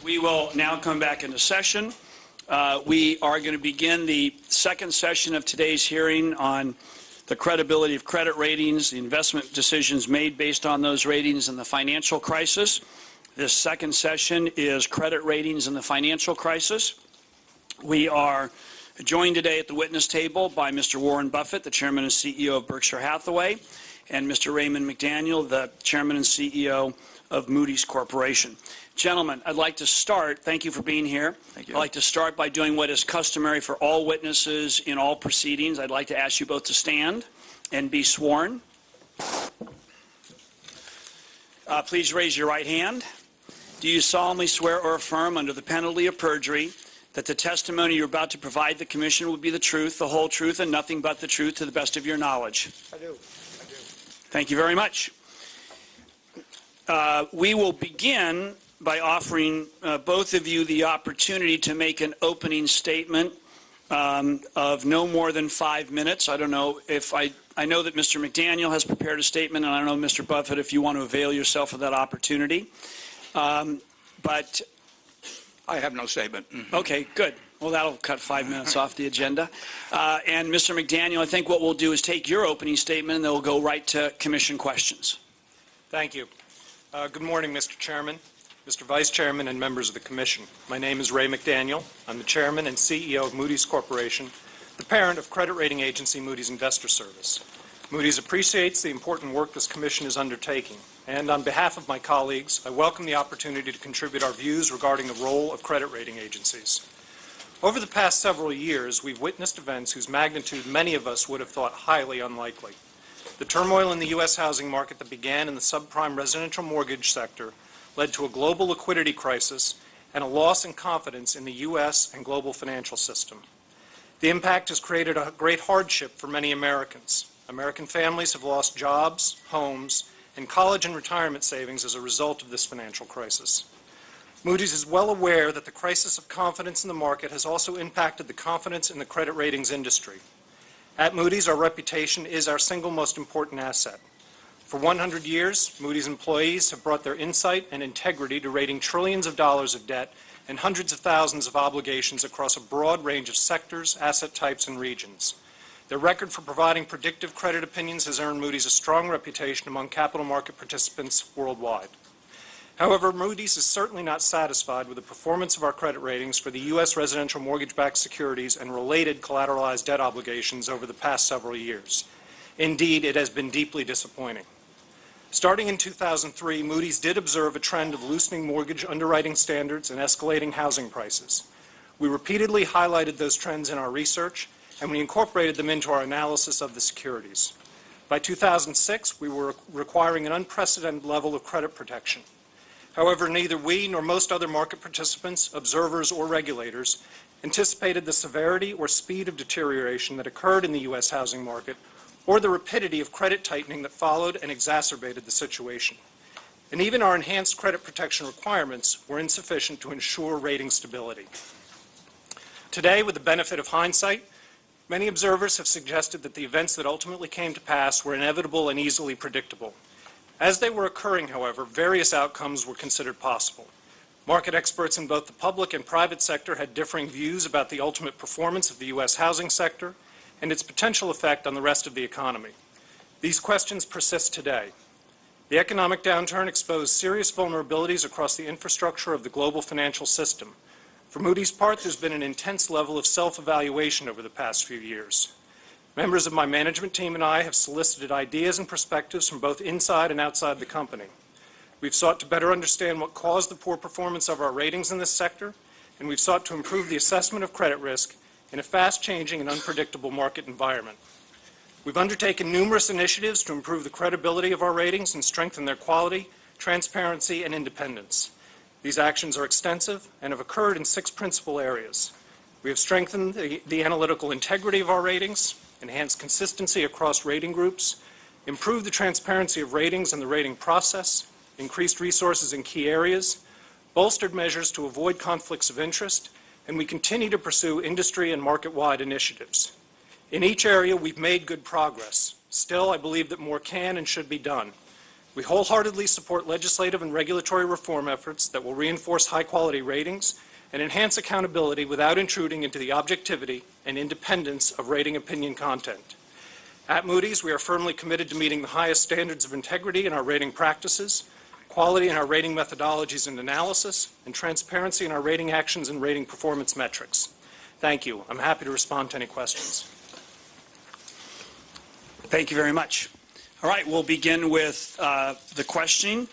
We will now come back into session. We are going to begin the second session of today's hearing on the credibility of credit ratings, the investment decisions made based on those ratings, and the financial crisis. This second session is credit ratings and the financial crisis. We are joined today at the witness table by Mr. Warren Buffett, the Chairman and CEO of Berkshire Hathaway, and Mr. Raymond McDaniel, the Chairman and CEO of Moody's Corporation. Gentlemen, I'd like to start, thank you for being here. Thank you. I'd like to start by doing what is customary for all witnesses in all proceedings. I'd like to ask you both to stand and be sworn. Please raise your right hand. Do you solemnly swear or affirm under the penalty of perjury that the testimony you're about to provide the Commission will be the truth, the whole truth, and nothing but the truth to the best of your knowledge? I do. Thank you very much. We will begin by offering both of you the opportunity to make an opening statement of no more than 5 minutes. I don't know if I know that Mr. McDaniel has prepared a statement, and I don't know, Mr. Buffett, if you want to avail yourself of that opportunity. But I have no statement. Okay, good. Well, that'll cut 5 minutes off the agenda. And Mr. McDaniel, I think what we'll do is take your opening statement, and then we'll go right to Commission questions. Thank you. Good morning, Mr. Chairman, Mr. Vice Chairman, and members of the Commission. My name is Ray McDaniel. I'm the Chairman and CEO of Moody's Corporation, the parent of credit rating agency Moody's Investor Service. Moody's appreciates the important work this Commission is undertaking, and on behalf of my colleagues, I welcome the opportunity to contribute our views regarding the role of credit rating agencies. Over the past several years, we've witnessed events whose magnitude many of us would have thought highly unlikely. The turmoil in the U.S. housing market that began in the subprime residential mortgage sector led to a global liquidity crisis and a loss in confidence in the U.S. and global financial system. The impact has created a great hardship for many Americans. American families have lost jobs, homes, and college and retirement savings as a result of this financial crisis. Moody's is well aware that the crisis of confidence in the market has also impacted the confidence in the credit ratings industry. At Moody's, our reputation is our single most important asset. For 100 years, Moody's employees have brought their insight and integrity to rating trillions of dollars of debt and hundreds of thousands of obligations across a broad range of sectors, asset types, and regions. Their record for providing predictive credit opinions has earned Moody's a strong reputation among capital market participants worldwide. However, Moody's is certainly not satisfied with the performance of our credit ratings for the U.S. residential mortgage-backed securities and related collateralized debt obligations over the past several years. Indeed, it has been deeply disappointing. Starting in 2003, Moody's did observe a trend of loosening mortgage underwriting standards and escalating housing prices. We repeatedly highlighted those trends in our research, and we incorporated them into our analysis of the securities. By 2006, we were requiring an unprecedented level of credit protection. However, neither we nor most other market participants, observers, or regulators anticipated the severity or speed of deterioration that occurred in the U.S. housing market or the rapidity of credit tightening that followed and exacerbated the situation. And even our enhanced credit protection requirements were insufficient to ensure rating stability. Today, with the benefit of hindsight, many observers have suggested that the events that ultimately came to pass were inevitable and easily predictable. As they were occurring, however, various outcomes were considered possible. Market experts in both the public and private sector had differing views about the ultimate performance of the U.S. housing sector and its potential effect on the rest of the economy. These questions persist today. The economic downturn exposed serious vulnerabilities across the infrastructure of the global financial system. For Moody's part, there's been an intense level of self-evaluation over the past few years. Members of my management team and I have solicited ideas and perspectives from both inside and outside the company. We've sought to better understand what caused the poor performance of our ratings in this sector, and we've sought to improve the assessment of credit risk in a fast-changing and unpredictable market environment. We've undertaken numerous initiatives to improve the credibility of our ratings and strengthen their quality, transparency, and independence. These actions are extensive and have occurred in 6 principal areas. We have strengthened the analytical integrity of our ratings, enhanced consistency across rating groups, improved the transparency of ratings and the rating process, increased resources in key areas, bolstered measures to avoid conflicts of interest, and we continue to pursue industry and market-wide initiatives. In each area, we've made good progress. Still, I believe that more can and should be done. We wholeheartedly support legislative and regulatory reform efforts that will reinforce high-quality ratings and enhance accountability without intruding into the objectivity and independence of rating opinion content. At Moody's, we are firmly committed to meeting the highest standards of integrity in our rating practices, quality in our rating methodologies and analysis, and transparency in our rating actions and rating performance metrics. Thank you. I'm happy to respond to any questions. Thank you very much. All right, we'll begin with the questioning.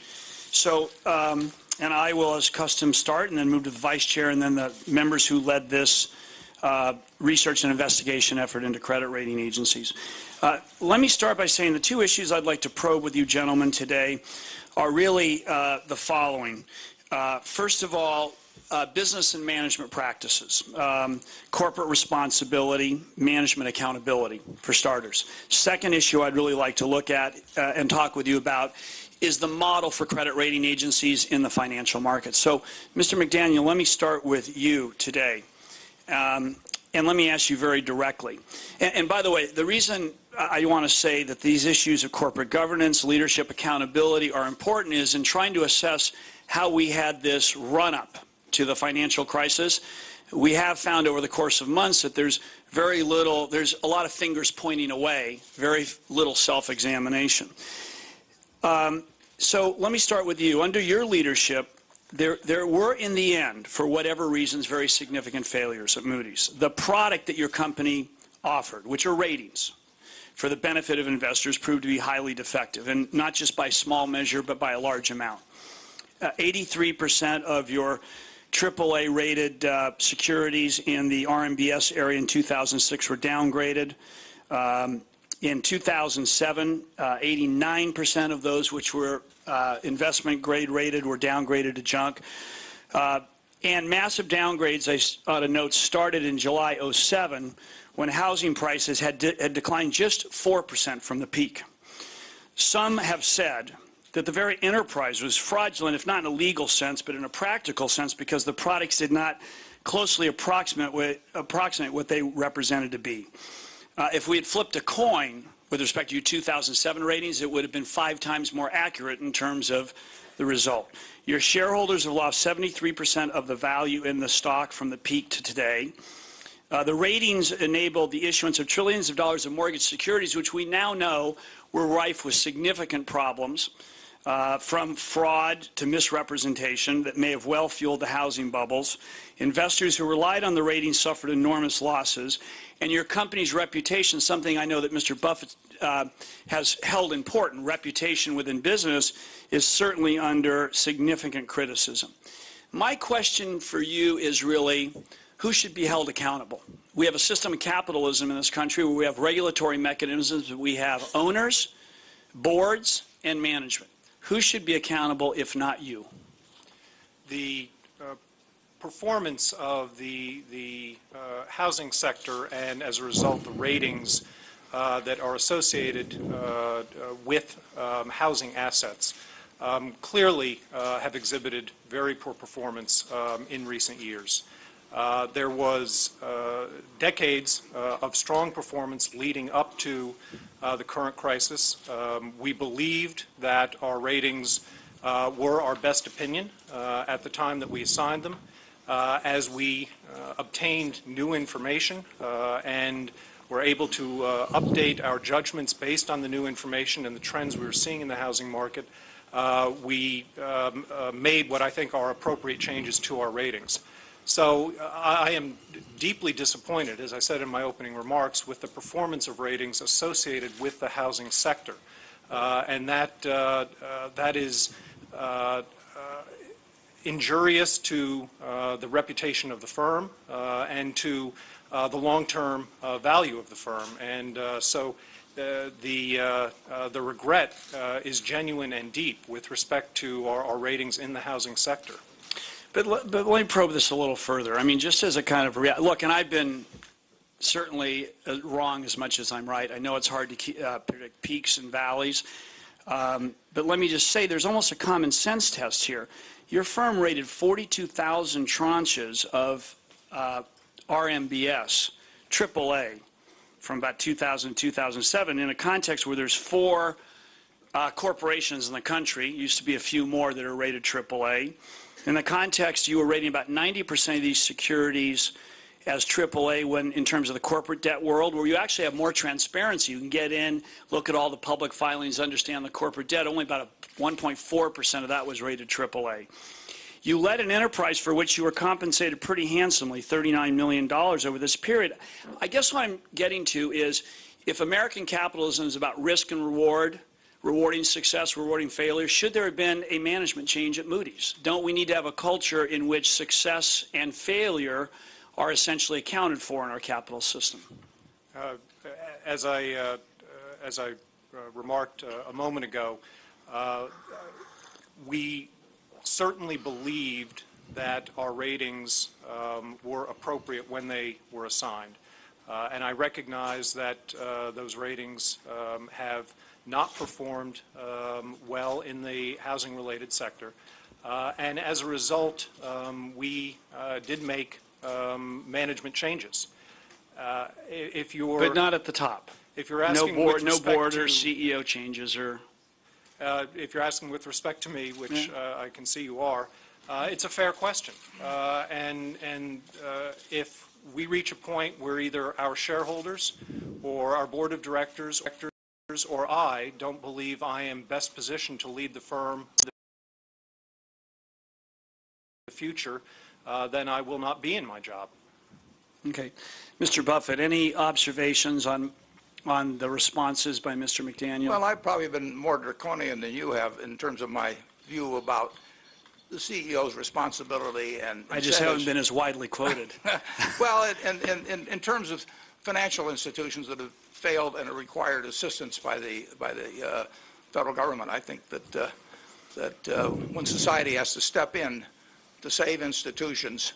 So, and I will, as custom, start and then move to the Vice Chair and then the members who led this research and investigation effort into credit rating agencies. Let me start by saying the two issues I'd like to probe with you gentlemen today are really the following. First of all, business and management practices, corporate responsibility, management accountability, for starters. Second issue I'd really like to look at and talk with you about is the model for credit rating agencies in the financial markets. So, Mr. McDaniel, let me start with you today. And let me ask you very directly. And by the way, the reason I want to say that these issues of corporate governance, leadership, accountability are important is in trying to assess how we had this run-up to the financial crisis. We have found over the course of months that there's a lot of fingers pointing away, very little self-examination. So let me start with you. Under your leadership, there were, in the end, for whatever reasons, very significant failures at Moody's. The product that your company offered, which are ratings, for the benefit of investors, proved to be highly defective, and not just by small measure, but by a large amount. 83% of your AAA-rated securities in the RMBS area in 2006 were downgraded. In 2007, 89% of those which were investment grade rated were downgraded to junk. And massive downgrades, I ought to note, started in July 2007 when housing prices had declined just 4% from the peak. Some have said that the very enterprise was fraudulent, if not in a legal sense, but in a practical sense, because the products did not closely approximate what they represented to be. If we had flipped a coin with respect to your 2007 ratings, it would have been 5 times more accurate in terms of the result. Your shareholders have lost 73% of the value in the stock from the peak to today. The ratings enabled the issuance of trillions of dollars of mortgage securities, which we now know were rife with significant problems, from fraud to misrepresentation that may have well fueled the housing bubbles. Investors who relied on the ratings suffered enormous losses. And your company's reputation, something I know that Mr. Buffett has held important, reputation within business, is certainly under significant criticism. My question for you is really, who should be held accountable? We have a system of capitalism in this country where we have regulatory mechanisms, we have owners, boards, and management. Who should be accountable if not you? The performance of the housing sector and, as a result, the ratings that are associated with housing assets clearly have exhibited very poor performance in recent years. There was decades of strong performance leading up to the current crisis. We believed that our ratings were our best opinion at the time that we assigned them. As we obtained new information and were able to update our judgments based on the new information and the trends we were seeing in the housing market, we made what I think are appropriate changes to our ratings. So I am deeply disappointed, as I said in my opening remarks, with the performance of ratings associated with the housing sector. And that is injurious to the reputation of the firm and to the long-term value of the firm. And so the regret is genuine and deep with respect to our ratings in the housing sector. But let me probe this a little further. I mean, just as a kind of look, and I've been certainly wrong as much as I'm right. I know it's hard to predict peaks and valleys. But let me just say there's almost a common sense test here. Your firm rated 42,000 tranches of RMBS, AAA, from about 2000 to 2007 in a context where there's 4 corporations in the country. Used to be a few more that are rated AAA. In the context, you were rating about 90% of these securities as AAA when, in terms of the corporate debt world, where you actually have more transparency. You can get in, look at all the public filings, understand the corporate debt. Only about 1.4% of that was rated AAA. You led an enterprise for which you were compensated pretty handsomely, $39 million over this period. I guess what I'm getting to is, if American capitalism is about risk and reward, rewarding success, rewarding failure, should there have been a management change at Moody's? Don't we need to have a culture in which success and failure are essentially accounted for in our capital system? As I remarked a moment ago, we certainly believed that our ratings were appropriate when they were assigned. And I recognize that those ratings have not performed well in the housing-related sector. And as a result, we did make management changes. But not at the top. If you're asking no with board or CEO changes, or if you're asking with respect to me, which I can see you are, it's a fair question. And if we reach a point where either our shareholders or our board of directors or I don't believe I am best positioned to lead the firm in the future, then I will not be in my job. Okay. Mr. Buffett, any observations on the responses by Mr. McDaniel? Well, I've probably been more draconian than you have in terms of my view about the CEO's responsibility and I just haven't been as widely quoted. Well, in terms of financial institutions that have failed and are required assistance by the federal government, I think that when society has to step in to save institutions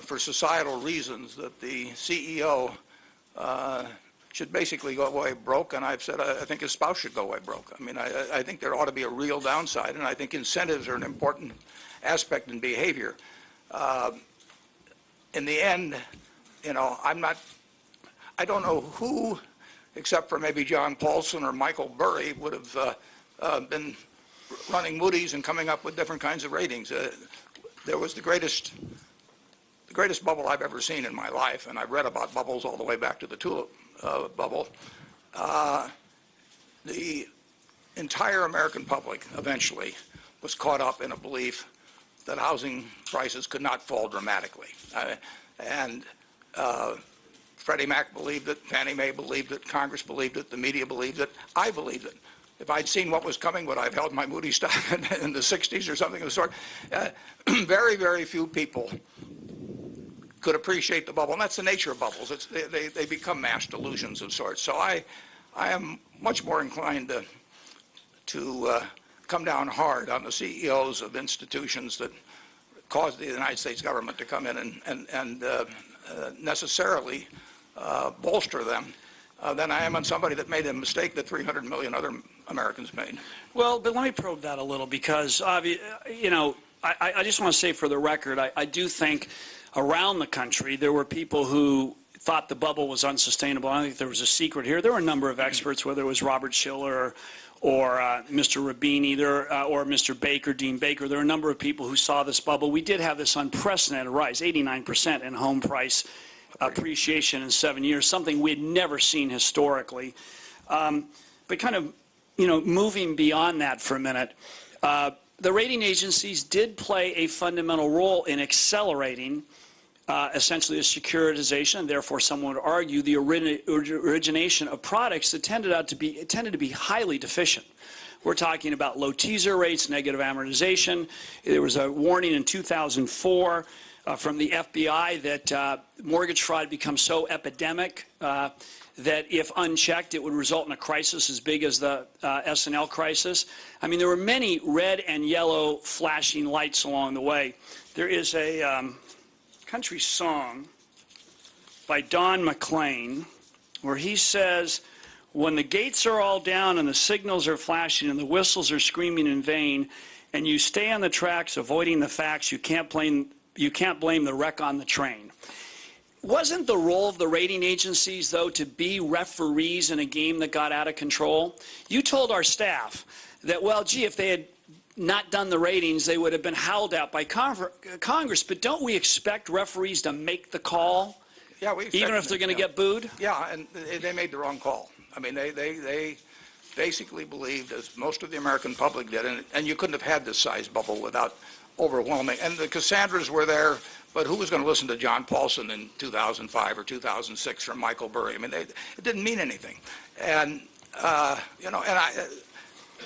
for societal reasons, that the CEO should basically go away broke, and I've said I think his spouse should go away broke. I mean, I think there ought to be a real downside, and I think incentives are an important aspect in behavior. In the end, you know, I don't know who, except for maybe John Paulson or Michael Burry, would have been running Moody's and coming up with different kinds of ratings. There was the greatest bubble I've ever seen in my life, and I've read about bubbles all the way back to the tulip bubble. The entire American public eventually was caught up in a belief that housing prices could not fall dramatically. And Freddie Mac believed it, Fannie Mae believed it, Congress believed it, the media believed it, I believed it. If I'd seen what was coming, would I have held my Moody stock in the 60s or something of the sort? Very, very few people could appreciate the bubble, and that's the nature of bubbles. They become mass delusions of sorts. So I am much more inclined to come down hard on the CEOs of institutions that caused the United States government to come in and necessarily bolster them than I am on somebody that made a mistake that 300 million other Americans made. Well, but let me probe that a little, because, you know, I just want to say for the record, I do think around the country there were people who thought the bubble was unsustainable. I don't think there was a secret here. There were a number of experts, whether it was Robert Schiller or Mr. Rabini or Mr. Baker, Dean Baker. There were a number of people who saw this bubble. We did have this unprecedented rise, 89% in home price appreciation in 7 years, something we had never seen historically. But kind of, you know, moving beyond that for a minute, the rating agencies did play a fundamental role in accelerating essentially the securitization, and therefore someone would argue the origination of products that tended to be highly deficient. We're talking about low teaser rates, negative amortization. There was a warning in 2004 from the FBI that mortgage fraud becomes so epidemic that if unchecked, it would result in a crisis as big as the S&L crisis. I mean, there were many red and yellow flashing lights along the way. There is a country song by Don McLean where he says, when the gates are all down and the signals are flashing and the whistles are screaming in vain, and you stay on the tracks avoiding the facts, you can't blame the wreck on the train. Wasn't the role of the rating agencies, though, to be referees in a game that got out of control? You told our staff that, well, gee, if they had not done the ratings, they would have been howled at by Congress. But don't we expect referees to make the call, Yeah, even if they're going to get booed? Yeah, and they made the wrong call. I mean, they basically believed, as most of the American public did, and you couldn't have had this size bubble without overwhelming. And the Cassandras were there, but who was going to listen to John Paulson in 2005 or 2006 or Michael Burry? I mean, it didn't mean anything. And, you know, and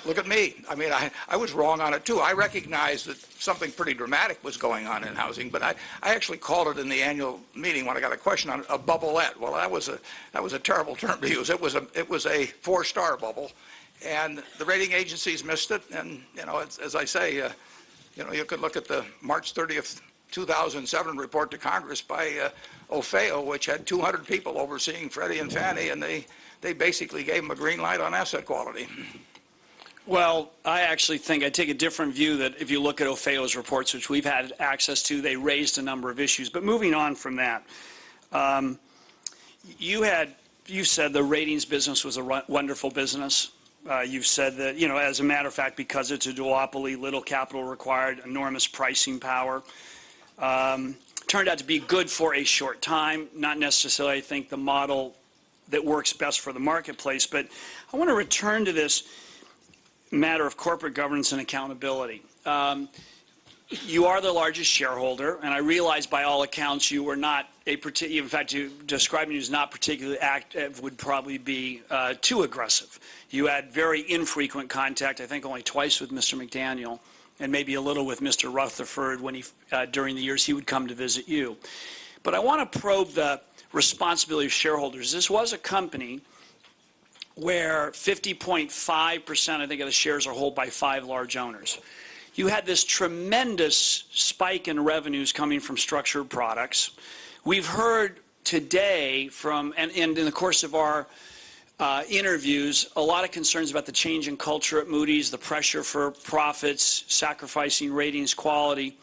look at me. I mean, I was wrong on it, too. I recognized that something pretty dramatic was going on in housing, but I actually called it in the annual meeting when I got a question on it, a bubbleette. Well, that was a terrible term to use. It was a four-star bubble, and the rating agencies missed it. And, you know, as I say, you know, you could look at the March 30th, 2007 report to Congress by OFEO, which had 200 people overseeing Freddie and Fannie, and they basically gave them a green light on asset quality. Well, I actually think I take a different view that if you look at OFEO's reports, which we've had access to, they raised a number of issues. But moving on from that, you said the ratings business was a wonderful business. You've said that, you know, as a matter of fact, because it's a duopoly, little capital required, enormous pricing power. Turned out to be good for a short time, not necessarily, I think, the model that works best for the marketplace. But I want to return to this matter of corporate governance and accountability. You are the largest shareholder, and I realize by all accounts you were not in fact, describing you as not particularly active would probably be too aggressive. You had very infrequent contact, I think only twice with Mr. McDaniel, and maybe a little with Mr. Rutherford when during the years he would come to visit you. But I want to probe the responsibility of shareholders. This was a company where 50.5%, I think, of the shares are held by 5 large owners. You had this tremendous spike in revenues coming from structured products. We've heard today from, and in the course of our interviews, a lot of concerns about the change in culture at Moody's, the pressure for profits, sacrificing ratings quality.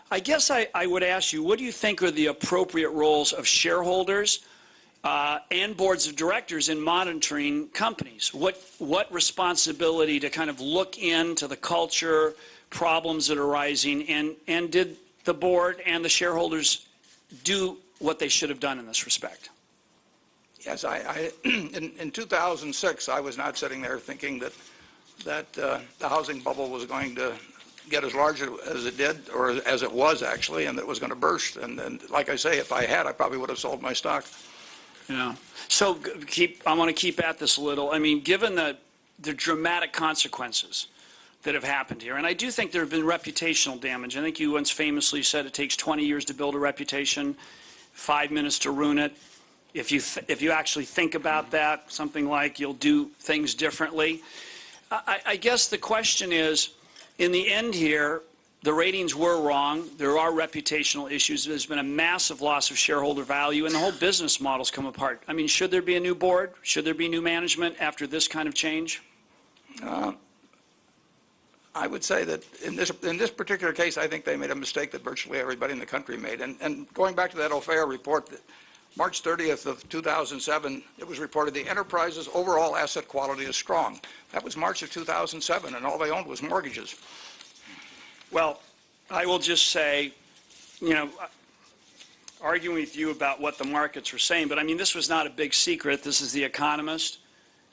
I guess I would ask you, what do you think are the appropriate roles of shareholders and boards of directors in monitoring companies? What responsibility to kind of look into the culture, problems that are arising, and did the board and the shareholders do what they should have done in this respect? Yes, in 2006, I was not sitting there thinking that the housing bubble was going to get as large as it did, or as it was actually, and that it was going to burst. And like I say, if I had, I probably would have sold my stock. Yeah. So I want to keep at this a little. I mean, given the dramatic consequences that have happened here, and I do think there have been reputational damage. I think you once famously said it takes 20 years to build a reputation, 5 minutes to ruin it. If you actually think about that, something like you'll do things differently. I guess the question is, in the end here, the ratings were wrong. There are reputational issues. There's been a massive loss of shareholder value, and the whole business model's come apart. I mean, should there be a new board? Should there be new management after this kind of change? I would say that in this particular case, I think they made a mistake that virtually everybody in the country made. And going back to that OFEO report, March 30th of 2007, it was reported the enterprise's overall asset quality is strong. That was March of 2007, and all they owned was mortgages. Well, I will just say, you know, arguing with you about what the markets were saying, but I mean, this was not a big secret. This is The Economist.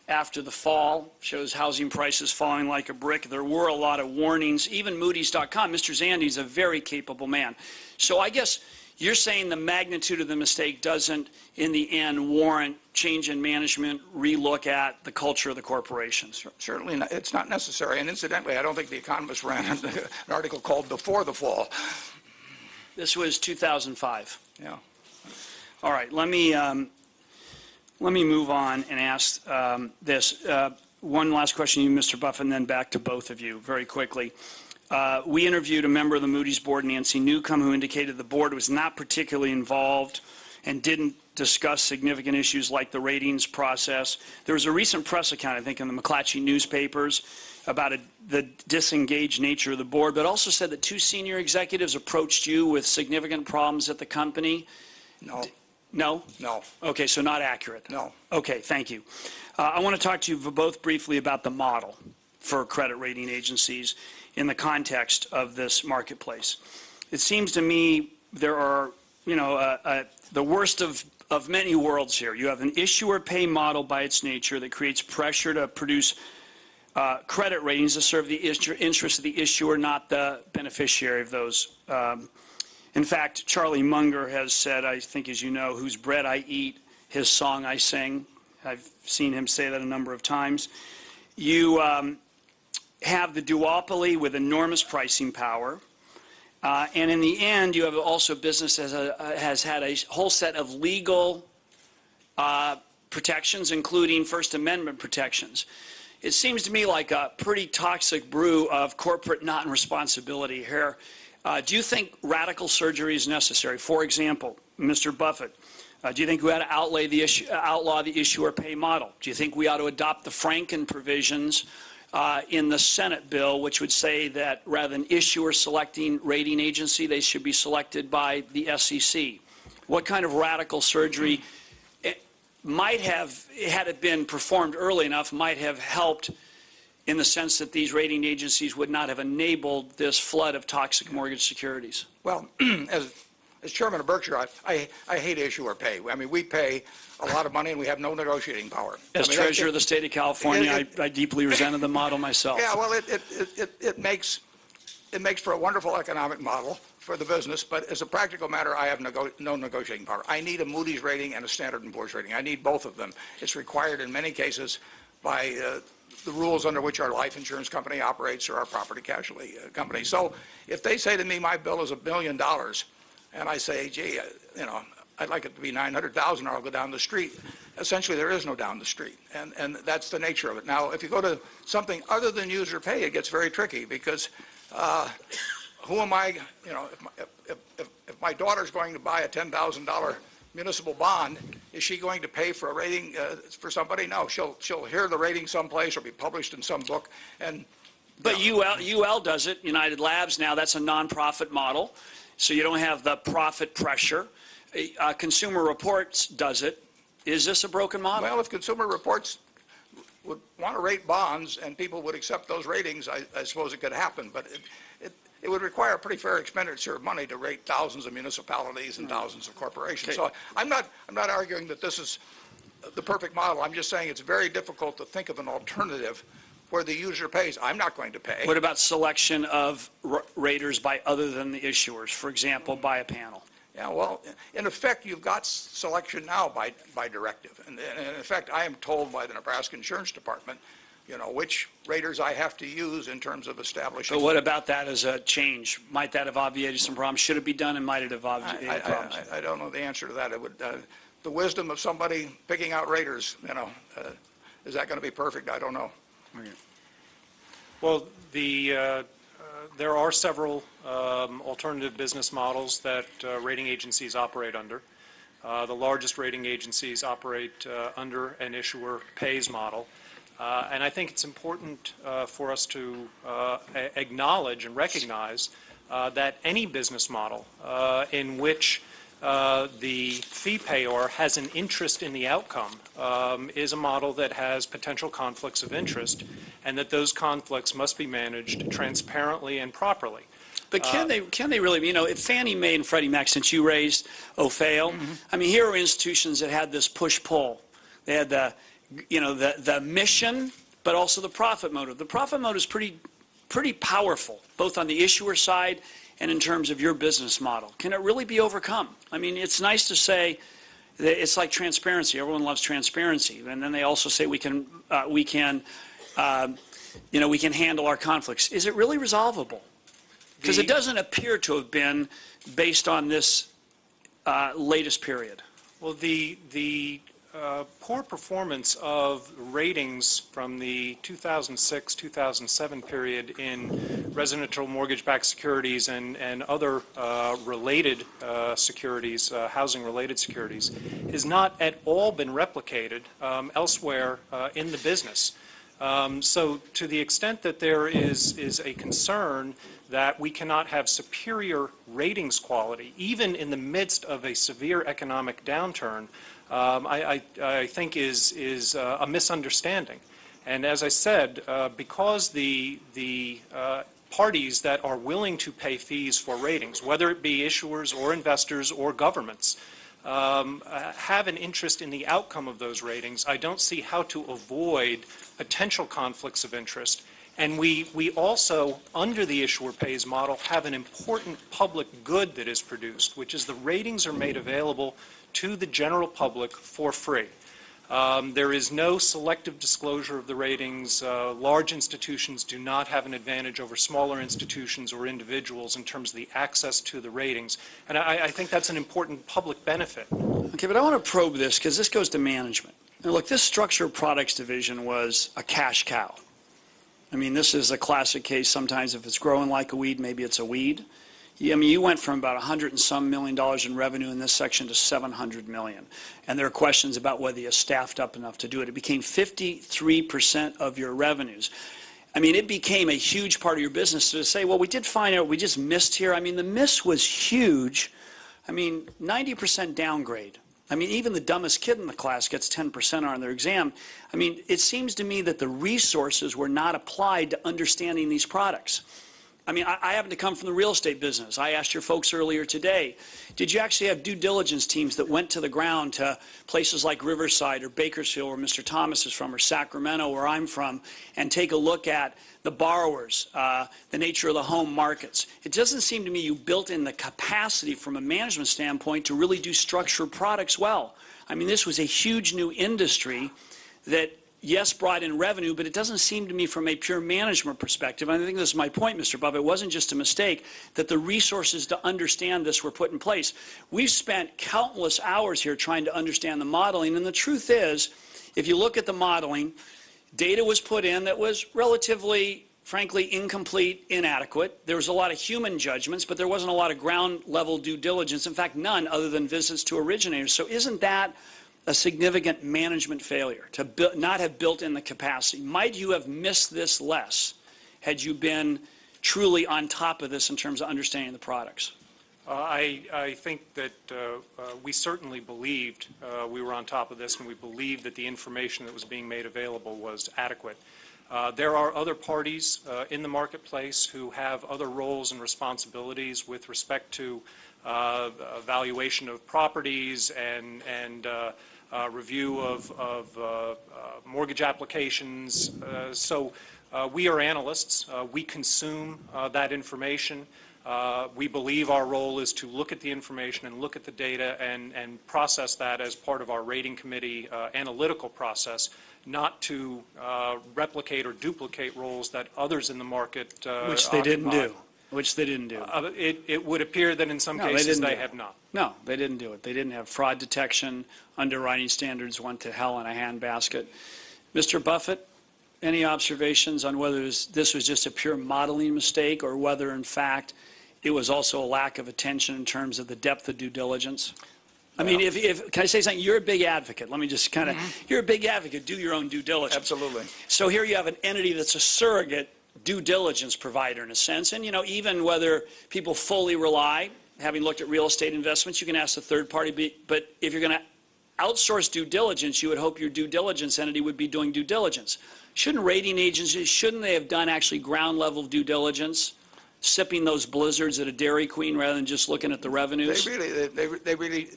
After the fall, shows housing prices falling like a brick. There were a lot of warnings. Even Moody's.com, Mr. Zandi's a very capable man. So I guess you're saying the magnitude of the mistake doesn't, in the end, warrant change in management, relook at the culture of the corporations? Certainly not. It's not necessary. And incidentally, I don't think The Economist ran an article called Before the Fall. This was 2005. Yeah. All right. Let me move on and ask this. One last question to you, Mr. Buffett, and then back to both of you very quickly. We interviewed a member of the Moody's board, Nancy Newcomb, who indicated the board was not particularly involved and didn't discuss significant issues like the ratings process. There was a recent press account, I think, in the McClatchy newspapers about the disengaged nature of the board, but also said that 2 senior executives approached you with significant problems at the company. No. No? No, Okay, so not accurate. no. Okay, thank you. I want to talk to you both briefly about the model for credit rating agencies in the context of this marketplace. It seems to me there are, the worst of many worlds here. You have an issuer pay model by its nature that creates pressure to produce credit ratings to serve the interests of the issuer, not the beneficiary of those. In fact, Charlie Munger has said, I think as you know, whose bread I eat, his song I sing. I've seen him say that a number of times. You have the duopoly with enormous pricing power. And in the end, you have also business has had a whole set of legal protections, including First Amendment protections. It seems to me like a pretty toxic brew of corporate non-responsibility here. Do you think radical surgery is necessary? For example, Mr. Buffett, do you think we ought to outlaw the issuer pay model? Do you think we ought to adopt the Franken provisions in the Senate bill, which would say that rather than issuer selecting rating agency, they should be selected by the SEC? What kind of radical surgery might have, had it been performed early enough, might have helped in the sense that these rating agencies would not have enabled this flood of toxic mortgage securities? Well, as chairman of Berkshire, I hate issuer pay. I mean, we pay a lot of money and we have no negotiating power. As treasurer of the state of California, I deeply resented the model myself. Yeah, well, it makes for a wonderful economic model for the business, but as a practical matter, I have no negotiating power. I need a Moody's rating and a Standard & Poor's rating. I need both of them. It's required in many cases by the rules under which our life insurance company operates or our property casualty company. So if they say to me my bill is $1 billion, and I say, gee, I'd like it to be 900,000 or I'll go down the street. Essentially, there is no down the street, and that's the nature of it. Now, if you go to something other than user pay, it gets very tricky because who am I, if my daughter's going to buy a $10,000 municipal bond, is she going to pay for a rating for somebody? No, she'll hear the rating someplace or be published in some book. But UL does it, United Labs now, that's a nonprofit model, so you don't have the profit pressure. Consumer Reports does it. Is this a broken model? Well, if Consumer Reports would want to rate bonds and people would accept those ratings, I suppose it could happen. But it would require a pretty fair expenditure of money to rate thousands of municipalities and thousands of corporations. Okay. So I'm not arguing that this is the perfect model. I'm just saying it's very difficult to think of an alternative where the user pays. I'm not going to pay. What about selection of raters by other than the issuers, for example, by a panel? Yeah, well, in effect, you've got selection now by directive. And in effect, I am told by the Nebraska Insurance Department, which raters I have to use in terms of establishing. But what about that as a change? Might that have obviated some problems? Should it be done, and might it have obviated problems? I don't know the answer to that. It would, the wisdom of somebody picking out raters, is that going to be perfect? I don't know. Okay. Well, there are several alternative business models that rating agencies operate under. The largest rating agencies operate under an issuer pays model. And I think it's important for us to acknowledge and recognize that any business model in which the fee payor has an interest in the outcome is a model that has potential conflicts of interest, and that those conflicts must be managed transparently and properly. But can they really, if Fannie Mae and Freddie Mac, since you raised OFAIL, I mean, here are institutions that had this push-pull. They had the mission, but also the profit motive. The profit motive is pretty powerful, both on the issuer side and in terms of your business model. Can it really be overcome? I mean, it's nice to say that it's like transparency. Everyone loves transparency, and then they also say we can handle our conflicts. Is it really resolvable? Because it doesn't appear to have been based on this latest period. Well, the poor performance of ratings from the 2006-2007 period in residential mortgage-backed securities and other related securities, housing-related securities, has not at all been replicated elsewhere in the business. So to the extent that there is a concern that we cannot have superior ratings quality, even in the midst of a severe economic downturn, I think is a misunderstanding. And as I said, because the parties that are willing to pay fees for ratings, whether it be issuers or investors or governments, have an interest in the outcome of those ratings, I don't see how to avoid potential conflicts of interest. And we also, under the issuer pays model, have an important public good that is produced, which is the ratings are made available to the general public for free. There is no selective disclosure of the ratings. Large institutions do not have an advantage over smaller institutions or individuals in terms of the access to the ratings. And I think that's an important public benefit. Okay, but I want to probe this because this goes to management. Now, look, this structured products division was a cash cow. I mean, this is a classic case. Sometimes if it's growing like a weed, maybe it's a weed. I mean, you went from about $100 and some million in revenue in this section to $700 million. And there are questions about whether you staffed up enough to do it. It became 53% of your revenues. I mean, it became a huge part of your business to say, well, we did find out we just missed here. I mean, the miss was huge. I mean, 90% downgrade. I mean, even the dumbest kid in the class gets 10% on their exam. I mean, it seems to me that the resources were not applied to understanding these products. I mean, I happen to come from the real estate business. I asked your folks earlier today, did you actually have due diligence teams that went to the ground to places like Riverside or Bakersfield, where Mr. Thomas is from, or Sacramento, where I'm from, and take a look at the borrowers, the nature of the home markets? It doesn't seem to me you built in the capacity from a management standpoint to really do structured products well. I mean, this was a huge new industry that, yes, brought in revenue, but it doesn't seem to me from a pure management perspective, and I think this is my point, Mr. Buffett, it wasn't just a mistake, that the resources to understand this were put in place. We've spent countless hours here trying to understand the modeling, and the truth is, if you look at the modeling, data was put in that was relatively, frankly, incomplete, inadequate. There was a lot of human judgments, but there wasn't a lot of ground-level due diligence, in fact, none other than visits to originators. So isn't that a significant management failure to not have built in the capacity? Might you have missed this less had you been truly on top of this in terms of understanding the products? I think that we certainly believed we were on top of this, and we believed that the information that was being made available was adequate. There are other parties in the marketplace who have other roles and responsibilities with respect to valuation of properties and review of mortgage applications. So we are analysts. We consume that information. We believe our role is to look at the information and look at the data and process that as part of our rating committee analytical process, not to replicate or duplicate roles that others in the market Which they didn't do. Which they didn't do. It would appear that in some cases they have not. No, they didn't do it. They didn't have fraud detection. Underwriting standards went to hell in a handbasket. Mr. Buffett, any observations on whether this was just a pure modeling mistake or whether, in fact, it was also a lack of attention in terms of the depth of due diligence? I mean, can I say something? You're a big advocate. Let me just kind of, you're a big advocate. Do your own due diligence. Absolutely. So here you have an entity that's a surrogate due diligence provider in a sense. And, you know, even whether people fully rely, having looked at real estate investments, you can ask the third party. But if you're going to outsource due diligence, you would hope your due diligence entity would be doing due diligence. Shouldn't rating agencies, shouldn't they have done actually ground level due diligence, sipping those blizzards at a Dairy Queen rather than just looking at the revenues? They really,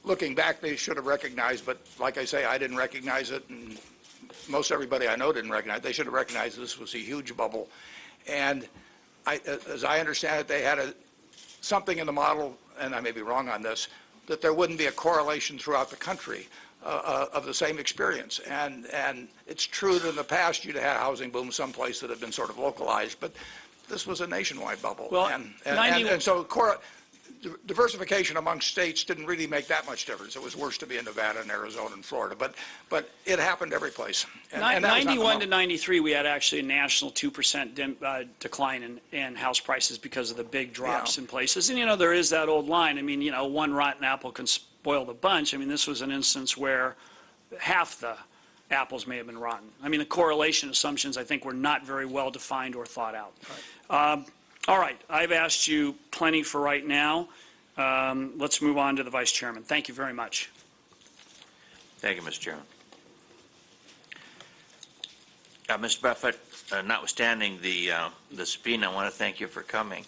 looking back, they should have recognized, but like I say, I didn't recognize it, and most everybody I know didn't recognize it. They should have recognized this was a huge bubble. And as I understand it, they had something in the model, and I may be wrong on this, that there wouldn't be a correlation throughout the country of the same experience. And it's true that in the past you'd had housing boom someplace that had been sort of localized, but this was a nationwide bubble. Well, and so diversification among states didn't really make that much difference. It was worse to be in Nevada and Arizona and Florida, but it happened every place. And 91 to 93, we had actually a national 2% decline in house prices because of the big drops in places. And, you know, there is that old line. I mean, you know, one rotten apple can spoil the bunch. I mean, this was an instance where half the apples may have been rotten. I mean, the correlation assumptions, I think, were not very well defined or thought out. Right. All right, I've asked you plenty for right now. Let's move on to the Vice Chairman. Thank you very much. Thank you, Mr. Chairman. Mr. Buffett, notwithstanding the subpoena, I want to thank you for coming.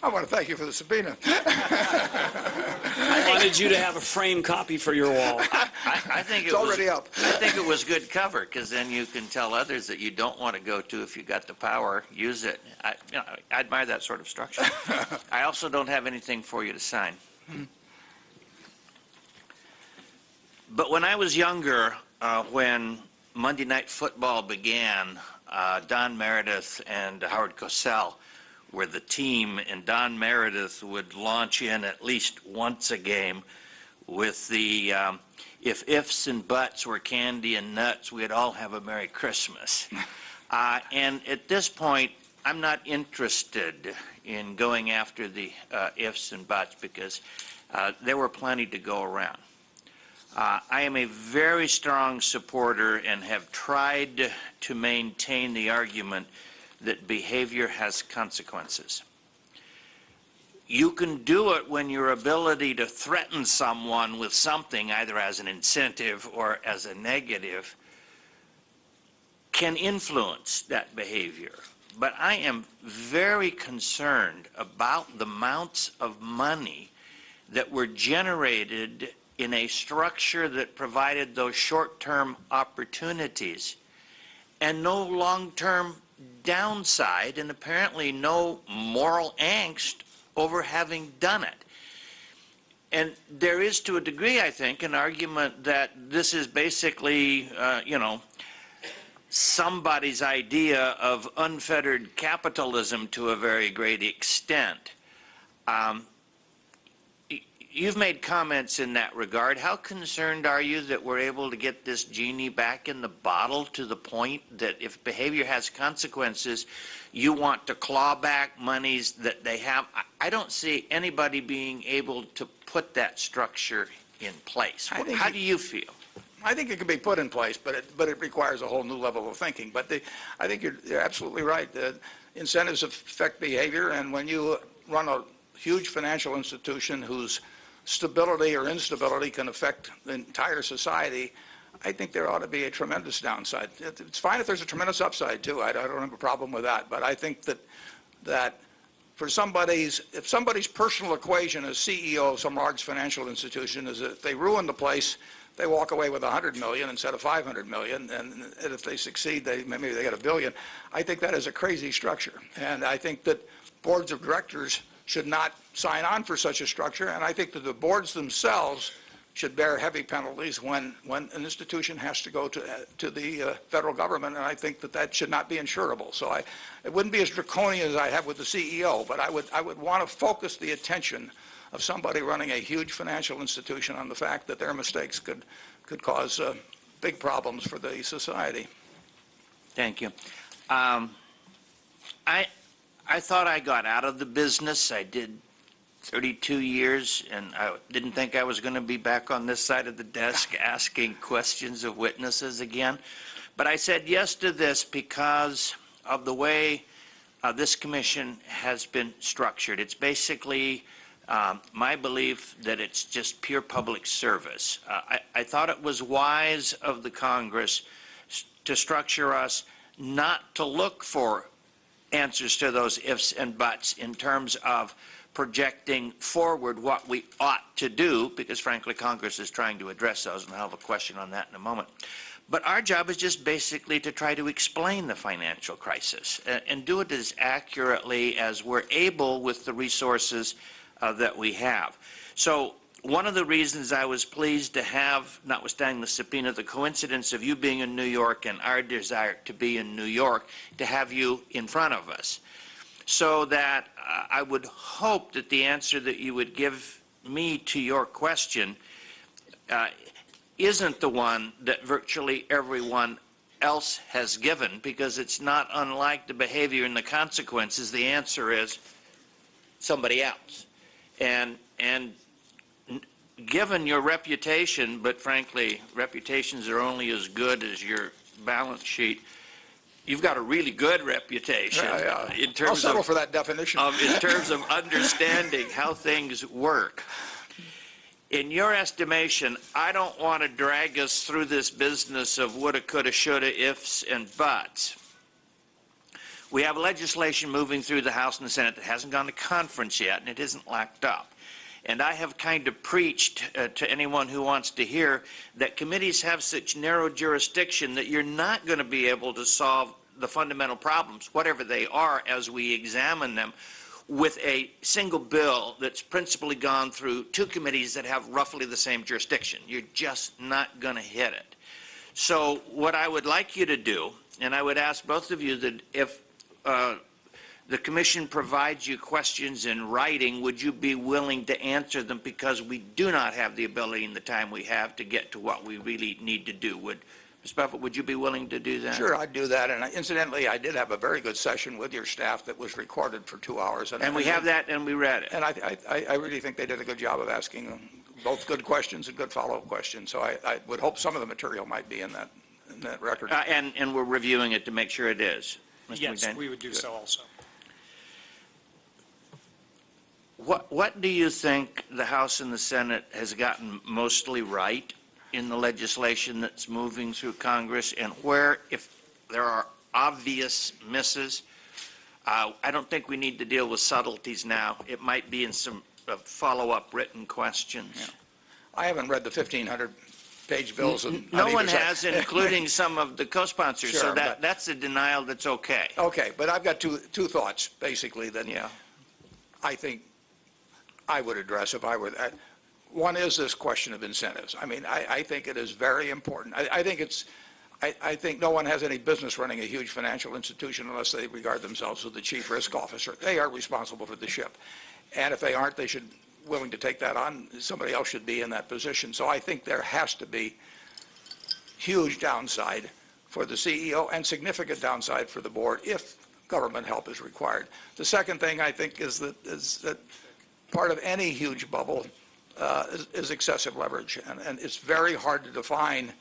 I want to thank you for the subpoena. I wanted you to have a framed copy for your wall. I think it's already up. I think it was good cover, because then you can tell others that you don't want to go to if you got the power, use it. I admire that sort of structure. I also don't have anything for you to sign. But when I was younger, when Monday Night Football began, Don Meredith and Howard Cosell were the team, and Don Meredith would launch in at least once a game with the if ifs and buts were candy and nuts, we'd all have a Merry Christmas. And at this point, I'm not interested in going after the ifs and buts, because there were plenty to go around. I am a very strong supporter and have tried to maintain the argument that behavior has consequences. You can do it when your ability to threaten someone with something, either as an incentive or as a negative, can influence that behavior. But I am very concerned about the amounts of money that were generated in a structure that provided those short-term opportunities and no long-term downside, and apparently no moral angst over having done it. And there is, to a degree, I think, an argument that this is basically, somebody's idea of unfettered capitalism to a very great extent. You've made comments in that regard. How concerned are you that we're able to get this genie back in the bottle to the point that if behavior has consequences, you want to claw back monies that they have? I don't see anybody being able to put that structure in place. How do you feel? I think it can be put in place, but it requires a whole new level of thinking. But I think you're absolutely right. The incentives affect behavior, and when you run a huge financial institution whose stability or instability can affect the entire society, I think there ought to be a tremendous downside. It's fine if there's a tremendous upside too. I don't have a problem with that. But I think that for if somebody's personal equation as CEO of some large financial institution is that if they ruin the place, they walk away with $100 million instead of $500 million, and if they succeed, maybe they get $1 billion. I think that is a crazy structure, and I think that boards of directors should not sign on for such a structure, and I think that the boards themselves should bear heavy penalties when an institution has to go to the federal government, and I think that should not be insurable. So it wouldn't be as draconian as I have with the CEO, but I would want to focus the attention of somebody running a huge financial institution on the fact that their mistakes could cause big problems for the society. Thank you. I thought I got out of the business. I did 32 years, and I didn't think I was going to be back on this side of the desk asking questions of witnesses again. But I said yes to this because of the way this commission has been structured. It's basically my belief that it's just pure public service. I thought it was wise of the Congress to structure us not to look for answers to those ifs and buts in terms of projecting forward what we ought to do, because frankly Congress is trying to address those, and I'll have a question on that in a moment. But our job is just basically to try to explain the financial crisis and do it as accurately as we're able with the resources that we have. So one of the reasons I was pleased to have, notwithstanding the subpoena, the coincidence of you being in New York and our desire to be in New York, to have you in front of us, so that I would hope that the answer that you would give me to your question isn't the one that virtually everyone else has given, because it's not unlike the behavior and the consequences. The answer is somebody else. And given your reputation, but frankly, reputations are only as good as your balance sheet, you've got a really good reputation in terms I'll settle for that definition. in terms of understanding how things work. In your estimation, I don't want to drag us through this business of woulda, coulda, shoulda, ifs, and buts. We have legislation moving through the House and the Senate that hasn't gone to conference yet, and it isn't locked up. And I have kind of preached to anyone who wants to hear that committees have such narrow jurisdiction that you're not going to be able to solve the fundamental problems, whatever they are, as we examine them, with a single bill that's principally gone through two committees that have roughly the same jurisdiction. You're just not going to hit it. So what I would like you to do, and I would ask both of you that if the Commission provides you questions in writing, would you be willing to answer them, because we do not have the ability in the time we have to get to what we really need to do. Mr. Buffett, would you be willing to do that? Sure, I'd do that. And incidentally, I did have a very good session with your staff that was recorded for 2 hours. And we have that, and we read it. And I really think they did a good job of asking both good questions and good follow-up questions. So I would hope some of the material might be in that record. And we're reviewing it to make sure it is. Mr. Yes, McDaniel? we would do so also. What do you think the House and the Senate has gotten mostly right in the legislation that's moving through Congress, and where, if there are obvious misses, I don't think we need to deal with subtleties now. It might be in some follow-up written questions. Yeah. I haven't read the 1,500-page bills. No one has, including some of the co-sponsors, Sure, so that's a denial that's okay. Okay, but I've got two thoughts, basically, that I think I would address if I were that. One is this question of incentives. I mean, I think it is very important. I think no one has any business running a huge financial institution unless they regard themselves as the chief risk officer. They are responsible for the ship. And if they aren't, they should be willing to take that on. Somebody else should be in that position. So I think there has to be huge downside for the CEO and significant downside for the board if government help is required. The second thing I think is that part of any huge bubble is excessive leverage, and it's very hard to define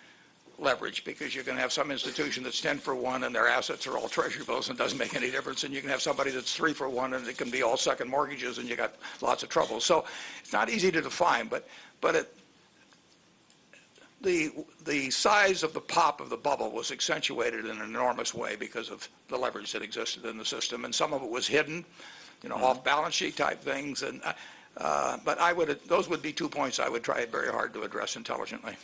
leverage, because you can have some institution that's 10 for 1 and their assets are all treasury bills and it doesn't make any difference, and you can have somebody that's 3 for 1 and it can be all second mortgages and you got lots of trouble. So it's not easy to define, but the size of the pop of the bubble was accentuated in an enormous way because of the leverage that existed in the system, and some of it was hidden, off balance sheet type things, and but those would be 2 points I would try very hard to address intelligently.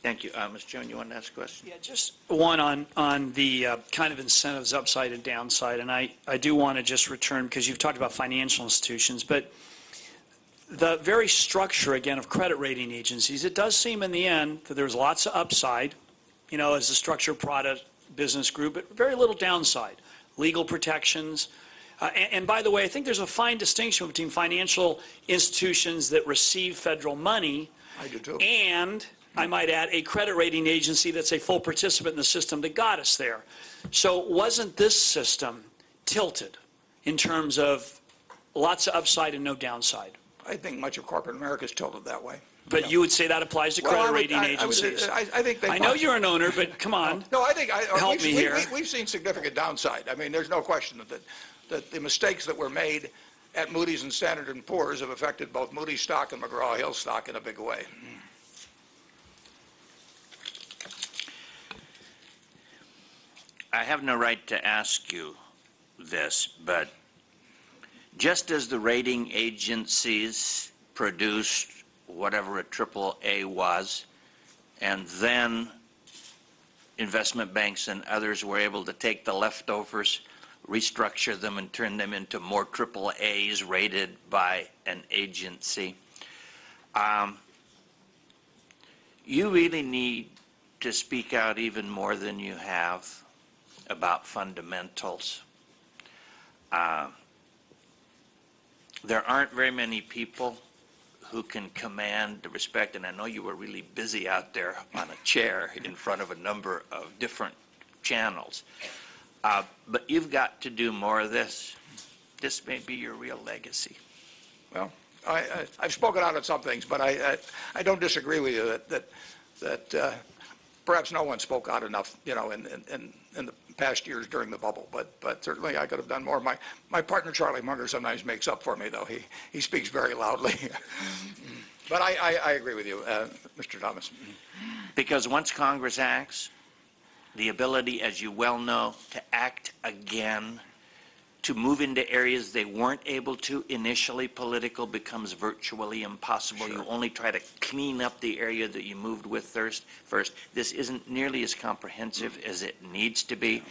Thank you. Mr. Jones, you want to ask a question? Yeah, just one on the kind of incentives upside and downside, and I do want to just return, because you've talked about financial institutions, but the very structure, again, of credit rating agencies, it does seem in the end that there's lots of upside, as a structured product business group, but very little downside. Legal protections. And by the way, I think there's a fine distinction between financial institutions that receive federal money I do too. and, I might add, a credit rating agency that's a full participant in the system that got us there. So wasn't this system tilted in terms of lots of upside and no downside? I think much of corporate America is tilted that way. But you would say that applies to credit rating agencies. I think they I know you're an owner, but come on. No, I think help me here. We've seen significant downside. I mean, there's no question that the mistakes that were made at Moody's and Standard & Poor's have affected both Moody's stock and McGraw-Hill stock in a big way. I have no right to ask you this, but just as the rating agencies produced whatever a AAA was, and then investment banks and others were able to take the leftovers, restructure them, and turn them into more AAAs rated by an agency, you really need to speak out even more than you have about fundamentals. There aren't very many people who can command the respect, and I know you were really busy out there on a chair in front of a number of different channels, but you've got to do more of this. This may be your real legacy. Well, I've spoken out on some things, but I don't disagree with you that perhaps no one spoke out enough, in the past years during the bubble. But certainly I could have done more. My partner Charlie Munger sometimes makes up for me, though. He speaks very loudly. But I agree with you, Mr. Thomas. Because once Congress acts, the ability, as you well know, to act again, to move into areas they weren't able to initially, political, becomes virtually impossible. Sure. You only try to clean up the area that you moved with first. This isn't nearly as comprehensive as it needs to be.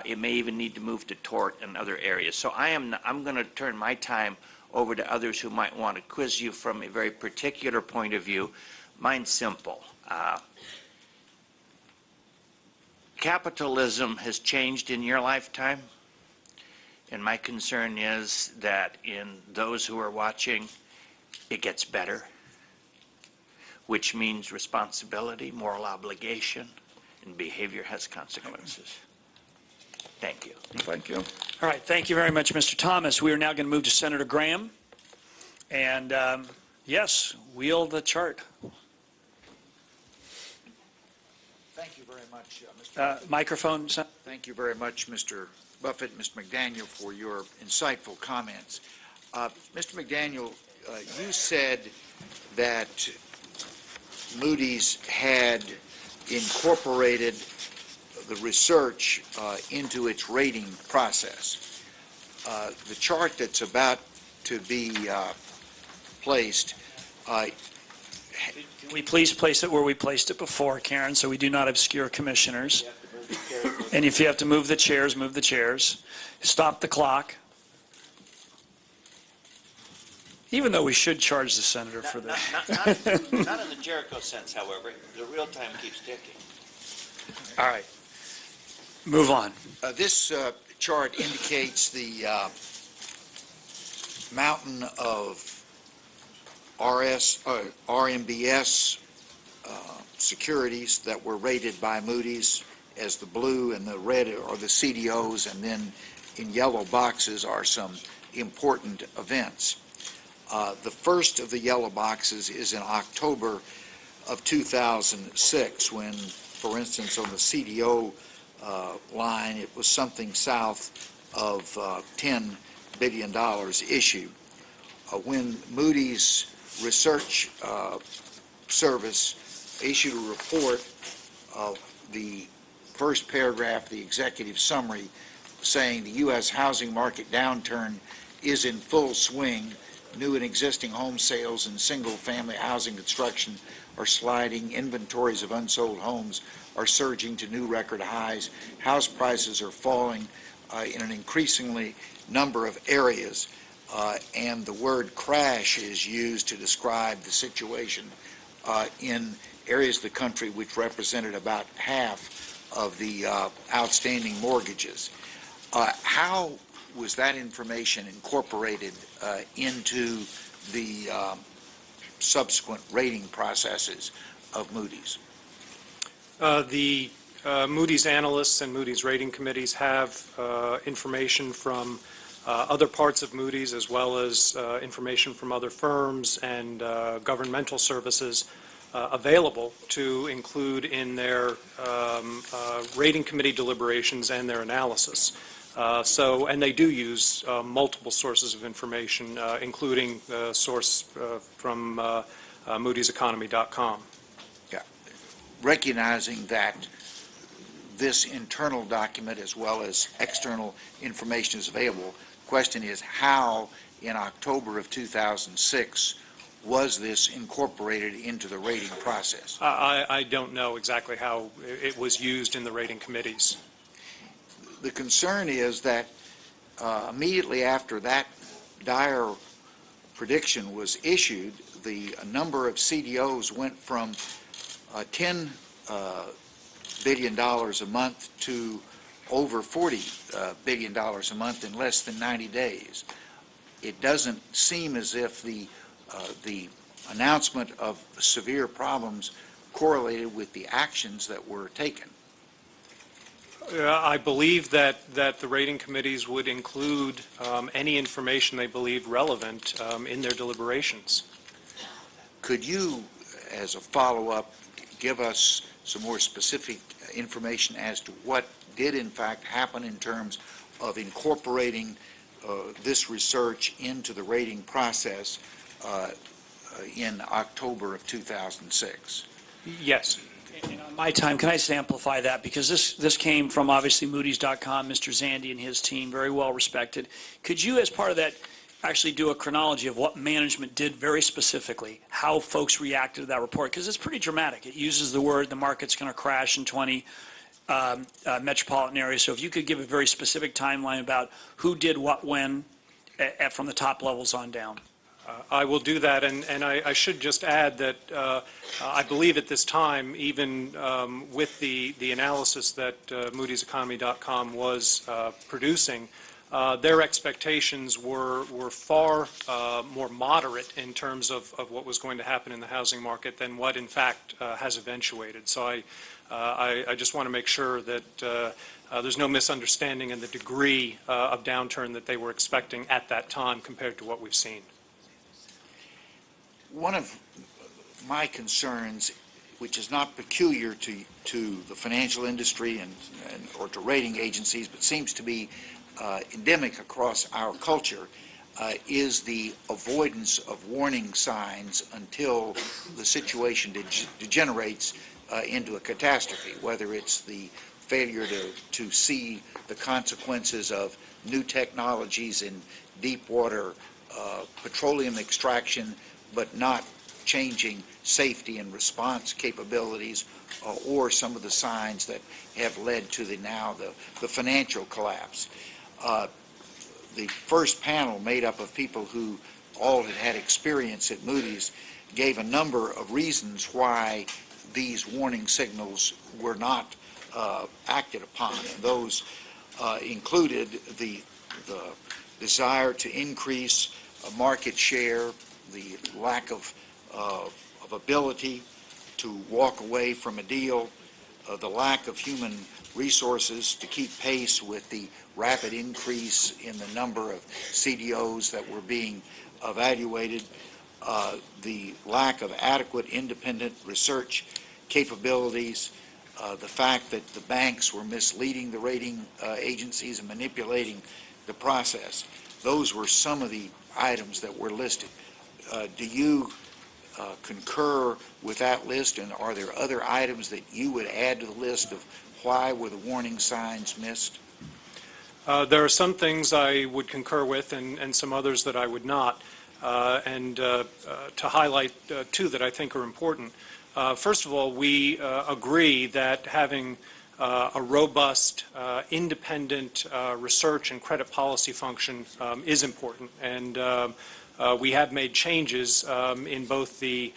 It may even need to move to tort and other areas. So I'm going to turn my time over to others who might want to quiz you from a very particular point of view. Mine's simple. Capitalism has changed in your lifetime, and my concern is that in those who are watching, it gets better, which means responsibility, moral obligation, and behavior has consequences. Thank you. Thank you. All right, thank you very much, Mr. Thomas. We are now going to move to Senator Graham. And yes, wheel the chart. Thank you very much, Mr. Microphone. Thank you very much, Mr. Buffett, Mr. McDaniel, for your insightful comments. Mr. McDaniel, you said that Moody's had incorporated the research into its rating process. The chart that's about to be placed, Can we please place it where we placed it before, Karen, so we do not obscure commissioners? And if you have to move the chairs, move the chairs. Stop the clock. Even though we should charge the senator for this. Not in the Jericho sense, however. The real time keeps ticking. All right. Move on. This chart indicates the mountain of RMBS securities that were rated by Moody's, as the blue and the red are the CDOs, and then in yellow boxes are some important events. The first of the yellow boxes is in October of 2006 when, for instance, on the CDO line, it was something south of $10 billion issued. When Moody's Research Service issued a report of the first paragraph, the executive summary, saying the U.S. housing market downturn is in full swing. New and existing home sales and single-family housing construction are sliding. Inventories of unsold homes are surging to new record highs. House prices are falling in an increasingly number of areas. And the word crash is used to describe the situation in areas of the country which represented about half of the outstanding mortgages. How was that information incorporated into the subsequent rating processes of Moody's? The Moody's analysts and Moody's rating committees have information from other parts of Moody's, as well as information from other firms and governmental services available to include in their rating committee deliberations and their analysis. And they do use multiple sources of information, including the source from moody'seconomy.com. Yeah. Recognizing that this internal document as well as external information is available, the question is how in October of 2006 was this incorporated into the rating process? I don't know exactly how it was used in the rating committees. The concern is that immediately after that dire prediction was issued, the number of CDOs went from $10 billion a month to over $40 billion a month in less than 90 days. It doesn't seem as if the announcement of severe problems correlated with the actions that were taken. I believe that the rating committees would include any information they believe relevant in their deliberations. Could you, as a follow-up, give us some more specific information as to what did in fact happen in terms of incorporating this research into the rating process in October of 2006? Yes. And on my time, can I just amplify that? Because this came from obviously Moody's.com, Mr. Zandi and his team, very well respected. Could you, as part of that, actually do a chronology of what management did very specifically, how folks reacted to that report? Because it's pretty dramatic. It uses the word the market's going to crash in 20 metropolitan areas. So if you could give a very specific timeline about who did what when from the top levels on down. I will do that, and I should just add that I believe at this time, even with the analysis that Moody'sEconomy.com was producing, their expectations were far more moderate in terms of what was going to happen in the housing market than what in fact has eventuated. So I just want to make sure that there's no misunderstanding in the degree of downturn that they were expecting at that time compared to what we've seen. One of my concerns, which is not peculiar to the financial industry or to rating agencies, but seems to be endemic across our culture, is the avoidance of warning signs until the situation degenerates into a catastrophe, whether it's the failure to see the consequences of new technologies in deep water petroleum extraction, but not changing safety and response capabilities, or some of the signs that have led to the financial collapse. The first panel, made up of people who all had experience at Moody's, gave a number of reasons why these warning signals were not acted upon, and those included the desire to increase market share, the lack of ability to walk away from a deal, the lack of human resources to keep pace with the rapid increase in the number of CDOs that were being evaluated, the lack of adequate independent research capabilities, the fact that the banks were misleading the rating agencies and manipulating the process. Those were some of the items that were listed. Do you concur with that list, and are there other items that you would add to the list of why were the warning signs missed? There are some things I would concur with and some others that I would not. To highlight two that I think are important. First of all, we agree that having a robust, independent research and credit policy function is important. And we have made changes in both the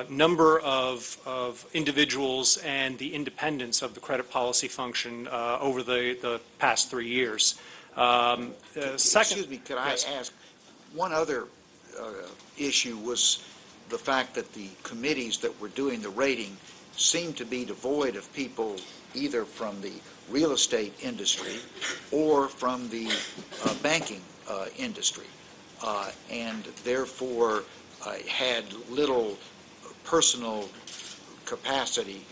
number of individuals and the independence of the credit policy function over the past 3 years. Excuse me, could I ask, one other issue was the fact that the committees that were doing the rating seemed to be devoid of people either from the real estate industry or from the banking industry, and therefore had little personal capacity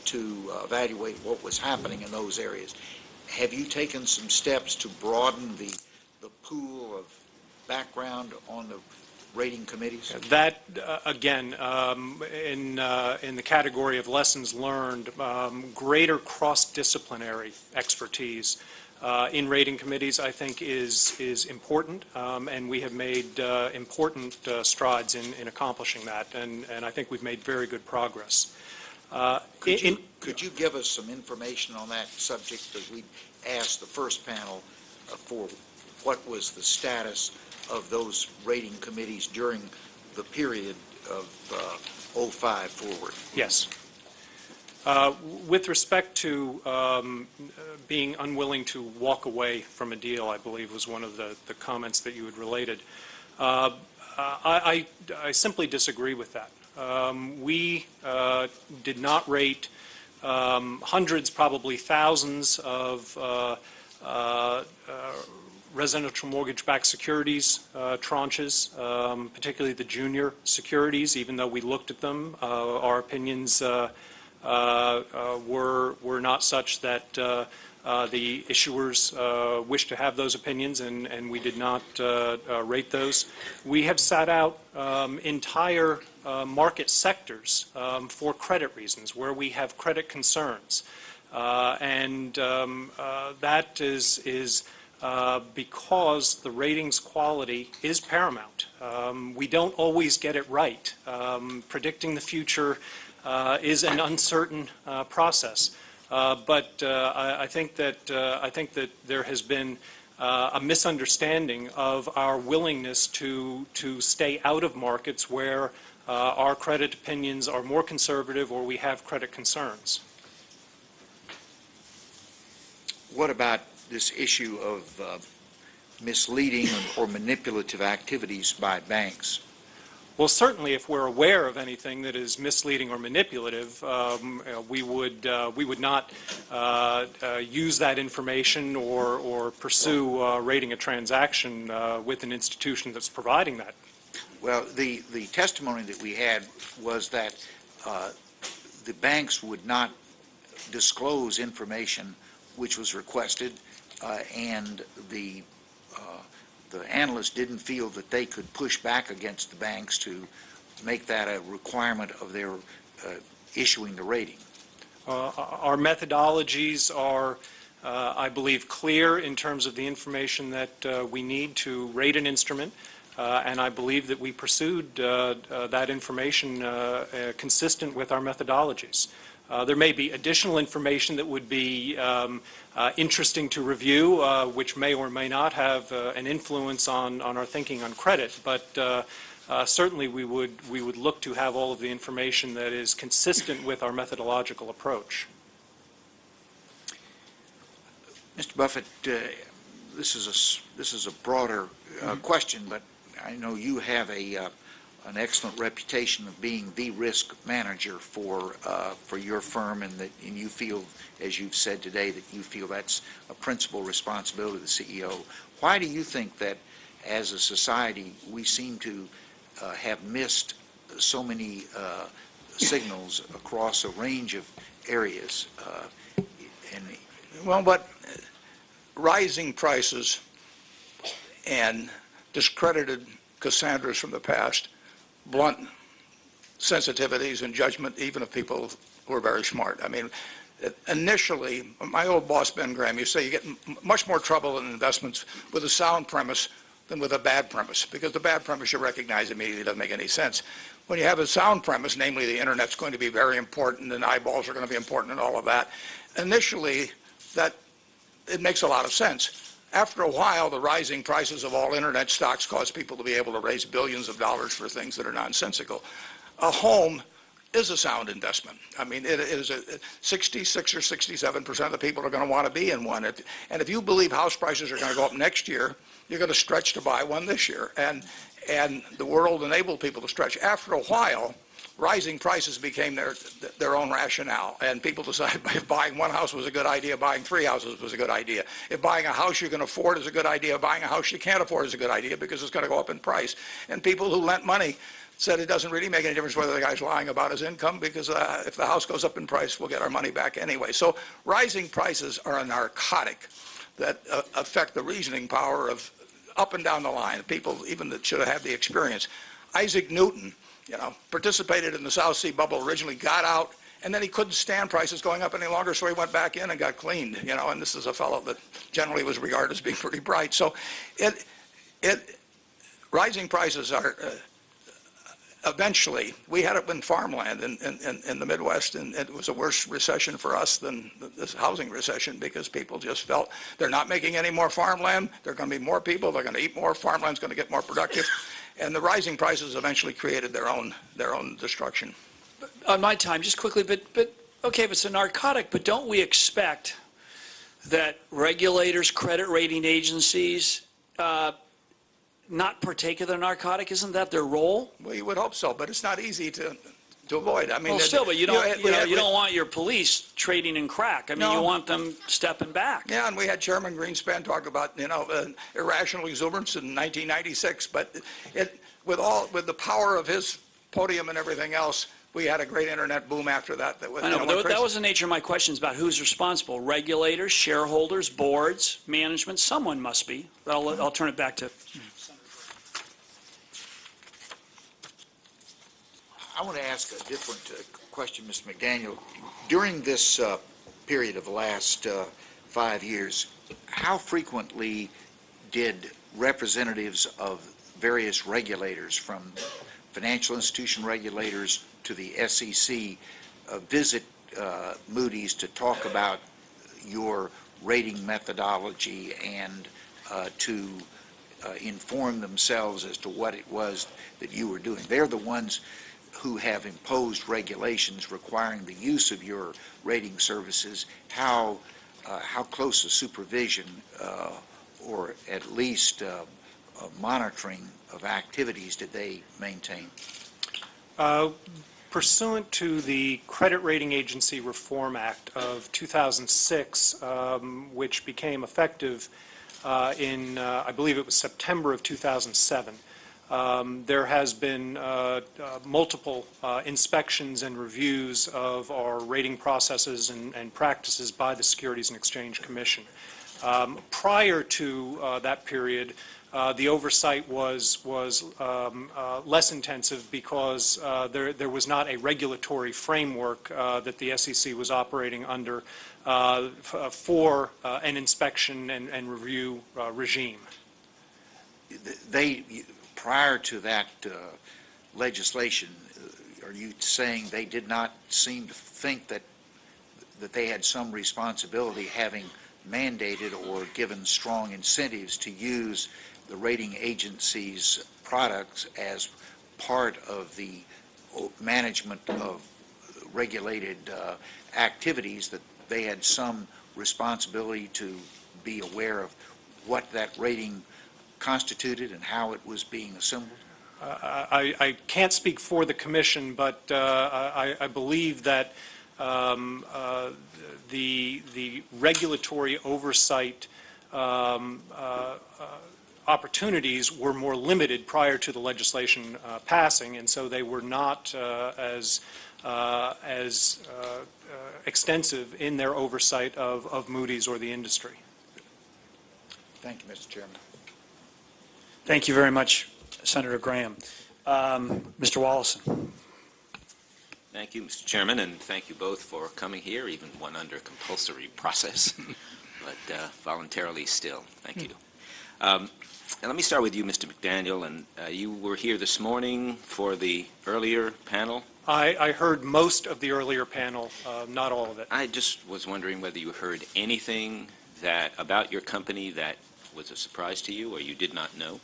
to evaluate what was happening in those areas. Have you taken some steps to broaden the pool of background on the rating committees? That, again, in the category of lessons learned, greater cross-disciplinary expertise in rating committees, I think, is important, and we have made important strides in accomplishing that, and I think we've made very good progress. Could you give us some information on that subject, because we asked the first panel for what was the status of those rating committees during the period of 05 forward? Yes. With respect to being unwilling to walk away from a deal, I believe was one of the comments that you had related. I simply disagree with that. We did not rate hundreds, probably thousands of residential mortgage-backed securities tranches, particularly the junior securities. Even though we looked at them, our opinions were not such that the issuers wished to have those opinions, and we did not rate those. We have sat out entire market sectors for credit reasons, where we have credit concerns. That is because the ratings quality is paramount. We don't always get it right. Predicting the future is an uncertain process. But I think that there has been a misunderstanding of our willingness to stay out of markets where our credit opinions are more conservative or we have credit concerns. What about this issue of misleading or manipulative activities by banks? Well, certainly, if we're aware of anything that is misleading or manipulative, we would not use that information or pursue rating a transaction with an institution that's providing that. Well, the testimony that we had was that the banks would not disclose information which was requested, and the analysts didn't feel that they could push back against the banks to make that a requirement of their issuing the rating. Our methodologies are, I believe, clear in terms of the information that we need to rate an instrument, and I believe that we pursued that information consistent with our methodologies. There may be additional information that would be interesting to review, which may or may not have an influence on our thinking on credit, but certainly we would look to have all of the information that is consistent with our methodological approach. Mr. Buffett, this is a broader question, but I know you have an excellent reputation of being the risk manager for your firm, and you feel, as you've said today, that you feel that's a principal responsibility of the CEO. Why do you think that, as a society, we seem to have missed so many signals across a range of areas? Well, but rising prices and discredited Cassandras from the past blunt sensitivities and judgment even of people who are very smart. I mean, initially, my old boss, Ben Graham, used to say you get much more trouble in investments with a sound premise than with a bad premise, because the bad premise you recognize immediately doesn't make any sense. When you have a sound premise, namely the Internet's going to be very important and eyeballs are going to be important and all of that, initially it makes a lot of sense. After a while, the rising prices of all Internet stocks cause people to be able to raise billions of dollars for things that are nonsensical. A home is a sound investment. I mean, it is 66 or 67% of the people are going to want to be in one. And if you believe house prices are going to go up next year, you're going to stretch to buy one this year. And the world enabled people to stretch. After a while, rising prices became their own rationale, and people decided if buying one house was a good idea, buying three houses was a good idea. If buying a house you can afford is a good idea, buying a house you can't afford is a good idea because it's going to go up in price. And people who lent money said it doesn't really make any difference whether the guy's lying about his income, because if the house goes up in price, we'll get our money back anyway. So rising prices are a narcotic that affect the reasoning power of up and down the line, people even that should have had the experience. Isaac Newton, participated in the South Sea bubble originally, got out, and then he couldn't stand prices going up any longer, so he went back in and got cleaned, and this is a fellow that generally was regarded as being pretty bright. So rising prices are, eventually, we had it in farmland in the Midwest, and it was a worse recession for us than this housing recession, because people just felt they're not making any more farmland, there are going to be more people, they're going to eat more, farmland's going to get more productive. And the rising prices eventually created their own destruction. On my time, just quickly, but okay, if it's a narcotic, but don't we expect that regulators, credit rating agencies, not partake of the narcotic? Isn't that their role? Well, you would hope so, but it's not easy to to avoid. I mean, Well, still, but you don't want your police trading in crack. I mean, you want them stepping back. Yeah, and we had Chairman Greenspan talk about irrational exuberance in 1996. But with the power of his podium and everything else, we had a great internet boom after that. I know, but that was the nature of my questions about who's responsible: regulators, shareholders, boards, management. Someone must be. I'll turn it back to. I want to ask a different question, Mr. McDaniel. During this period of the last 5 years, how frequently did representatives of various regulators, from financial institution regulators to the SEC, visit Moody's to talk about your rating methodology and to inform themselves as to what it was that you were doing? They're the ones who have imposed regulations requiring the use of your rating services. How close a supervision or at least monitoring of activities did they maintain? Pursuant to the Credit Rating Agency Reform Act of 2006, which became effective in, I believe it was September of 2007, there has been multiple inspections and reviews of our rating processes and practices by the Securities and Exchange Commission. Prior to that period, the oversight was less intensive because there was not a regulatory framework that the SEC was operating under for an inspection and review regime. Prior to that legislation, are you saying they did not seem to think that they had some responsibility, having mandated or given strong incentives to use the rating agency's products as part of the management of regulated activities, that they had some responsibility to be aware of what that rating constituted and how it was being assembled? I can't speak for the Commission, but I believe that the regulatory oversight opportunities were more limited prior to the legislation passing, and so they were not as extensive in their oversight of Moody's or the industry. Thank you, Mr. Chairman. Thank you very much, Senator Graham. Mr. Wallison. Thank you, Mr. Chairman, and thank you both for coming here, even one under compulsory process, but voluntarily still. Thank you. And let me start with you, Mr. McDaniel, and you were here this morning for the earlier panel. I heard most of the earlier panel, not all of it. I just was wondering whether you heard anything about your company that was a surprise to you or you did not know.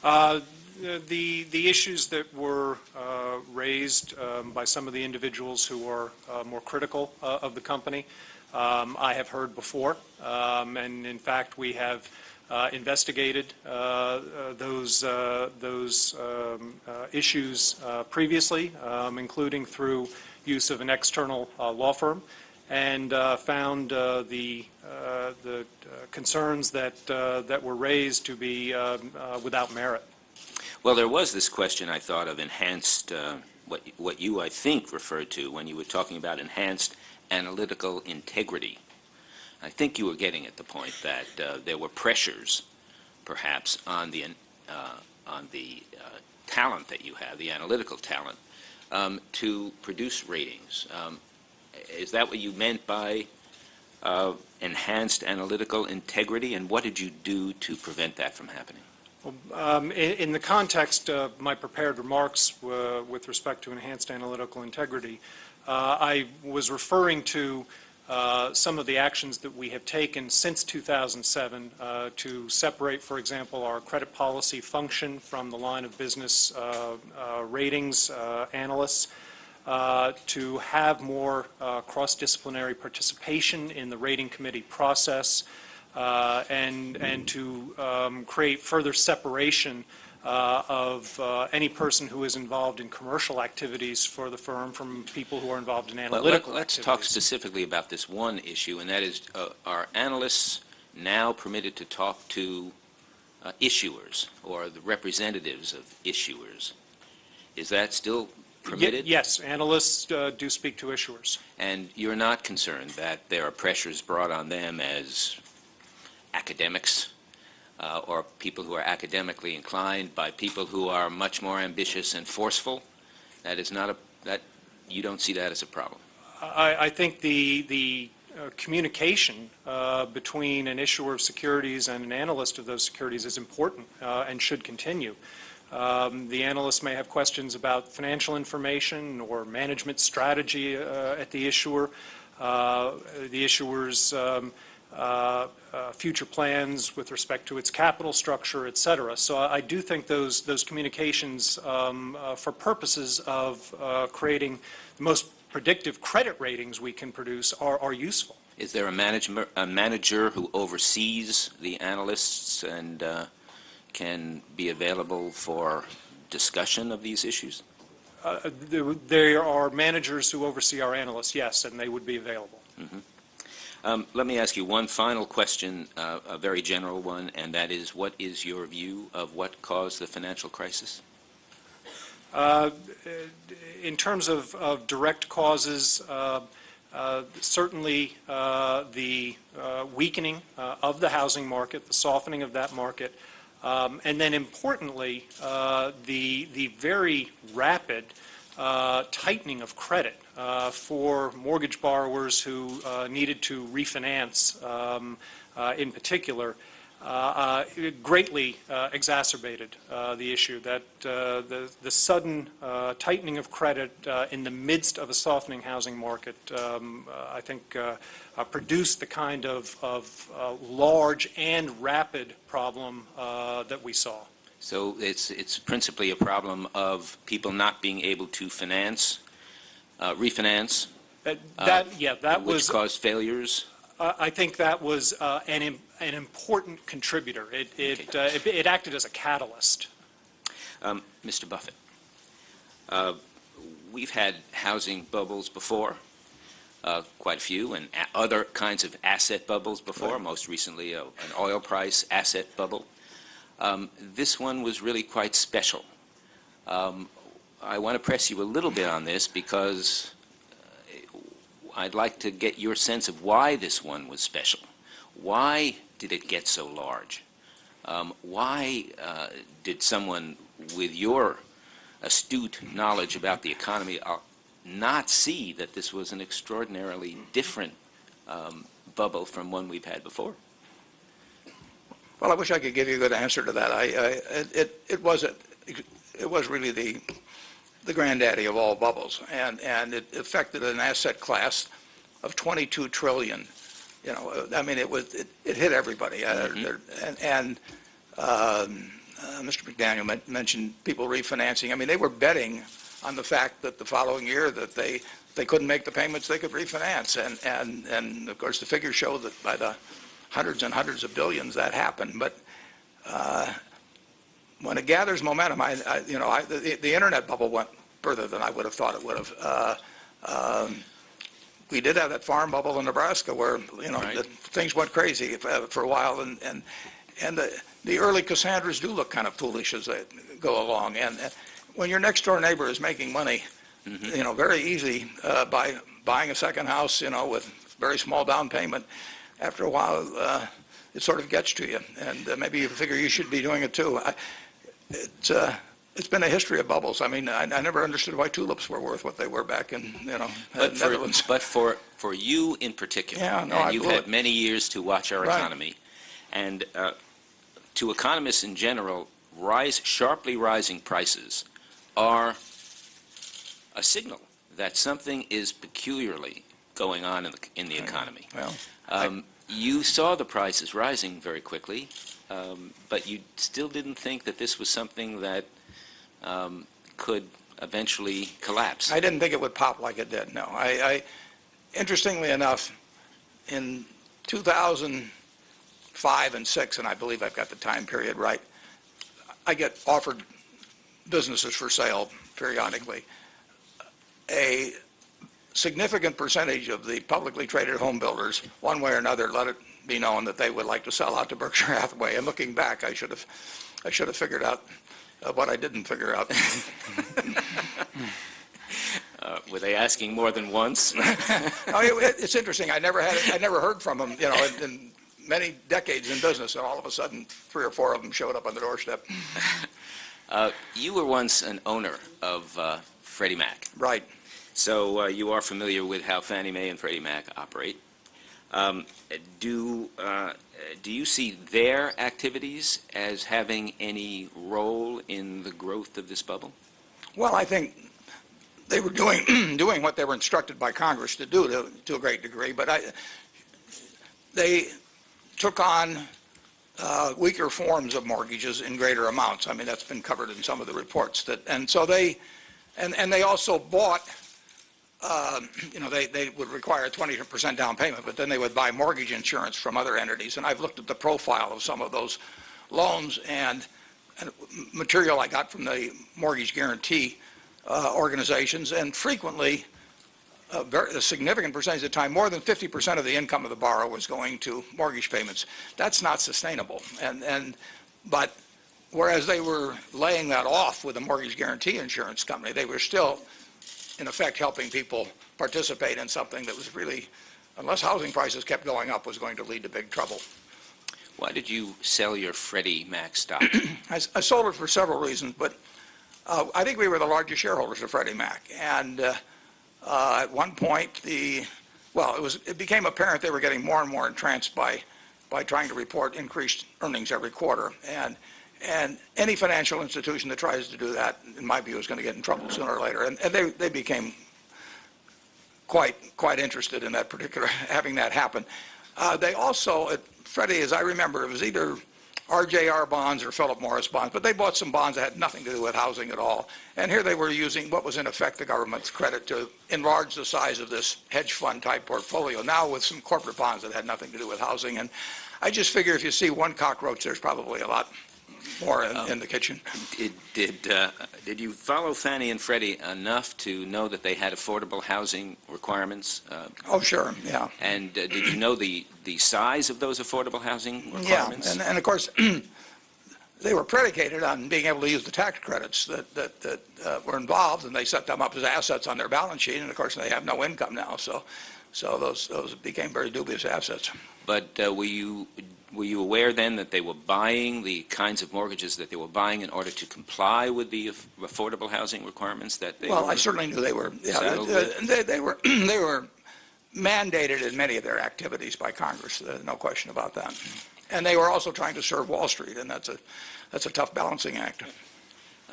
The issues that were raised by some of the individuals who are more critical of the company, I have heard before, and in fact we have investigated those issues previously, including through use of an external law firm, and found the concerns that were raised to be without merit. Well, there was this question, I thought, of enhanced, what you, I think, referred to when you were talking about enhanced analytical integrity. I think you were getting at the point that there were pressures, perhaps, on the talent that you have, the analytical talent, to produce ratings. Is that what you meant by enhanced analytical integrity, and what did you do to prevent that from happening? Well, in the context of my prepared remarks with respect to enhanced analytical integrity, I was referring to some of the actions that we have taken since 2007 to separate, for example, our credit policy function from the line of business ratings analysts, to have more cross-disciplinary participation in the rating committee process, and to create further separation of any person who is involved in commercial activities for the firm from people who are involved in analytical Let's activities. talk specifically about this one issue, and that is, are analysts now permitted to talk to issuers or the representatives of issuers? Is that still permitted? Yes, analysts do speak to issuers. And you're not concerned that there are pressures brought on them as academics or people who are academically inclined by people who are much more ambitious and forceful? That is not that you don't see that as a problem? I think the communication between an issuer of securities and an analyst of those securities is important and should continue. The analysts may have questions about financial information or management strategy at the issuer, the issuer's future plans with respect to its capital structure, et cetera. So I do think those communications for purposes of creating the most predictive credit ratings we can produce are useful. Is there a manager who oversees the analysts and can be available for discussion of these issues? There are managers who oversee our analysts, yes, and they would be available. Mm-hmm. Let me ask you one final question, a very general one, and that is, what is your view of what caused the financial crisis? In terms of direct causes, certainly the weakening of the housing market, the softening of that market, and then importantly, the very rapid tightening of credit for mortgage borrowers who needed to refinance in particular, greatly exacerbated the issue that the sudden tightening of credit in the midst of a softening housing market, I think, produced the kind of large and rapid problem that we saw. So it's principally a problem of people not being able to refinance. Which caused failures. I think that was an important contributor. It acted as a catalyst. Mr. Buffett, we've had housing bubbles before, quite a few, and other kinds of asset bubbles before, right. Most recently an oil price asset bubble. This one was really quite special. I want to press you a little bit on this because I'd like to get your sense of why this one was special. Why did it get so large? Why did someone with your astute knowledge about the economy not see that this was an extraordinarily different bubble from one we've had before? Well, I wish I could give you a good answer to that. It was really the granddaddy of all bubbles, and it affected an asset class of 22 trillion. You know, I mean, it hit everybody. And Mr. McDaniel mentioned people refinancing. I mean, they were betting on the fact that the following year that they couldn't make the payments, they could refinance, and of course the figures show that by the hundreds and hundreds of billions that happened. But when it gathers momentum, the internet bubble went further than I would have thought it would have. We did have that farm bubble in Nebraska where right. Things went crazy for a while, and the early Cassandras do look kind of foolish as they go along. And when your next door neighbor is making money, mm-hmm. Very easy by buying a second house, with very small down payment, after a while it sort of gets to you, and maybe you figure you should be doing it too. It's been a history of bubbles. I mean, I never understood why tulips were worth what they were back in, Netherlands. But for you in particular, and you've had many years to watch our right. economy, and to economists in general, sharply rising prices are a signal that something is peculiarly going on in the economy. Well, you saw the prices rising very quickly, but you still didn't think that this was something that could eventually collapse. I didn't think it would pop like it did, no. Interestingly enough, in 2005 and 6, and I believe I've got the time period right, I get offered businesses for sale periodically. A significant percentage of the publicly traded home builders, one way or another, let it be known that they would like to sell out to Berkshire Hathaway. And looking back, I should have figured out what I didn't figure out. Were they asking more than once? It's interesting. I never heard from them, in many decades in business, and all of a sudden 3 or 4 of them showed up on the doorstep. You were once an owner of Freddie Mac. Right. So you are familiar with how Fannie Mae and Freddie Mac operate. Do you see their activities as having any role in the growth of this bubble? Well, I think they were doing what they were instructed by Congress to do to a great degree, but they took on weaker forms of mortgages in greater amounts. I mean, that's been covered in some of the reports. And they also bought. They would require a 20% down payment, but then they would buy mortgage insurance from other entities. And I've looked at the profile of some of those loans and material I got from the mortgage guarantee organizations, and frequently, a significant percentage of the time, more than 50% of the income of the borrower was going to mortgage payments. That's not sustainable. But whereas they were laying that off with a mortgage guarantee insurance company, they were still, in effect, helping people participate in something that was really, unless housing prices kept going up, was going to lead to big trouble. Why did you sell your Freddie Mac stock? I sold it for several reasons, but I think we were the largest shareholders of Freddie Mac. And at one point, it became apparent they were getting more and more entranced by trying to report increased earnings every quarter. And any financial institution that tries to do that, in my view, is going to get in trouble sooner or later. And they became quite interested in that particular, having that happen. They also, at Freddie, as I remember, it was either RJR bonds or Philip Morris bonds, but they bought some bonds that had nothing to do with housing at all. And here they were using what was in effect the government's credit to enlarge the size of this hedge fund type portfolio, now with some corporate bonds that had nothing to do with housing. And I just figure if you see one cockroach, there's probably a lot more in the kitchen. Did you follow Fannie and Freddie enough to know that they had affordable housing requirements? Oh, sure, yeah. And did you know the size of those affordable housing requirements? Yeah, and of course, they were predicated on being able to use the tax credits that were involved, and they set them up as assets on their balance sheet, and of course they have no income now, so those became very dubious assets. But were you aware then that they were buying the kinds of mortgages that they were buying in order to comply with the affordable housing requirements that they Well, I certainly knew they were. Yeah, they were mandated in many of their activities by Congress. No question about that. And they were also trying to serve Wall Street, and that's a tough balancing act.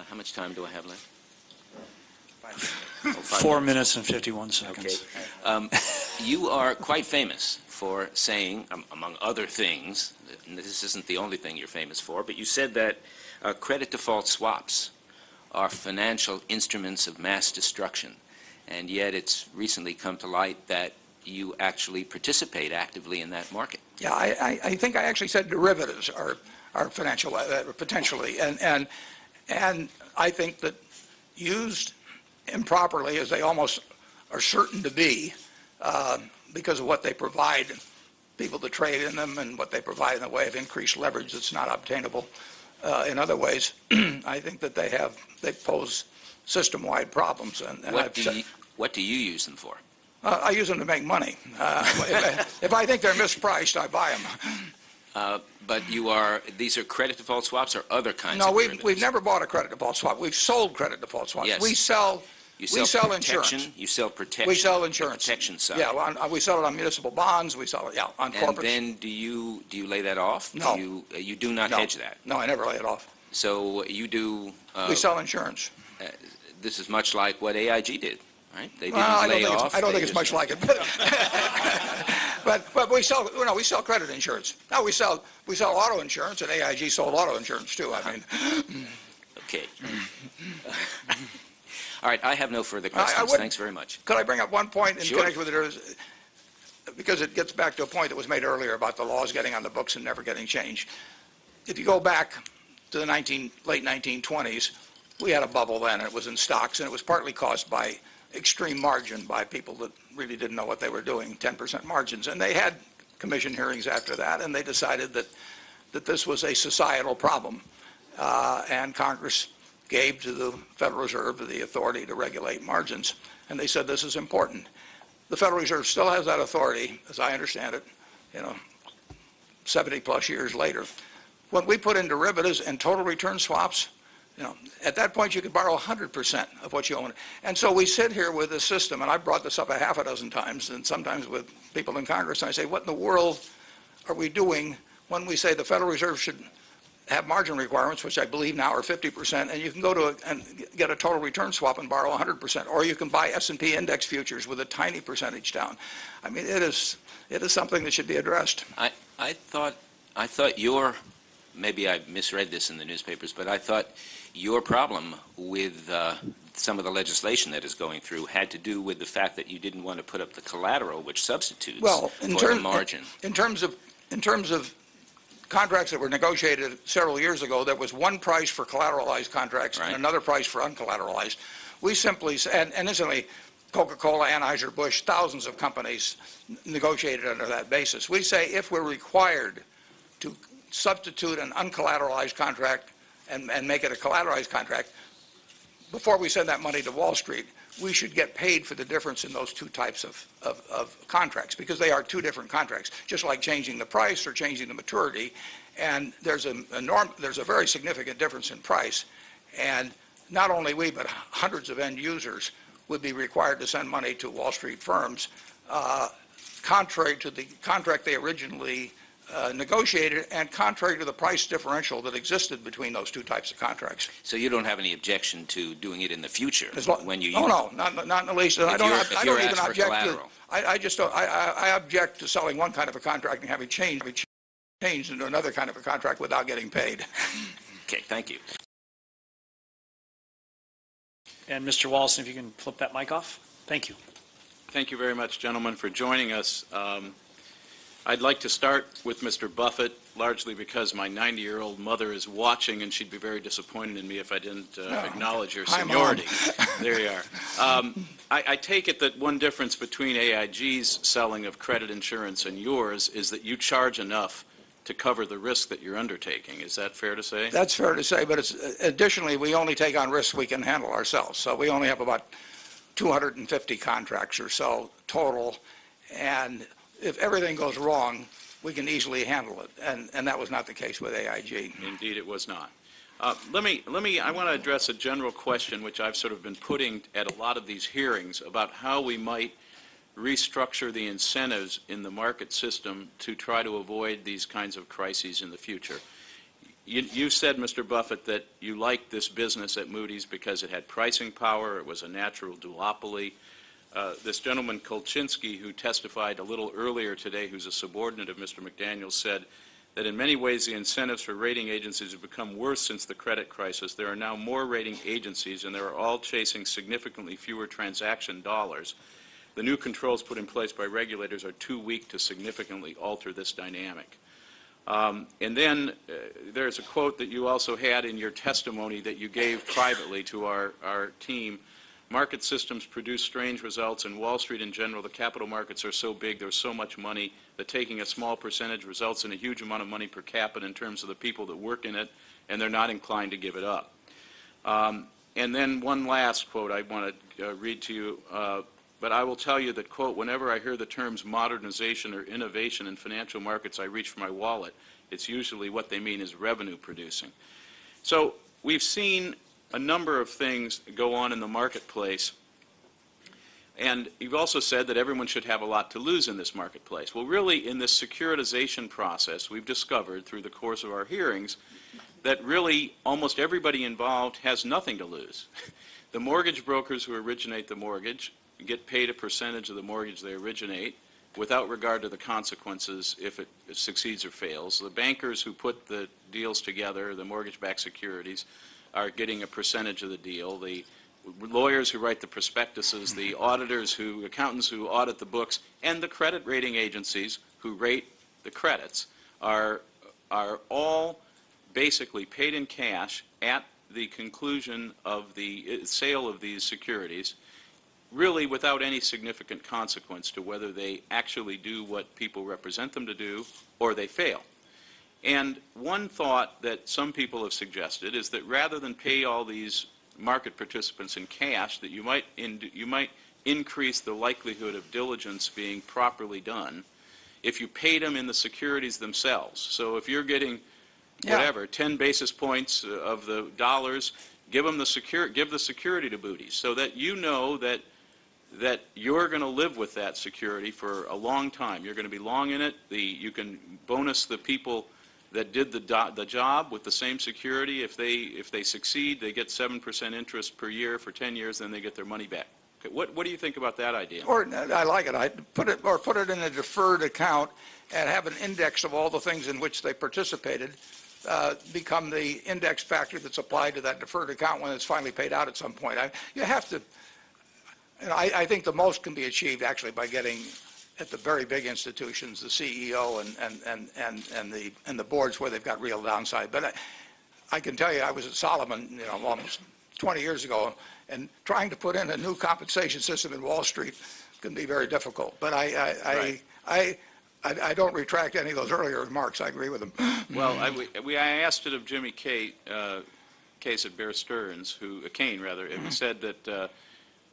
How much time do I have left? 4 minutes and 51 seconds. Okay. You are quite famous for saying, among other things, and this isn't the only thing you're famous for, but you said that credit default swaps are financial instruments of mass destruction, and yet it's recently come to light that you actually participate actively in that market. Yeah, I think I actually said derivatives are financial potentially, and I think that used improperly, as they almost are certain to be, because of what they provide people to trade in them and what they provide in the way of increased leverage that's not obtainable in other ways, I think that they pose system-wide problems. And what do you use them for? I use them to make money. If I think they're mispriced, I buy them. But these are credit default swaps or other kinds of derivatives? No, we've never bought a credit default swap. We've sold credit default swaps. Yes. We sell insurance. You sell protection. We sell insurance. Protection side. Yeah, we sell it on municipal bonds. We sell it, on corporates. And then do you lay that off? No. You do not hedge that? No, I never lay it off. So you do... we sell insurance. This is much like what AIG did, right? They didn't lay off. I don't think it's much like it. But we sell credit insurance. Now we sell auto insurance, and AIG sold auto insurance too. I mean. Okay. All right, I have no further questions. Thanks very much. Could I bring up one point in Sure. connection with it? Because it gets back to a point that was made earlier about the laws getting on the books and never getting changed. If you go back to the late 1920s, we had a bubble then. It was in stocks, and it was partly caused by extreme margin by people that really didn't know what they were doing, 10% margins. And they had commission hearings after that, and they decided that this was a societal problem. And Congress gave to the Federal Reserve the authority to regulate margins. And they said this is important. The Federal Reserve still has that authority, as I understand it, 70 plus years later. When we put in derivatives and total return swaps, at that point you could borrow 100% of what you own. And so we sit here with this system, and I've brought this up a half a dozen times, and sometimes with people in Congress, and I say, what in the world are we doing when we say the Federal Reserve should have margin requirements, which I believe now are 50%, and you can go and get a total return swap and borrow 100%, or you can buy S&P index futures with a tiny percentage down. I mean, it is something that should be addressed. I thought maybe I misread this in the newspapers, but I thought your problem with some of the legislation that is going through had to do with the fact that you didn't want to put up the collateral, which substitutes for the margin. In terms of contracts that were negotiated several years ago, there was one price for collateralized contracts and another price for uncollateralized. We simply, and incidentally, Coca-Cola, Anheuser-Busch, thousands of companies negotiated under that basis. We say if we're required to substitute an uncollateralized contract and make it a collateralized contract, before we send that money to Wall Street, we should get paid for the difference in those two types of contracts, because they are two different contracts, just like changing the price or changing the maturity. And there's a very significant difference in price. And not only we, but hundreds of end users would be required to send money to Wall Street firms, contrary to the contract they originally negotiated, and contrary to the price differential that existed between those two types of contracts. So you don't have any objection to doing it in the future when you use no, not in the least. I don't even object to. I object to selling one kind of a contract and having changed into another kind of a contract without getting paid. Okay, thank you. And Mr. Wallace, if you can flip that mic off. Thank you. Thank you very much, gentlemen, for joining us. I'd like to start with Mr. Buffett, largely because my 90-year-old mother is watching, and she'd be very disappointed in me if I didn't acknowledge your seniority. There you are. I take it that one difference between AIG's selling of credit insurance and yours is that you charge enough to cover the risk that you're undertaking. Is that fair to say? That's fair to say, but additionally, we only take on risks we can handle ourselves. So we only have about 250 contracts or so total, and if everything goes wrong, we can easily handle it, and that was not the case with AIG. Indeed, it was not. I want to address a general question which I've sort of been putting at a lot of these hearings about how we might restructure the incentives in the market system to try to avoid these kinds of crises in the future. You said, Mr. Buffett, that you liked this business at Moody's because it had pricing power, it was a natural duopoly. This gentleman, Kolchinsky, who testified a little earlier today, who's a subordinate of Mr. McDaniel, said that in many ways the incentives for rating agencies have become worse since the credit crisis. There are now more rating agencies, and they are all chasing significantly fewer transaction dollars. The new controls put in place by regulators are too weak to significantly alter this dynamic. And then there's a quote that you also had in your testimony that you gave privately to our team. Market systems produce strange results. In Wall Street in general, the capital markets are so big, there's so much money, that taking a small percentage results in a huge amount of money per capita in terms of the people that work in it, and they're not inclined to give it up. And then one last quote I want to read to you. But I will tell you that, quote, whenever I hear the terms modernization or innovation in financial markets, I reach for my wallet. It's usually what they mean is revenue producing. So we've seen a number of things go on in the marketplace. And you've also said that everyone should have a lot to lose in this marketplace. Well, really, in this securitization process, we've discovered through the course of our hearings that really almost everybody involved has nothing to lose. The mortgage brokers who originate the mortgage get paid a percentage of the mortgage they originate without regard to the consequences if it succeeds or fails. The bankers who put the deals together, the mortgage-backed securities, are getting a percentage of the deal. The lawyers who write the prospectuses, the accountants who audit the books, and the credit rating agencies who rate the credits are all basically paid in cash at the conclusion of the sale of these securities, really without any significant consequence to whether they actually do what people represent them to do or they fail. And one thought that some people have suggested is that rather than pay all these market participants in cash, that you might increase the likelihood of diligence being properly done if you paid them in the securities themselves. So if you're getting whatever, 10 basis points of the dollars, give the security to booties so that you know that you're going to live with that security for a long time. You're going to be long in it. You can bonus the people that did the job with the same security. If they succeed, they get 7% interest per year for 10 years, then they get their money back. Okay, what do you think about that idea? Or I like it. I put it in a deferred account and have an index of all the things in which they participated become the index factor that's applied to that deferred account when it's finally paid out at some point. You have to. And I think the most can be achieved actually by getting, at the very big institutions, the CEO and the boards where they've got real downside. But I can tell you, I was at Solomon, almost 20 years ago, and trying to put in a new compensation system in Wall Street can be very difficult. But I don't retract any of those earlier remarks. I agree with them. Well, I asked it of Jimmy Case at Bear Stearns, Kane rather, and said that.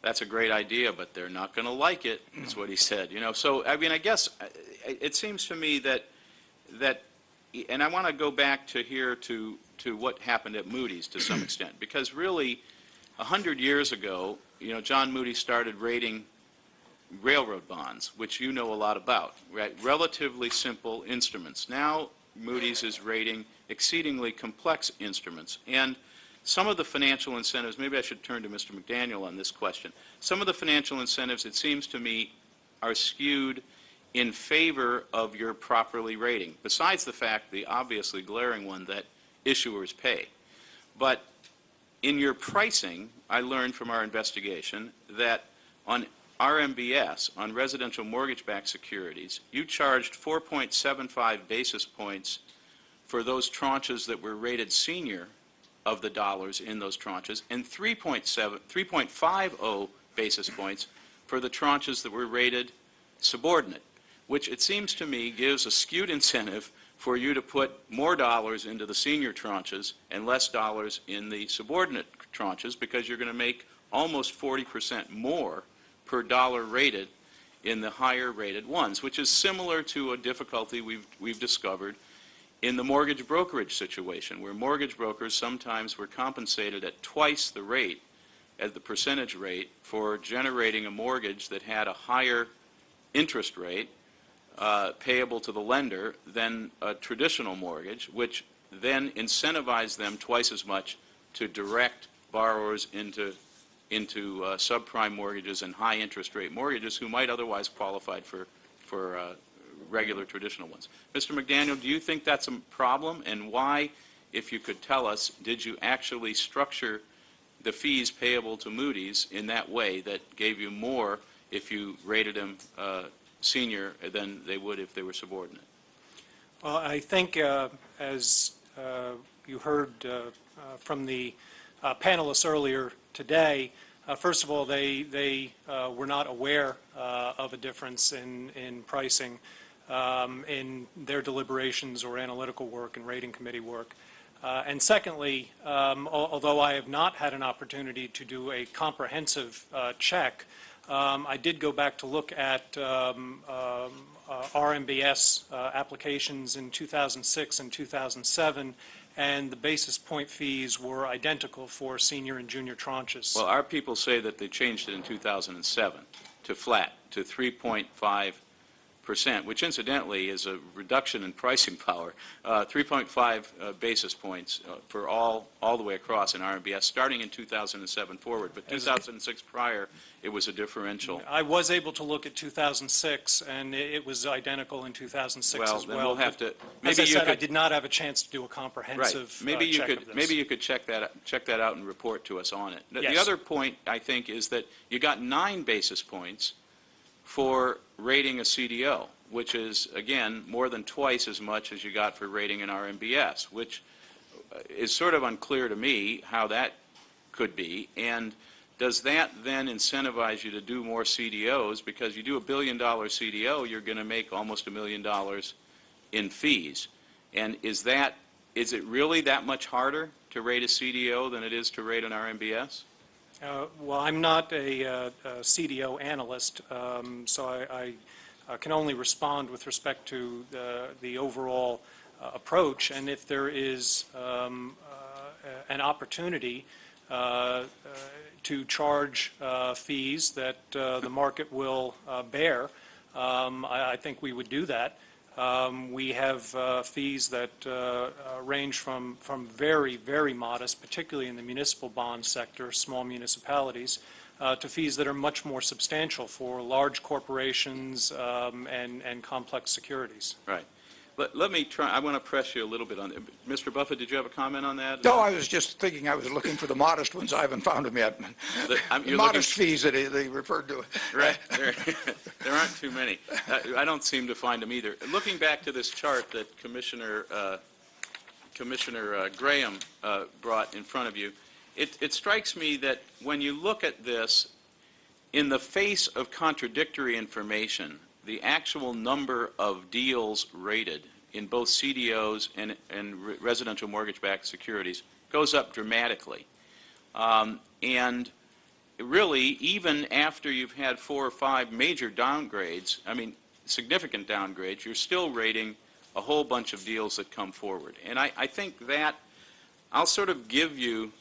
That's a great idea, but they're not going to like it, is what he said. So, I mean, I guess it seems to me that and I want to go back to what happened at Moody's to some extent, because really, 100 years ago, John Moody started rating railroad bonds, which you know a lot about, right? Relatively simple instruments. Now, Moody's is rating exceedingly complex instruments. And some of the financial incentives, maybe I should turn to Mr. McDaniel on this question. Some of the financial incentives, it seems to me, are skewed in favor of your properly rating, besides the fact, the obviously glaring one, that issuers pay. But in your pricing, I learned from our investigation that on RMBS, on residential mortgage-backed securities, you charged 4.75 basis points for those tranches that were rated senior of the dollars in those tranches, and 3.50 basis points for the tranches that were rated subordinate, which it seems to me gives a skewed incentive for you to put more dollars into the senior tranches and less dollars in the subordinate tranches, because you're going to make almost 40% more per dollar rated in the higher rated ones, which is similar to a difficulty we've discovered in the mortgage brokerage situation, where mortgage brokers sometimes were compensated at twice the rate, as the percentage rate, for generating a mortgage that had a higher interest rate payable to the lender than a traditional mortgage, which then incentivized them twice as much to direct borrowers into subprime mortgages and high interest rate mortgages who might otherwise qualify for regular traditional ones. Mr. McDaniel, do you think that's a problem? And why, if you could tell us, did you actually structure the fees payable to Moody's in that way that gave you more if you rated them senior than they would if they were subordinate? Well, I think as you heard from the panelists earlier today, first of all, they were not aware of a difference in pricing in their deliberations or analytical work and rating committee work. And secondly, although I have not had an opportunity to do a comprehensive check, I did go back to look at RMBS applications in 2006 and 2007, and the basis point fees were identical for senior and junior tranches. Well, our people say that they changed it in 2007 to flat, to 3.5%, which incidentally is a reduction in pricing power, 3.5 basis points for all the way across in RMBS, starting in 2007 forward. But 2006 prior, it was a differential. I was able to look at 2006, and it was identical in 2006 as well. Then we'll have to. Maybe as I said, I did not have a chance to do a comprehensive Maybe you check could. of this. Maybe you could check that out and report to us on it. Yes. The other point I think is that you got 9 basis points for rating a CDO, which is again more than twice as much as you got for rating an RMBS, which is sort of unclear to me how that could be. And does that then incentivize you to do more CDOs? Because you do a $1 billion CDO, you're going to make almost $1 million in fees. And is it really that much harder to rate a CDO than it is to rate an RMBS? Well, I'm not a CDO analyst, so I can only respond with respect to the overall approach. And if there is an opportunity to charge fees that the market will bear, I think we would do that. We have fees that range from very, very modest, particularly in the municipal bond sector, small municipalities, to fees that are much more substantial for large corporations and complex securities. Right. Let me try. I want to press you a little bit on it. Mr. Buffett, did you have a comment on that? No, I was just thinking I was looking for the modest ones. I haven't found them yet. Modest fees that they referred to. Right. There aren't too many. I don't seem to find them either. Looking back to this chart that Commissioner Graham brought in front of you, it strikes me that when you look at this, in the face of contradictory information, the actual number of deals rated in both CDOs and residential mortgage-backed securities goes up dramatically. And really, even after you've had 4 or 5 major downgrades, I mean, significant downgrades, you're still rating a whole bunch of deals that come forward. And I think that I'll sort of give you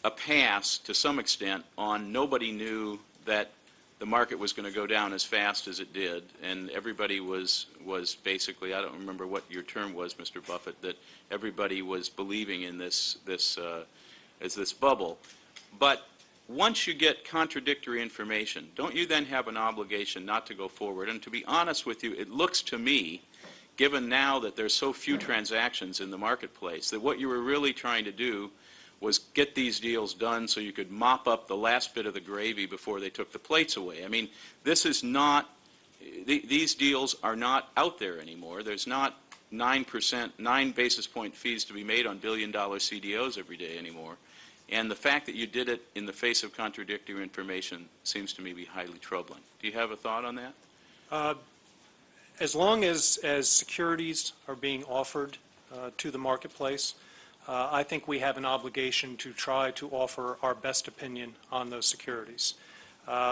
a pass to some extent on nobody knew that the market was going to go down as fast as it did, and everybody was basically, I don't remember what your term was, Mr. Buffett, that everybody was believing in this bubble. But once you get contradictory information, don't you then have an obligation not to go forward? And to be honest with you, it looks to me, given now that there's so few transactions in the marketplace, that what you were really trying to do was get these deals done so you could mop up the last bit of the gravy before they took the plates away. I mean, this is not, these deals are not out there anymore. There's not 9 basis point fees to be made on $1 billion CDOs every day anymore. And the fact that you did it in the face of contradictory information seems to me to be highly troubling. Do you have a thought on that? As long as securities are being offered to the marketplace, I think we have an obligation to try to offer our best opinion on those securities.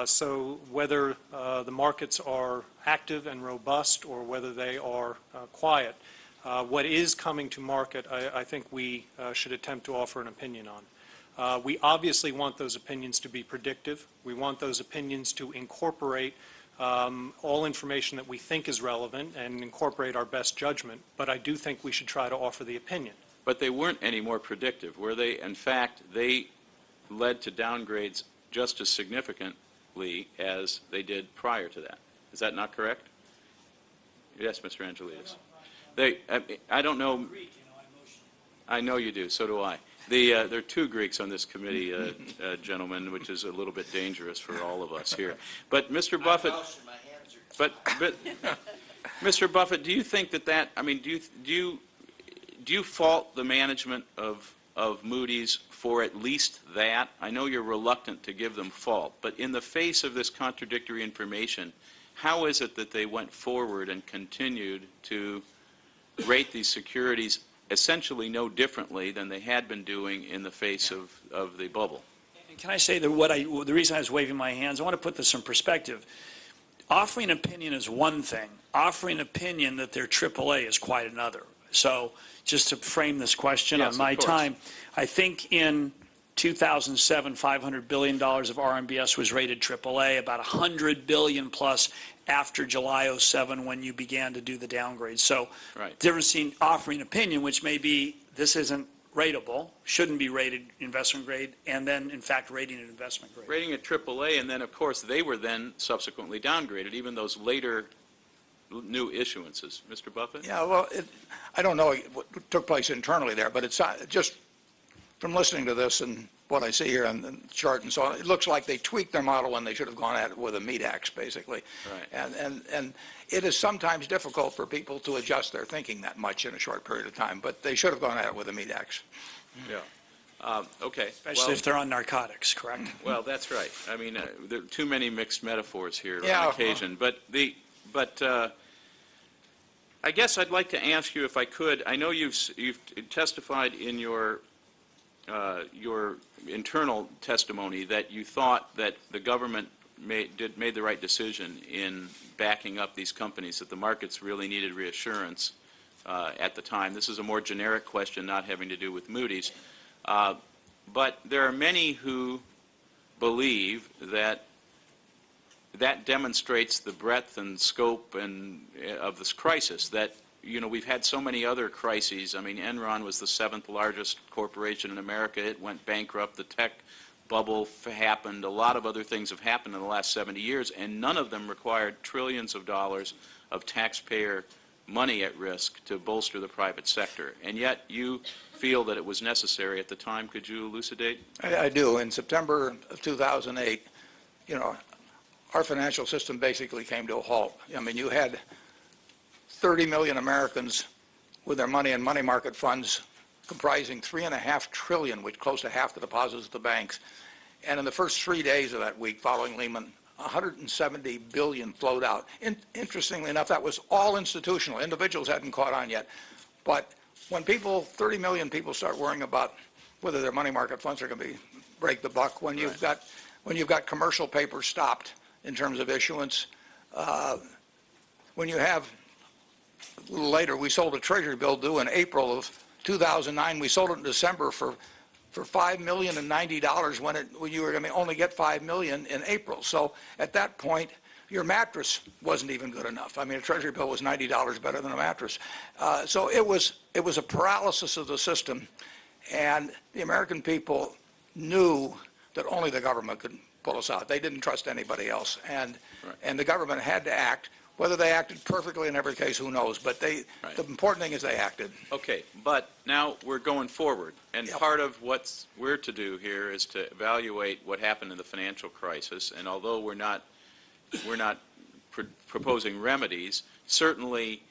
So whether the markets are active and robust or whether they are quiet, what is coming to market, I think we should attempt to offer an opinion on. We obviously want those opinions to be predictive. We want those opinions to incorporate all information that we think is relevant and incorporate our best judgment, but I do think we should try to offer the opinion. But they weren't any more predictive, were they? In fact, they led to downgrades just as significantly as they did prior to that. Is that not correct? Yes, Mr. Angelides. I don't know. I know you do. So do I. There are 2 Greeks on this committee, gentlemen, which is a little bit dangerous for all of us here. But Mr. Buffett, but Mr. Buffett, do you think that I mean, do you fault the management of Moody's for at least that? I know you're reluctant to give them fault, but in the face of this contradictory information, how is it that they went forward and continued to rate these securities essentially no differently than they had been doing in the face of the bubble? Can I say that the reason I was waving my hands, I want to put this in perspective. Offering opinion is one thing. Offering opinion that they're AAA is quite another. So just to frame this question on my time, I think in 2007, $500 billion of RMBS was rated AAA, about $100 billion plus after July 07 when you began to do the downgrade. So difference in offering opinion, which may be this isn't rateable, shouldn't be rated investment grade, and then, in fact, rating it investment grade. Rating it AAA, and then, of course, they were then subsequently downgraded, even those later new issuances. Mr. Buffett? Yeah, well, I don't know what took place internally there, but it's just from listening to this and what I see here on the chart and so on, it looks like they tweaked their model when they should have gone at it with a meat axe, basically. Right. And it is sometimes difficult for people to adjust their thinking that much in a short period of time, but they should have gone at it with a meat axe. Yeah. Okay. Especially if they're on narcotics, correct? Well, that's right. I mean, there are too many mixed metaphors here Yeah, on occasion. But I guess I'd like to ask you, if I could. I know you've testified in your internal testimony that you thought that the government made the right decision in backing up these companies, that the markets really needed reassurance at the time. This is a more generic question, not having to do with Moody's. But there are many who believe that demonstrates the breadth and scope of this crisis, that we've had so many other crises. I mean, Enron was the 7th largest corporation in America. It went bankrupt. The tech bubble happened. A lot of other things have happened in the last 70 years, and none of them required trillions of dollars of taxpayer money at risk to bolster the private sector. And yet you feel that it was necessary at the time. Could you elucidate? I do. In September of 2008, our financial system basically came to a halt. I mean, you had 30 million Americans with their money in money market funds comprising $3.5 trillion, which close to half the deposits of the banks. And in the first 3 days of that week following Lehman, 170 billion flowed out. Interestingly enough, that was all institutional. Individuals hadn't caught on yet. But when 30 million people start worrying about whether their money market funds are going to break the buck, when you've got commercial paper stopped in terms of issuance, when you have, a little later, we sold a Treasury bill due in April of 2009. We sold it in December for $5,090 when you were going to only get $5 million in April. So at that point, your mattress wasn't even good enough. I mean, a Treasury bill was $90 better than a mattress. So it was a paralysis of the system, and the American people knew that only the government could pull us out. They didn't trust anybody else, and the government had to act. Whether they acted perfectly in every case, who knows? But the important thing is they acted. Okay, but now we're going forward, and part of what we're to do here is to evaluate what happened in the financial crisis. And although we're not proposing remedies, certainly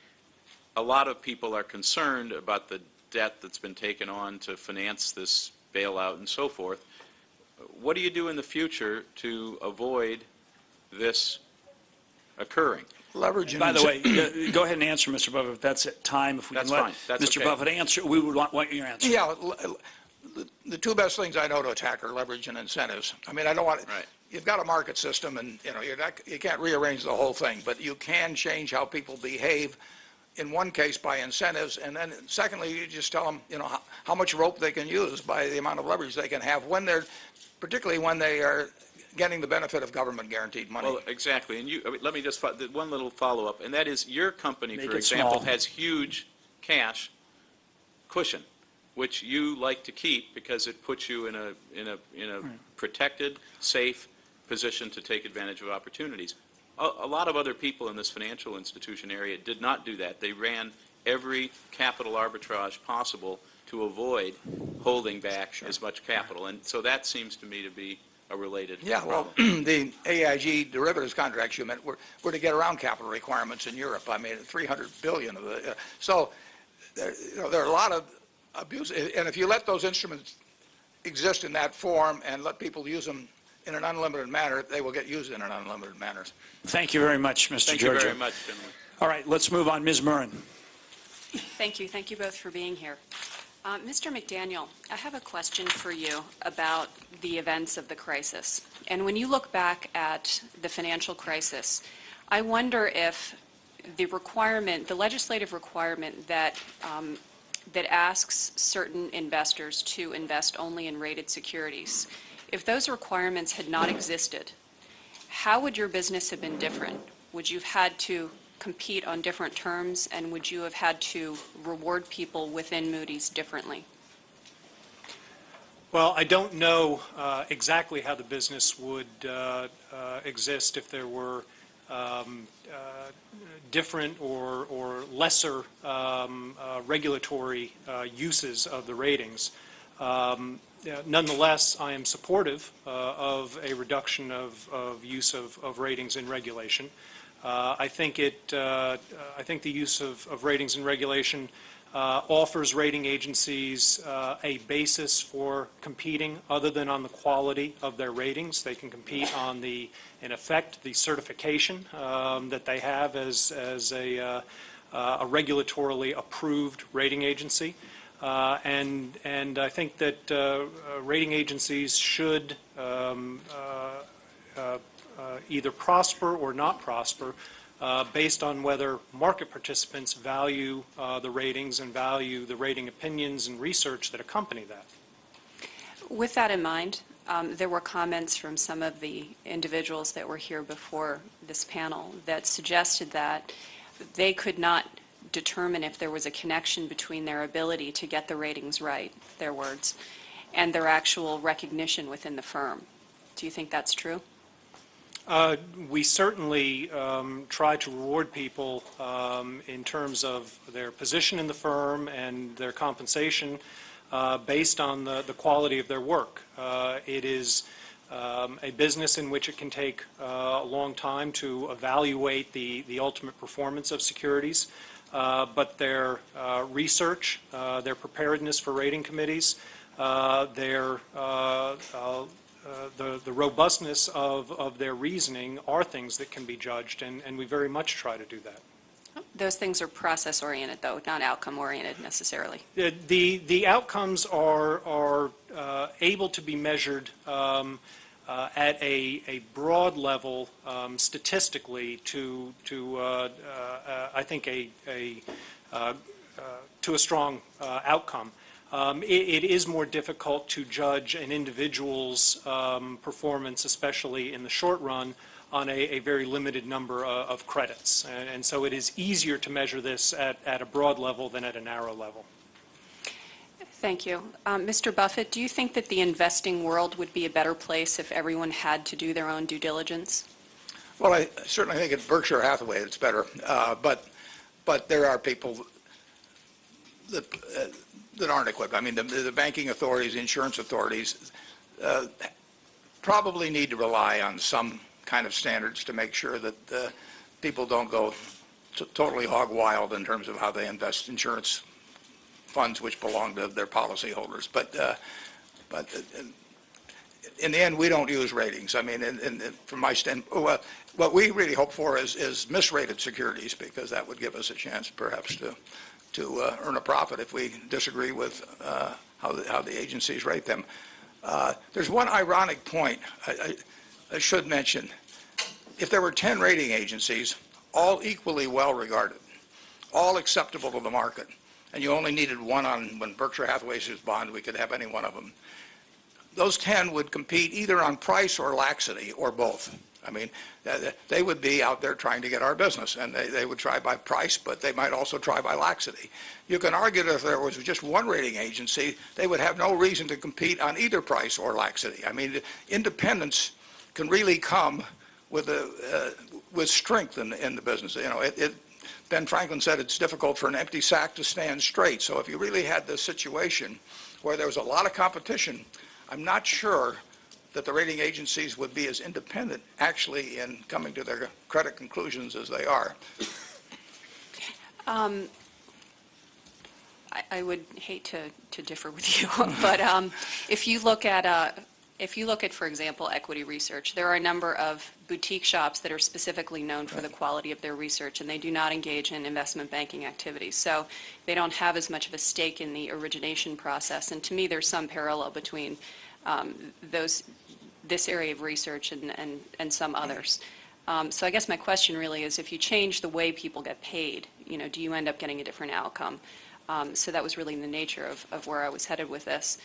a lot of people are concerned about the debt that's been taken on to finance this bailout and so forth. What do you do in the future to avoid this occurring? Leverage. By the way, go ahead and answer, Mr. Buffett, if that's at time. If we That's can fine. let That's Mr. okay. Buffett answer, we would want your answer. Yeah, the two best things I know to attack are leverage and incentives. I mean, I don't want. Right. You've got a market system, and you can't rearrange the whole thing, but you can change how people behave. In one case, by incentives, and then secondly, you just tell them, how much rope they can use by the amount of leverage they can have particularly when they are getting the benefit of government guaranteed money. Well, exactly. And let me just one little follow-up, and that is your company, Make for it example, small. has huge cash cushion, which you like to keep because it puts you in a protected, safe position to take advantage of opportunities. A lot of other people in this financial institution area did not do that. They ran every capital arbitrage possible to avoid holding back as much capital, and so that seems to me to be a related problem. The AIG derivatives contracts you meant were to get around capital requirements in Europe. I mean, 300 billion of the. So there are a lot of abuse, and if you let those instruments exist in that form and let people use them in an unlimited manner, they will get used in an unlimited manner. Thank you very much, Mr. Thank Georgia. you very much, gentlemen. All right, let's move on. Ms. Murren. Thank you. Thank you both for being here. Mr. McDaniel, I have a question for you about the events of the crisis. And when you look back at the financial crisis, I wonder if the legislative requirement that asks certain investors to invest only in rated securities, if those requirements had not existed, how would your business have been different? Would you have had to compete on different terms, and would you have had to reward people within Moody's differently? Well, I don't know exactly how the business would exist if there were different or lesser regulatory uses of the ratings. Nonetheless, I am supportive of a reduction of use of ratings in regulation. I think the use of ratings and regulation offers rating agencies a basis for competing other than on the quality of their ratings. They can compete on in effect, the certification that they have as a regulatorily approved rating agency. And I think that rating agencies should either prosper or not prosper based on whether market participants value the ratings and value the rating opinions and research that accompany that. With that in mind, there were comments from some of the individuals that were here before this panel that suggested that they could not determine if there was a connection between their ability to get the ratings right, their words, and their actual recognition within the firm. Do you think that's true? We certainly try to reward people in terms of their position in the firm and their compensation based on the quality of their work. It is a business in which it can take a long time to evaluate the ultimate performance of securities, but their research, their preparedness for rating committees, the robustness of their reasoning are things that can be judged, and we very much try to do that. Those things are process-oriented, though, not outcome-oriented necessarily. The outcomes are able to be measured at a broad level statistically to I think to a strong outcome. It is more difficult to judge an individual's performance, especially in the short run, on a very limited number of credits. And so it is easier to measure this at a broad level than at a narrow level. Thank you. Mr. Buffett, do you think that the investing world would be a better place if everyone had to do their own due diligence? Well, I certainly think at Berkshire Hathaway it's better, but there are people that aren't equipped. I mean, the banking authorities, the insurance authorities probably need to rely on some kind of standards to make sure that people don't go totally hog wild in terms of how they invest insurance funds which belong to their policyholders. But in the end, we don't use ratings. I mean, from my standpoint, what we really hope for is misrated securities, because that would give us a chance perhaps to earn a profit if we disagree with how the agencies rate them. There's one ironic point I should mention. If there were 10 rating agencies, all equally well regarded, all acceptable to the market, and you only needed one on when Berkshire Hathaway issues bond, we could have any one of them. Those 10 would compete either on price or laxity or both. I mean, they would be out there trying to get our business, and they would try by price, but they might also try by laxity. You can argue that if there was just one rating agency, they would have no reason to compete on either price or laxity. I mean, independence can really come with strength in the business. You know, Ben Franklin said it's difficult for an empty sack to stand straight. So if you really had this situation where there was a lot of competition, I'm not sure that the rating agencies would be as independent actually in coming to their credit conclusions as they are. I would hate to differ with you, but if you look at, for example, equity research, there are a number of boutique shops that are specifically known for the quality of their research, and they do not engage in investment banking activities. So they don't have as much of a stake in the origination process. And to me, there's some parallel between this area of research and some others. So I guess my question really is, if you change the way people get paid, you know, do you end up getting a different outcome? So that was really the nature of where I was headed with this.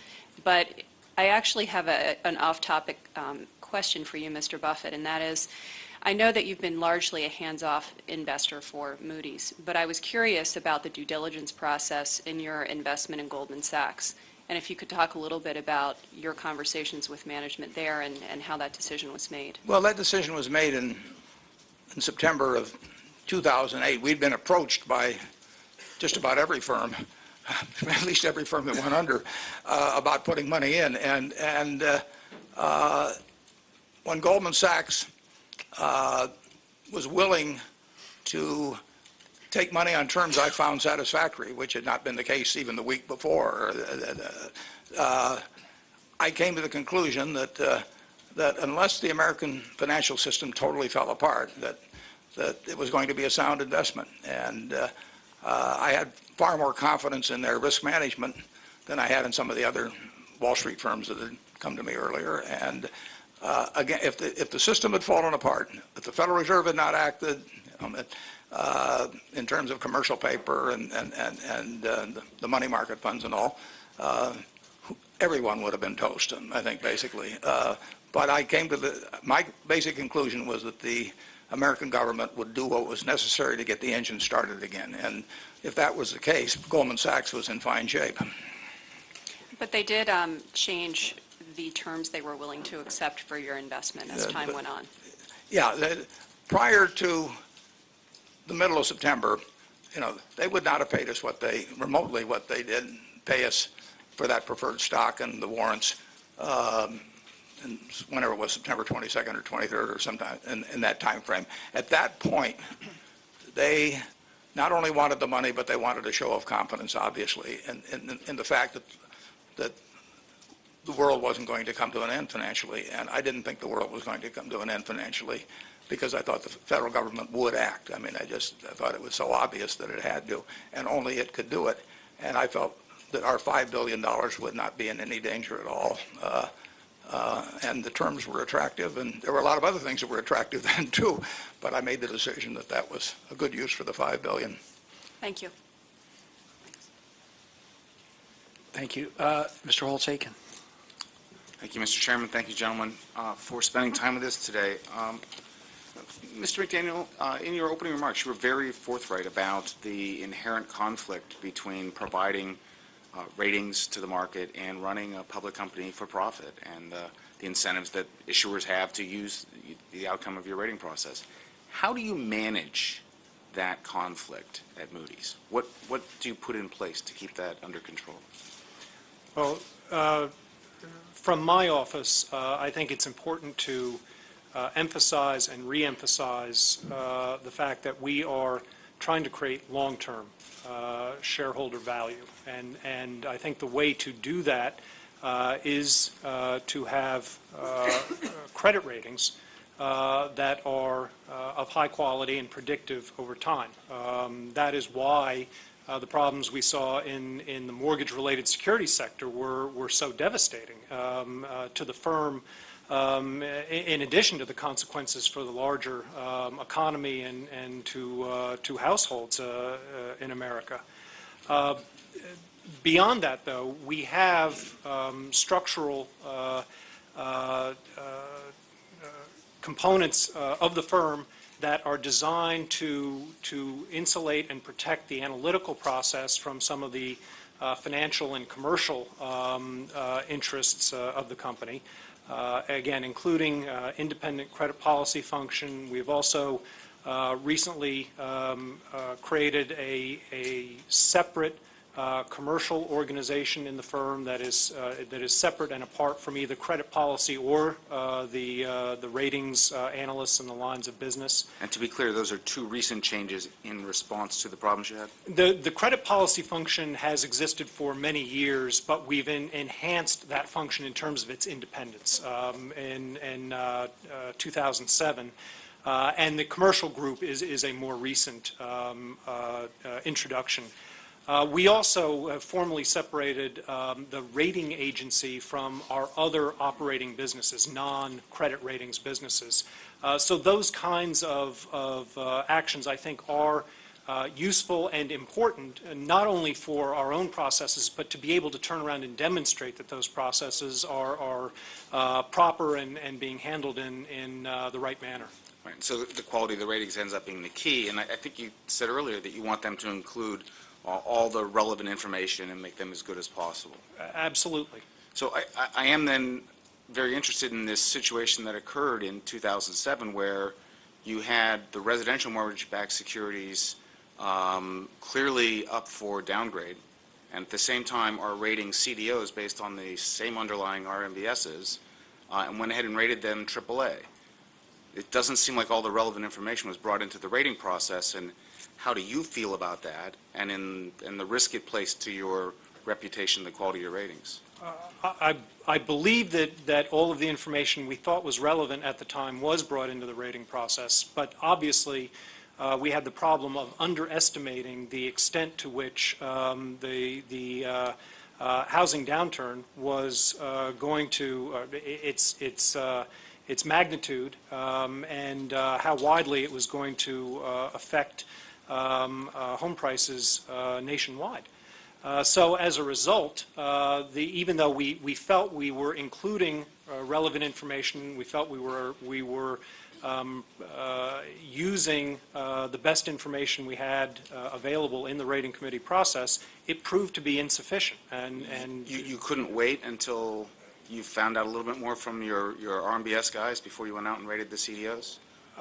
But I actually have an off-topic question for you, Mr. Buffett, and that is, I know that you've been largely a hands-off investor for Moody's, but I was curious about the due diligence process in your investment in Goldman Sachs. And if you could talk a little bit about your conversations with management there and how that decision was made. Well, that decision was made in September of 2008. We'd been approached by just about every firm at least every firm that went under, about putting money in. And when Goldman Sachs was willing to take money on terms I found satisfactory, which had not been the case even the week before, I came to the conclusion that unless the American financial system totally fell apart, that it was going to be a sound investment. And I had far more confidence in their risk management than I had in some of the other Wall Street firms that had come to me earlier. And again, if the system had fallen apart, if the Federal Reserve had not acted in terms of commercial paper and the money market funds and all, everyone would have been toast, I think, basically. But I came to my basic conclusion was that the American government would do what was necessary to get the engine started again. And if that was the case, Goldman Sachs was in fine shape. But they did change the terms they were willing to accept for your investment as time went on. Yeah, prior to the middle of September, they would not have paid us remotely what they did pay us for that preferred stock and the warrants, and whenever it was, September 22nd or 23rd or sometime in that time frame. At that point, they not only wanted the money, but they wanted a show of confidence, obviously, in the fact that the world wasn't going to come to an end financially, and I didn't think the world was going to come to an end financially because I thought the federal government would act. I mean, I thought it was so obvious that it had to, and only it could do it. And I felt that our $5 billion would not be in any danger at all. And the terms were attractive, and there were a lot of other things that were attractive then too, but I made the decision that that was a good use for the $5 billion. Thank you. Thank you. Mr. Holtz-Aiken. Thank you, Mr. Chairman. Thank you, gentlemen, for spending time with us today. Mr. McDaniel, in your opening remarks, you were very forthright about the inherent conflict between providing ratings to the market and running a public company for profit, and the incentives that issuers have to use the outcome of your rating process. How do you manage that conflict at Moody's? What do you put in place to keep that under control? Well, from my office, I think it's important to emphasize and re-emphasize the fact that we are trying to create long-term shareholder value. And I think the way to do that is to have credit ratings that are of high quality and predictive over time. That is why the problems we saw in the mortgage-related securities sector were so devastating to the firm, in addition to the consequences for the larger economy and to households in America. Beyond that, though, we have structural components of the firm that are designed to insulate and protect the analytical process from some of the financial and commercial interests of the company. Again, including independent credit policy function. We've also recently created a separate commercial organization in the firm that is separate and apart from either credit policy or the ratings analysts and the lines of business. And to be clear, those are two recent changes in response to the problems you had? The credit policy function has existed for many years, but we've enhanced that function in terms of its independence in 2007. And the commercial group is a more recent introduction. We also have formally separated the rating agency from our other operating businesses, non-credit ratings businesses. So those kinds of actions, I think, are useful and important, not only for our own processes, but to be able to turn around and demonstrate that those processes are proper and being handled in the right manner. Right. So the quality of the ratings ends up being the key. And I think you said earlier that you want them to include all the relevant information and make them as good as possible. Absolutely. So I am then very interested in this situation that occurred in 2007 where you had the residential mortgage-backed securities clearly up for downgrade, and at the same time are rating CDOs based on the same underlying RMBSs, and went ahead and rated them AAA. It doesn't seem like all the relevant information was brought into the rating process, and how do you feel about that, and in the risk it placed to your reputation, the quality of your ratings? I believe that all of the information we thought was relevant at the time was brought into the rating process, but obviously we had the problem of underestimating the extent to which the housing downturn was going to its magnitude and how widely it was going to affect home prices nationwide. So as a result, even though we felt we were including relevant information, we felt we were using the best information we had available in the rating committee process, it proved to be insufficient. And you couldn't wait until you found out a little bit more from your RMBS guys before you went out and rated the CDOs?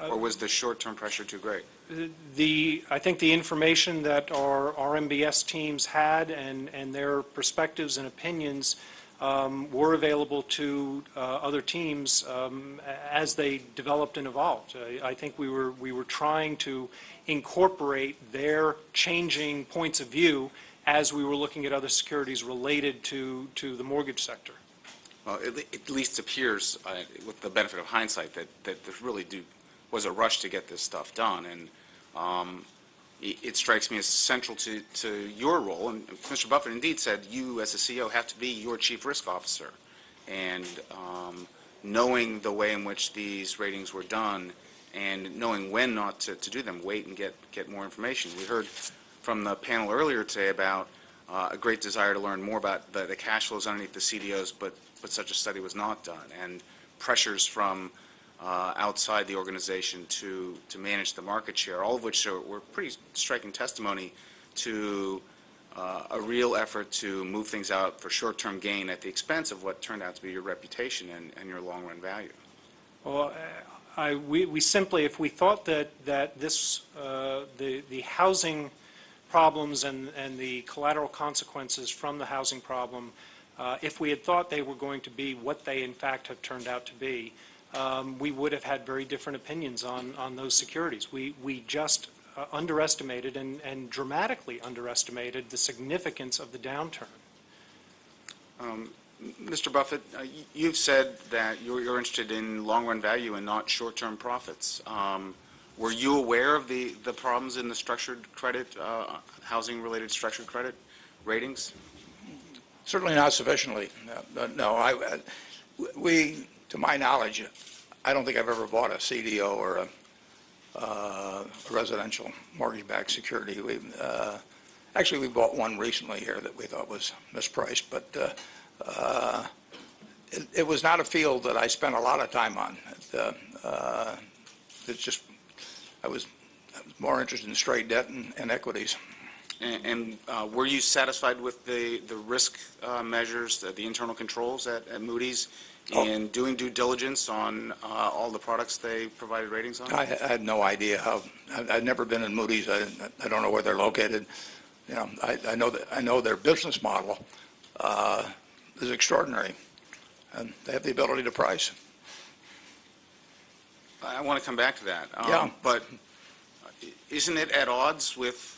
Or was the short-term pressure too great? I think the information that our RMBS teams had and their perspectives and opinions were available to other teams as they developed and evolved. I think we were trying to incorporate their changing points of view as we were looking at other securities related to the mortgage sector. Well, it at least appears, with the benefit of hindsight, that there really was a rush to get this stuff done, and it strikes me as central to your role. And Mr. Buffett indeed said you, as a CEO, have to be your chief risk officer, and knowing the way in which these ratings were done, and knowing when not to do them, wait and get more information. We heard from the panel earlier today about a great desire to learn more about the cash flows underneath the CDOs, but such a study was not done, and pressures from outside the organization to manage the market share, all of which were pretty striking testimony to a real effort to move things out for short-term gain at the expense of what turned out to be your reputation and your long-run value. Well, we simply, if we thought that this the housing problems and the collateral consequences from the housing problem, if we had thought they were going to be what they in fact have turned out to be, we would have had very different opinions on those securities. We just underestimated and dramatically underestimated the significance of the downturn. Mr. Buffett, you've said that you're interested in long-run value and not short-term profits. Were you aware of the problems in the structured credit, housing-related structured credit ratings? Certainly not sufficiently. No, to my knowledge, I don't think I've ever bought a CDO or a residential mortgage-backed security. Actually, we bought one recently here that we thought was mispriced, but it was not a field that I spent a lot of time on. It's just I was more interested in straight debt and equities. And were you satisfied with the risk measures, the internal controls at Moody's in doing due diligence on all the products they provided ratings on? I had no idea how. I've never been in Moody's. I don't know where they're located. You know, I know their business model is extraordinary, and they have the ability to price. I want to come back to that. Yeah. But isn't it at odds with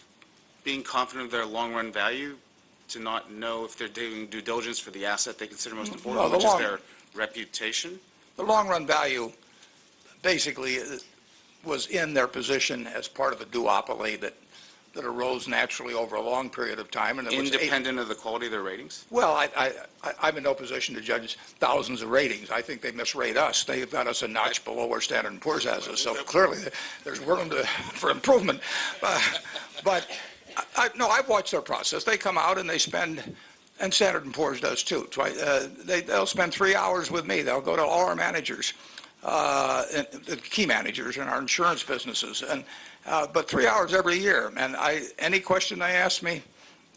being confident of their long-run value to not know if they're doing due diligence for the asset they consider most important, which is their reputation? The long-run value basically was in their position as part of a duopoly that arose naturally over a long period of time. And independent of the quality of their ratings? Well, I'm in no position to judge thousands of ratings. I think they misrate us. They've got us a notch below where Standard & Poor's has us, so clearly there's room for improvement. But no, I've watched their process. They come out and they spend, and Standard & Poor's does too. They'll spend 3 hours with me. They'll go to all our managers, the key managers in our insurance businesses, but 3 hours every year. And any question they ask me,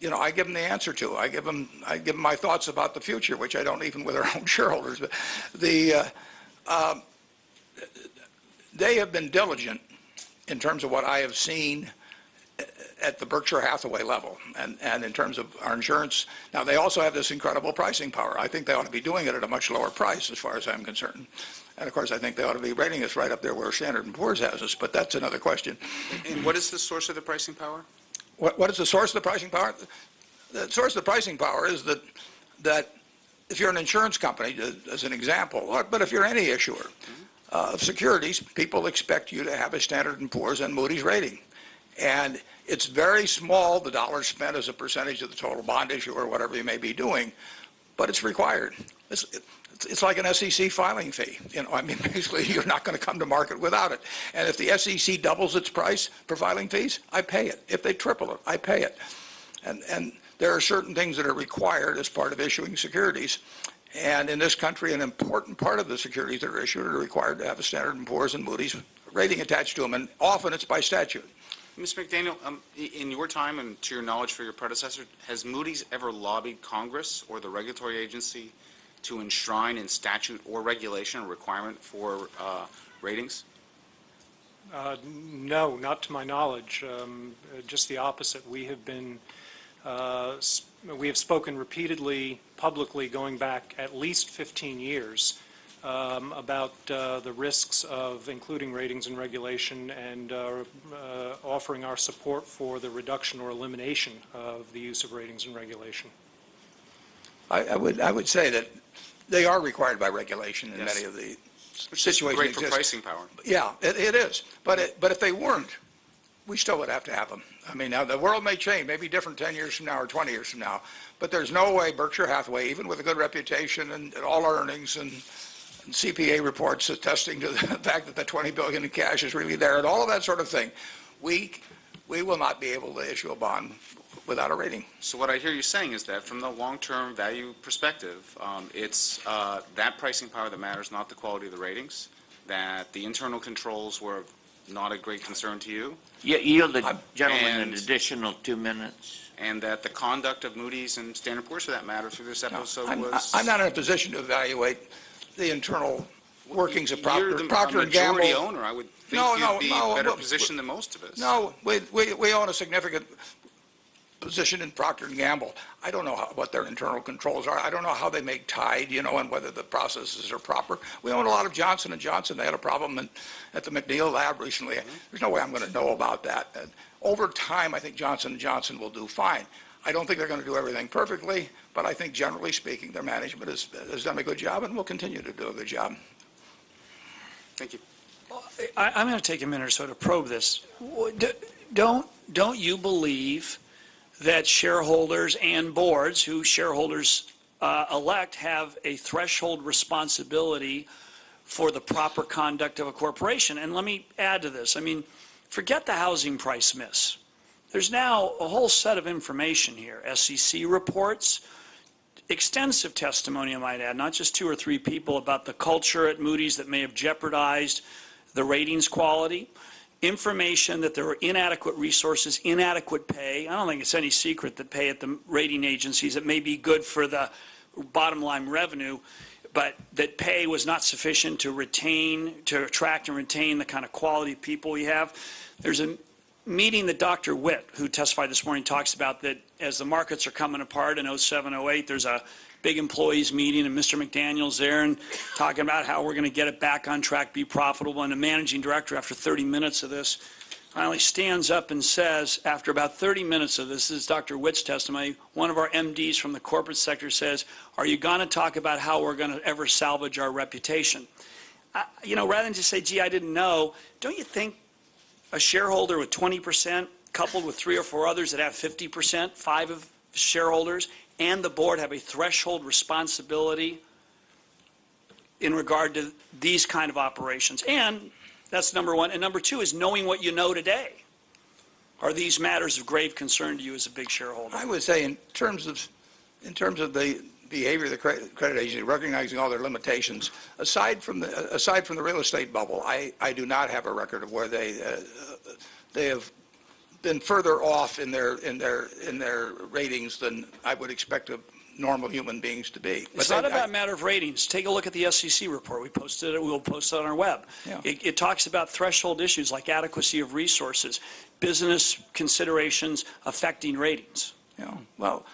you know, I give them the answer to. I give them my thoughts about the future, which I don't even with our own shareholders. But they have been diligent in terms of what I have seen at the Berkshire Hathaway level. And in terms of our insurance, now they also have this incredible pricing power. I think they ought to be doing it at a much lower price as far as I'm concerned. And of course, I think they ought to be rating us right up there where Standard & Poor's has us, but that's another question. And what is the source of the pricing power? What is the source of the pricing power? The source of the pricing power is that if you're an insurance company, as an example, but if you're any issuer of securities, people expect you to have a Standard & Poor's and Moody's rating. And it's very small, the dollars spent as a percentage of the total bond issue or whatever you may be doing, but it's required. It's like an SEC filing fee. I mean, basically, you're not going to come to market without it. And if the SEC doubles its price for filing fees, I pay it. If they triple it, I pay it. And there are certain things that are required as part of issuing securities. And in this country, an important part of the securities that are issued are required to have a Standard & Poor's and Moody's rating attached to them. And often it's by statute. Mr. McDaniel, in your time and to your knowledge for your predecessor, has Moody's ever lobbied Congress or the regulatory agency to enshrine in statute or regulation a requirement for ratings? No, not to my knowledge. Just the opposite. We have spoken repeatedly, publicly, going back at least 15 years about the risks of including ratings and regulation and offering our support for the reduction or elimination of the use of ratings and regulation. I would say that they are required by regulation in many of the situations. Great for pricing power. Yeah, it is. But if they weren't, we still would have to have them. I mean, now the world may change, maybe different 10 years from now or 20 years from now, but there's no way Berkshire Hathaway, even with a good reputation and all our earnings and CPA reports attesting to the fact that the $20 billion in cash is really there and all of that sort of thing, we will not be able to issue a bond without a rating. So what I hear you saying is that from the long-term value perspective, it's that pricing power that matters, not the quality of the ratings, that the internal controls were not a great concern to you. Yield the gentleman an additional 2 minutes. And that the conduct of Moody's and Standard & Poor's, for that matter, through this episode was... I'm not in a position to evaluate the internal workings of Procter & Gamble. You're the majority owner. I would think you'd be in a better position than most of us. No, we own a significant position in Procter & Gamble. I don't know what their internal controls are. I don't know how they make Tide, and whether the processes are proper. We own a lot of Johnson & Johnson. They had a problem at the McDaniel lab recently. There's no way I'm going to know about that. And over time, I think Johnson & Johnson will do fine. I don't think they're going to do everything perfectly, but I think generally speaking, their management has done a good job and will continue to do a good job. Thank you. I'm going to take a minute or so to probe this. Don't you believe that shareholders and boards who shareholders elect have a threshold responsibility for the proper conduct of a corporation? And let me add to this. I mean, forget the housing price miss. There's now a whole set of information here. SEC reports, extensive testimony, I might add, not just 2 or 3 people, about the culture at Moody's that may have jeopardized the ratings quality. Information that there were inadequate resources, inadequate pay. I don't think it's any secret that pay at the rating agencies, it may be good for the bottom line revenue, but that pay was not sufficient to attract and retain the kind of quality of people we have. There's a meeting that Dr. Witt, who testified this morning, talks about that as the markets are coming apart in 07, 08, there's a big employees meeting, and Mr. McDaniel's there and talking about how we're going to get it back on track, be profitable. And the managing director, after 30 minutes of this, finally stands up and says, after about 30 minutes of this is Dr. Witt's testimony, one of our MDs from the corporate sector says, are you going to talk about how we're going to ever salvage our reputation? Rather than just say, gee, I didn't know, don't you think a shareholder with 20% coupled with 3 or 4 others that have 50%, 5 of shareholders, and the board have a threshold responsibility in regard to these kind of operations? And that's number one. And number 2 is knowing what you know today. Are these matters of grave concern to you as a big shareholder? I would say in terms of the behavior of the credit agency, recognizing all their limitations, aside from the real estate bubble, I do not have a record of where they have been further off in their ratings than I would expect normal human beings to be. It's not about a matter of ratings. Take a look at the SEC report. We posted it. We'll post it on our web. Yeah. It talks about threshold issues like adequacy of resources, business considerations affecting ratings. Well,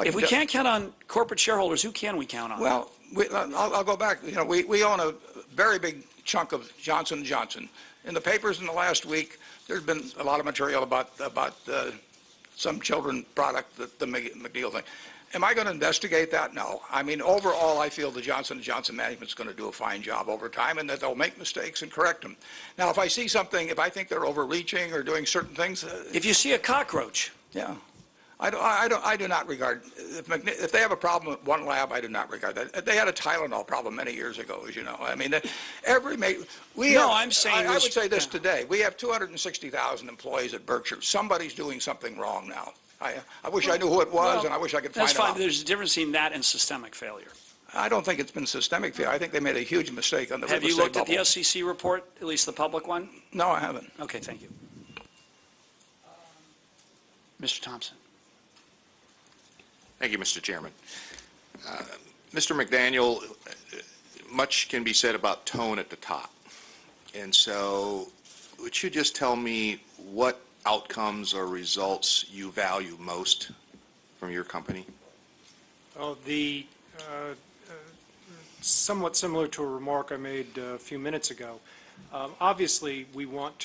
if we can't count on corporate shareholders, who can we count on? Well, I'll go back. We own a very big chunk of Johnson & Johnson. In the papers in the last week, there's been a lot of material about some children product, the McDaniel thing. Am I going to investigate that? No. I mean, overall, I feel the Johnson & Johnson management's going to do a fine job over time and that they'll make mistakes and correct them. Now, if I see something, if I think they're overreaching or doing certain things... if you see a cockroach... Yeah. I do not regard... If they have a problem with one lab, I do not regard that. They had a Tylenol problem many years ago, as you know. I mean, I'm saying... I would say this today. We have 260,000 employees at Berkshire. Somebody's doing something wrong now. I wish I knew who it was, and I wish I could find out. That's fine. There's a difference between that and systemic failure. I don't think it's been systemic failure. I think they made a huge mistake on the real estate bubble. Have you looked bubble. at the SEC report, at least the public one? No, I haven't. Okay, thank you. Mr. Thompson. Thank you, Mr. Chairman. Mr. McDaniel, much can be said about tone at the top. And so would you just tell me what outcomes or results you value most from your company? Well, somewhat similar to a remark I made a few minutes ago. Obviously, I want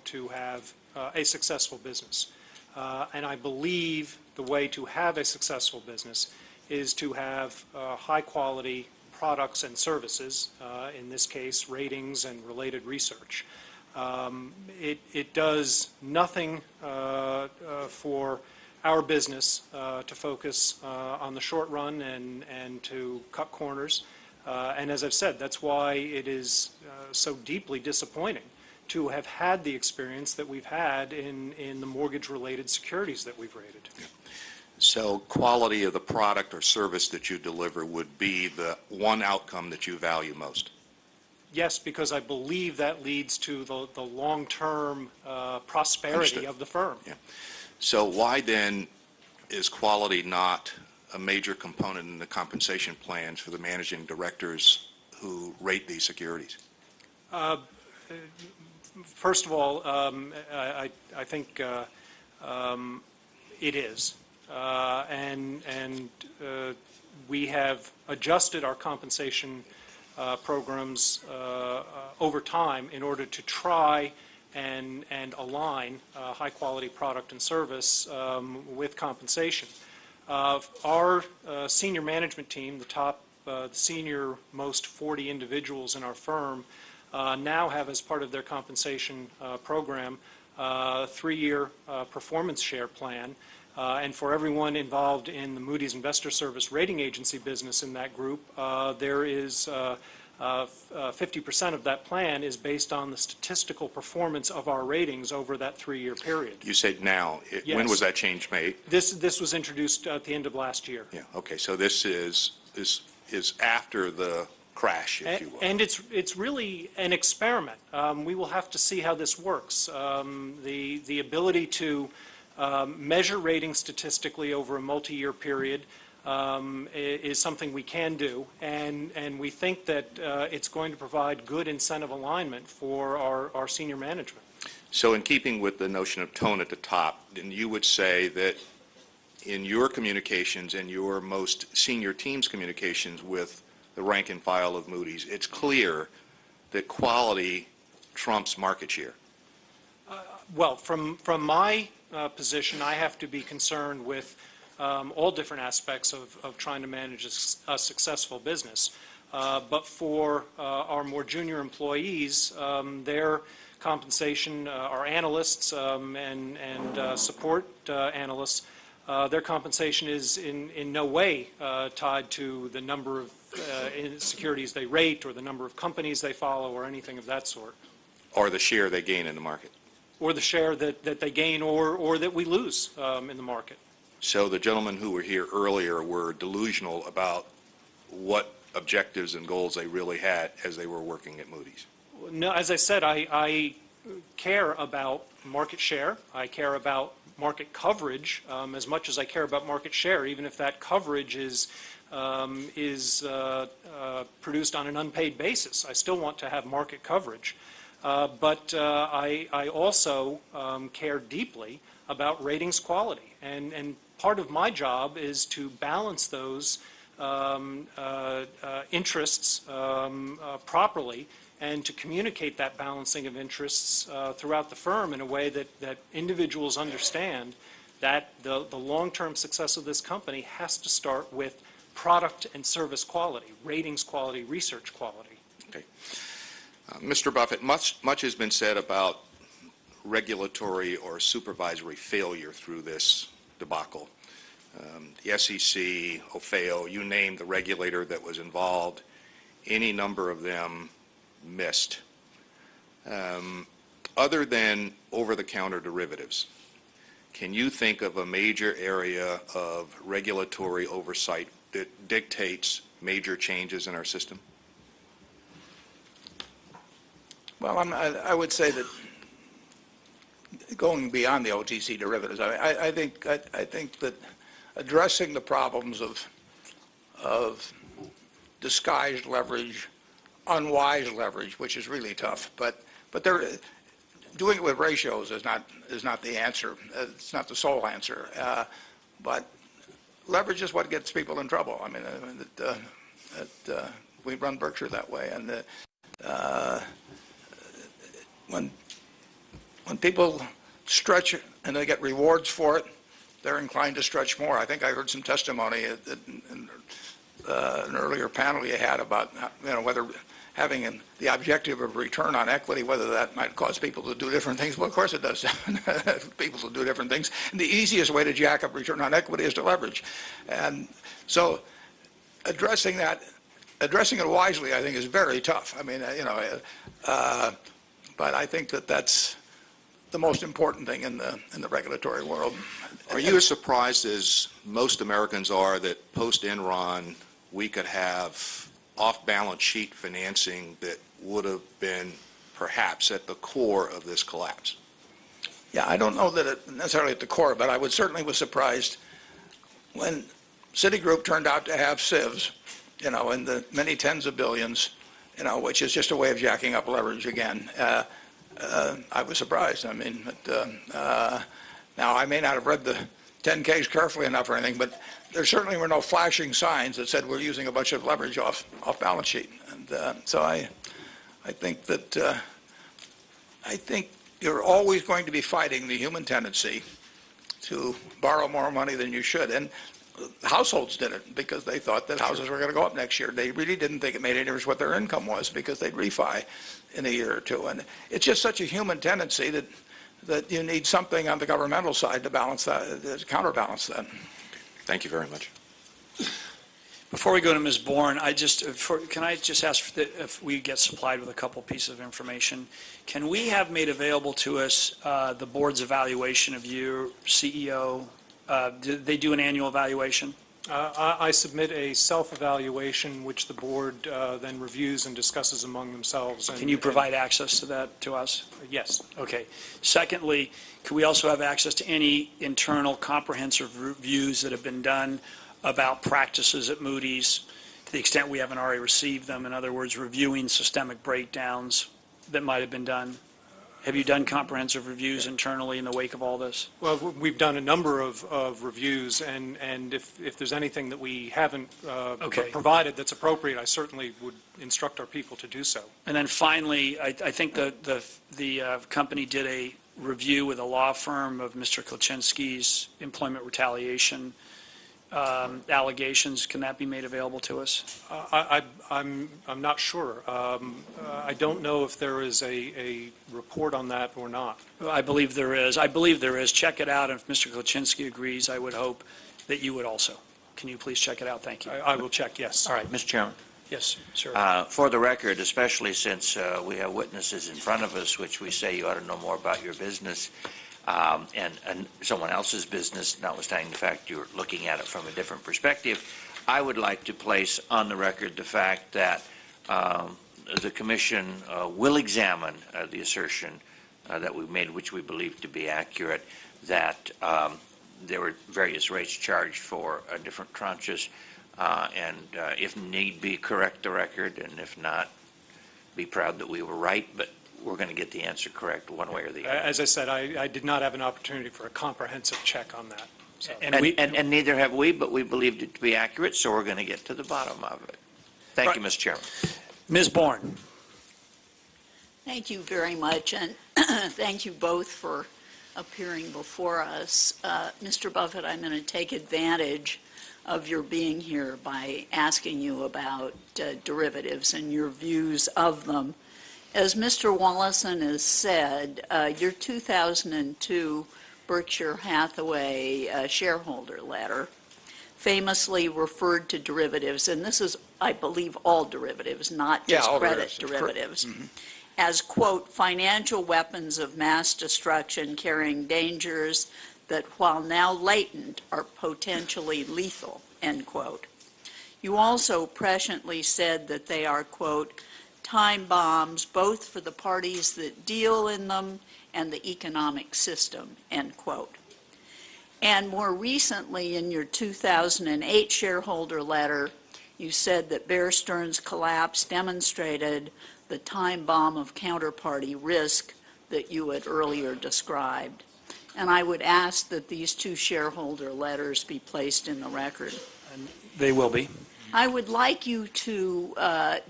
to have a successful business. And I believe the way to have a successful business is to have high-quality products and services, in this case, ratings and related research. It does nothing for our business to focus on the short run and to cut corners. And as I've said, that's why it is so deeply disappointing to have had the experience that we've had in the mortgage-related securities that we've rated. So quality of the product or service that you deliver would be the one outcome that you value most? Yes, because I believe that leads to the long-term prosperity Understood. of the firm. Yeah. So why then is quality not a major component in the compensation plans for the managing directors who rate these securities? First of all, I think it is. And we have adjusted our compensation programs over time in order to try and align high-quality product and service with compensation. Our senior management team, the senior most 40 individuals in our firm, now have as part of their compensation program a 3-year performance share plan. And for everyone involved in the Moody's Investor Service rating agency business in that group, there is 50% of that plan is based on the statistical performance of our ratings over that 3-year period. You said now. Yes. When was that change made? This was introduced at the end of last year. Yeah. Okay. So this is after the crash, if you will. And it's really an experiment. We will have to see how this works. The ability to measure ratings statistically over a multi-year period is something we can do, and we think that it's going to provide good incentive alignment for our senior management. So in keeping with the notion of tone at the top, then you would say that in your communications and your most senior team's communications with the rank and file of Moody's, it's clear that quality trumps market share. Well, from my position, I have to be concerned with all different aspects of trying to manage a successful business. But for our more junior employees, their compensation, our analysts and support analysts, their compensation is in no way tied to the number of securities they rate or the number of companies they follow or anything of that sort. Or the share they gain in the market. Or the share that they gain or that we lose in the market. So the gentlemen who were here earlier were delusional about what objectives and goals they really had as they were working at Moody's. No, as I said, I care about market share. I care about market coverage as much as I care about market share, even if that coverage is produced on an unpaid basis. I still want to have market coverage. But I also care deeply about ratings quality. And part of my job is to balance those interests properly and to communicate that balancing of interests throughout the firm in a way that individuals understand that the long-term success of this company has to start with product and service quality, ratings quality, research quality. Okay. Mr. Buffett, much has been said about regulatory or supervisory failure through this debacle. The SEC, OFAO, you name the regulator that was involved, any number of them missed. Other than over-the-counter derivatives, can you think of a major area of regulatory oversight that dictates major changes in our system? Well, I would say that going beyond the OTC derivatives, I think that addressing the problems of disguised leverage, unwise leverage, which is really tough, but doing it with ratios is not the answer. It's not the sole answer. But leverage is what gets people in trouble. I mean, we run Berkshire that way, and when people stretch and they get rewards for it, they're inclined to stretch more. I think I heard some testimony in an earlier panel you had about whether having the objective of return on equity, whether that might cause people to do different things. Well, of course it does. People will do different things. And the easiest way to jack up return on equity is to leverage. And so addressing it wisely, I think, is very tough. I mean, but I think that's the most important thing in the regulatory world. Are you as surprised as most Americans are that post-Enron we could have off-balance sheet financing that would have been perhaps at the core of this collapse? Yeah, I don't know that it necessarily at the core, but I certainly was surprised when Citigroup turned out to have SIVs, in the many tens of billions, which is just a way of jacking up leverage again. I was surprised. I mean, now I may not have read the 10Ks carefully enough or anything, but there certainly were no flashing signs that said we're using a bunch of leverage off balance sheet. And so I think that you're always going to be fighting the human tendency to borrow more money than you should. And households did it because they thought that houses were going to go up next year. They really didn't think it made any difference what their income was because they'd refi in a year or two. And it's just such a human tendency that you need something on the governmental side to balance that, to counterbalance that. Thank you very much. Before we go to Ms. Bourne, can I just ask if we get supplied with a couple pieces of information? Can we have made available to us the board's evaluation of you, CEO? Did they do an annual evaluation? I submit a self-evaluation, which the board then reviews and discusses among themselves. Can you provide access to that to us? Yes. Okay. Secondly, could we also have access to any internal comprehensive reviews that have been done about practices at Moody's, to the extent we haven't already received them? In other words, reviewing systemic breakdowns that might have been done. Have you done comprehensive reviews internally in the wake of all this? Well, we've done a number of reviews, and if there's anything that we haven't provided that's appropriate, I certainly would instruct our people to do so. And then finally, I think the company did a review with a law firm of Mr. Klaczynski's employment retaliation allegations. Can that be made available to us? I'm not sure. I don't know if there is a report on that or not. I believe there is. Check it out. If Mr. Klaczynski agrees, I would hope that you would also. Can you please check it out? Thank you. I will check, yes. All right. Mr. Chairman. Yes, sir. For the record, especially since we have witnesses in front of us, which we say you ought to know more about your business and someone else's business, notwithstanding the fact you're looking at it from a different perspective, I would like to place on the record the fact that the Commission will examine the assertion that we've made, which we believe to be accurate, that there were various rates charged for different tranches, and if need be, correct the record, and if not, be proud that we were right, but we're going to get the answer correct one way or the other. As I said, I did not have an opportunity for a comprehensive check on that. So. And neither have we, but we believed it to be accurate, so we're going to get to the bottom of it. Thank you, Mr. Chairman. Ms. Bourne. Thank you very much, and thank you both for appearing before us. Mr. Buffett, I'm going to take advantage of your being here by asking you about derivatives and your views of them. As Mr. Wallison has said, your 2002 Berkshire Hathaway shareholder letter famously referred to derivatives, and this is, I believe, all derivatives, not just credit derivatives, as, quote, financial weapons of mass destruction carrying dangers that, while now latent, are potentially lethal, end quote. You also presciently said that they are, quote, time bombs both for the parties that deal in them and the economic system, end quote. And more recently, in your 2008 shareholder letter, you said that Bear Stearns' collapse demonstrated the time bomb of counterparty risk that you had earlier described. And I would ask that these two shareholder letters be placed in the record. And they will be. I would like you to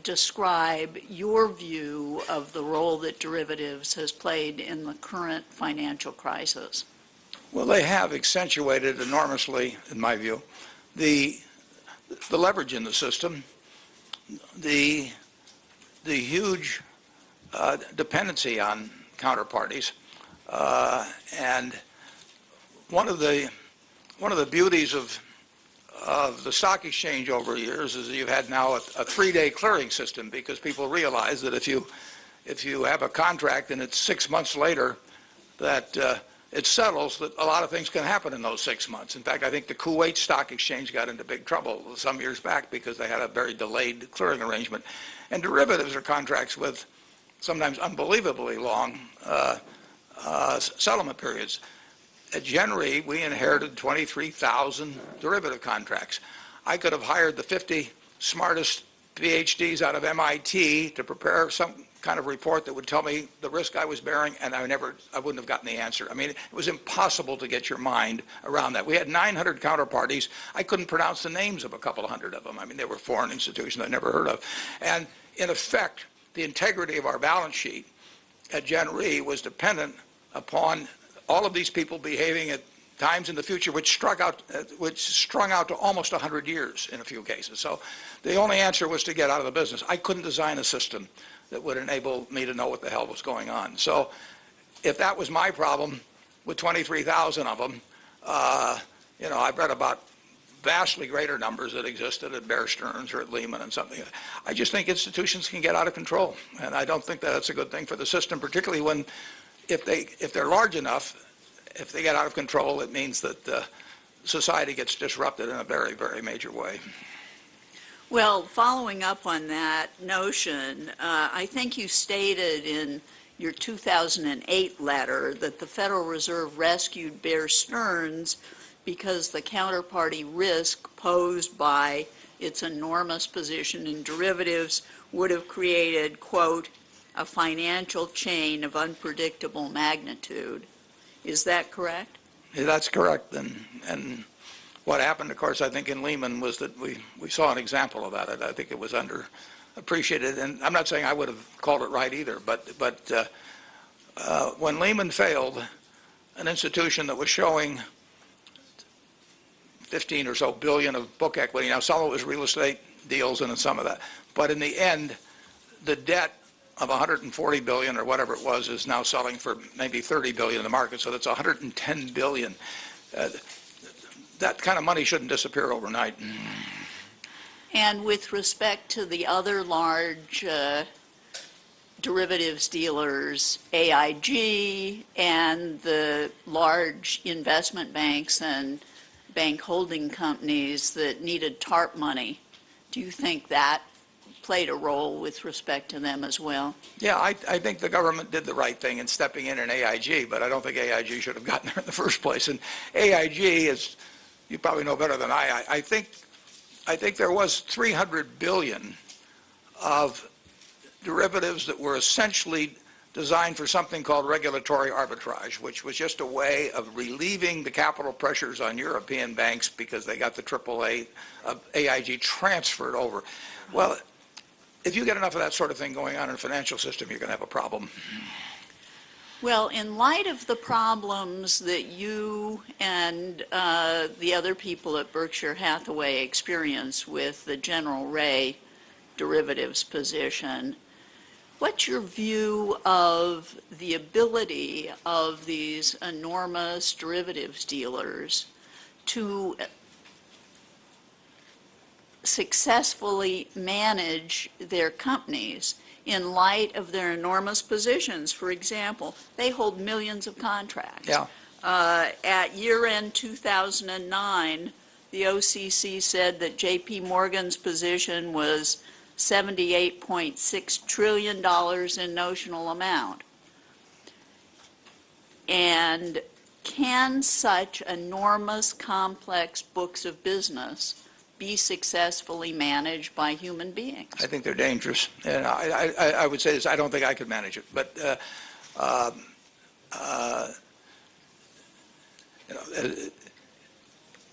describe your view of the role that derivatives has played in the current financial crisis. Well, they have accentuated enormously, in my view, the leverage in the system, the huge dependency on counterparties, and one of the beauties of the stock exchange over the years is that you've had now a 3-day clearing system, because people realize that if you have a contract and it's 6 months later that it settles, that a lot of things can happen in those 6 months. In fact, I think the Kuwait Stock Exchange got into big trouble some years back because they had a very delayed clearing arrangement. And derivatives are contracts with sometimes unbelievably long settlement periods. At Gen Re, we inherited 23,000 derivative contracts. I could have hired the 50 smartest PhDs out of MIT to prepare some kind of report that would tell me the risk I was bearing, and I wouldn't have gotten the answer. I mean, it was impossible to get your mind around that. We had 900 counterparties. I couldn't pronounce the names of a couple of hundred of them. I mean, they were foreign institutions I'd never heard of. And in effect, the integrity of our balance sheet at Gen Re was dependent upon all of these people behaving at times in the future which strung out to almost 100 years in a few cases. So the only answer was to get out of the business. I couldn't design a system that would enable me to know what the hell was going on. So if that was my problem with 23,000 of them, I've read about vastly greater numbers that existed at Bear Stearns or at Lehman and something. I just think institutions can get out of control, and I don't think that that's a good thing for the system, particularly when if they're large enough, if they get out of control, it means that society gets disrupted in a very, very major way. Well, following up on that notion, I think you stated in your 2008 letter that the Federal Reserve rescued Bear Stearns because the counterparty risk posed by its enormous position in derivatives would have created, quote, a financial chain of unpredictable magnitude. Is that correct? Yeah, that's correct. And what happened, of course, I think in Lehman was that we saw an example of that. I think it was underappreciated. And I'm not saying I would have called it right either, but when Lehman failed, an institution that was showing 15 or so billion of book equity, now some of it was real estate deals and some of that, but in the end, the debt of 140 billion or whatever it was is now selling for maybe 30 billion in the market, so that's 110 billion. That kind of money shouldn't disappear overnight. And with respect to the other large derivatives dealers, AIG and the large investment banks and bank holding companies that needed TARP money, do you think that played a role with respect to them as well. Yeah, I think the government did the right thing in stepping in AIG, but I don't think AIG should have gotten there in the first place. And AIG is, you probably know better than I think there was $300 billion of derivatives that were essentially designed for something called regulatory arbitrage, which was just a way of relieving the capital pressures on European banks because they got the AAA of AIG transferred over. Well, if you get enough of that sort of thing going on in the financial system, you're going to have a problem. Well, in light of the problems that you and the other people at Berkshire Hathaway experience with the General Ray derivatives position, what's your view of the ability of these enormous derivatives dealers to successfully manage their companies in light of their enormous positions? For example, they hold millions of contracts. Yeah. At year-end 2009, the OCC said that J.P. Morgan's position was $78.6 trillion in notional amount. And can such enormous, complex books of business be successfully managed by human beings? I think they're dangerous. And I would say this, I don't think I could manage it. But,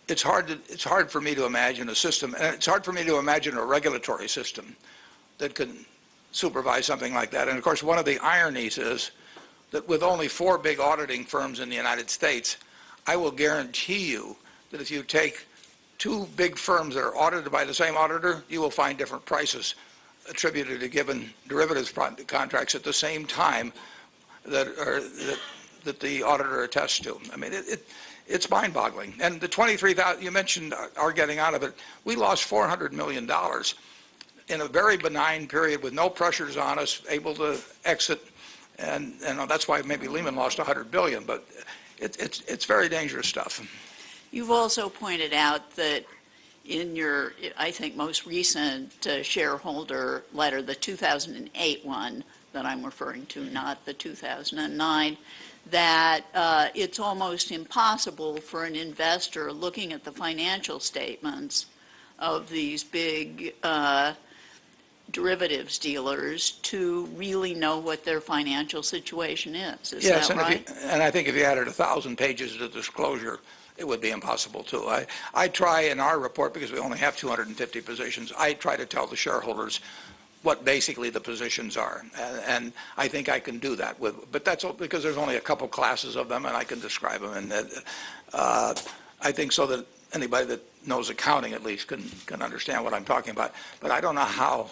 it's hard for me to imagine a system, and it's hard for me to imagine a regulatory system that can supervise something like that. And of course, one of the ironies is that with only 4 big auditing firms in the United States, I will guarantee you that if you take 2 big firms that are audited by the same auditor, you will find different prices attributed to given derivatives contracts at the same time that the auditor attests to. I mean, it's mind-boggling. And the 23,000 you mentioned are getting out of it. We lost $400 million in a very benign period with no pressures on us, able to exit, and that's why maybe Lehman lost $100 billion. But it's very dangerous stuff. You've also pointed out that in your, I think, most recent shareholder letter, the 2008 one that I'm referring to, not the 2009, that it's almost impossible for an investor looking at the financial statements of these big derivatives dealers to really know what their financial situation is. Is yes, that right? And I think if you added 1,000 pages to disclosure, it would be impossible too. I try in our report, because we only have 250 positions, I try to tell the shareholders what basically the positions are, and I think I can do that but that's because there's only a couple classes of them, and I can describe them, and I think so that anybody that knows accounting at least can understand what I'm talking about. But I don't know how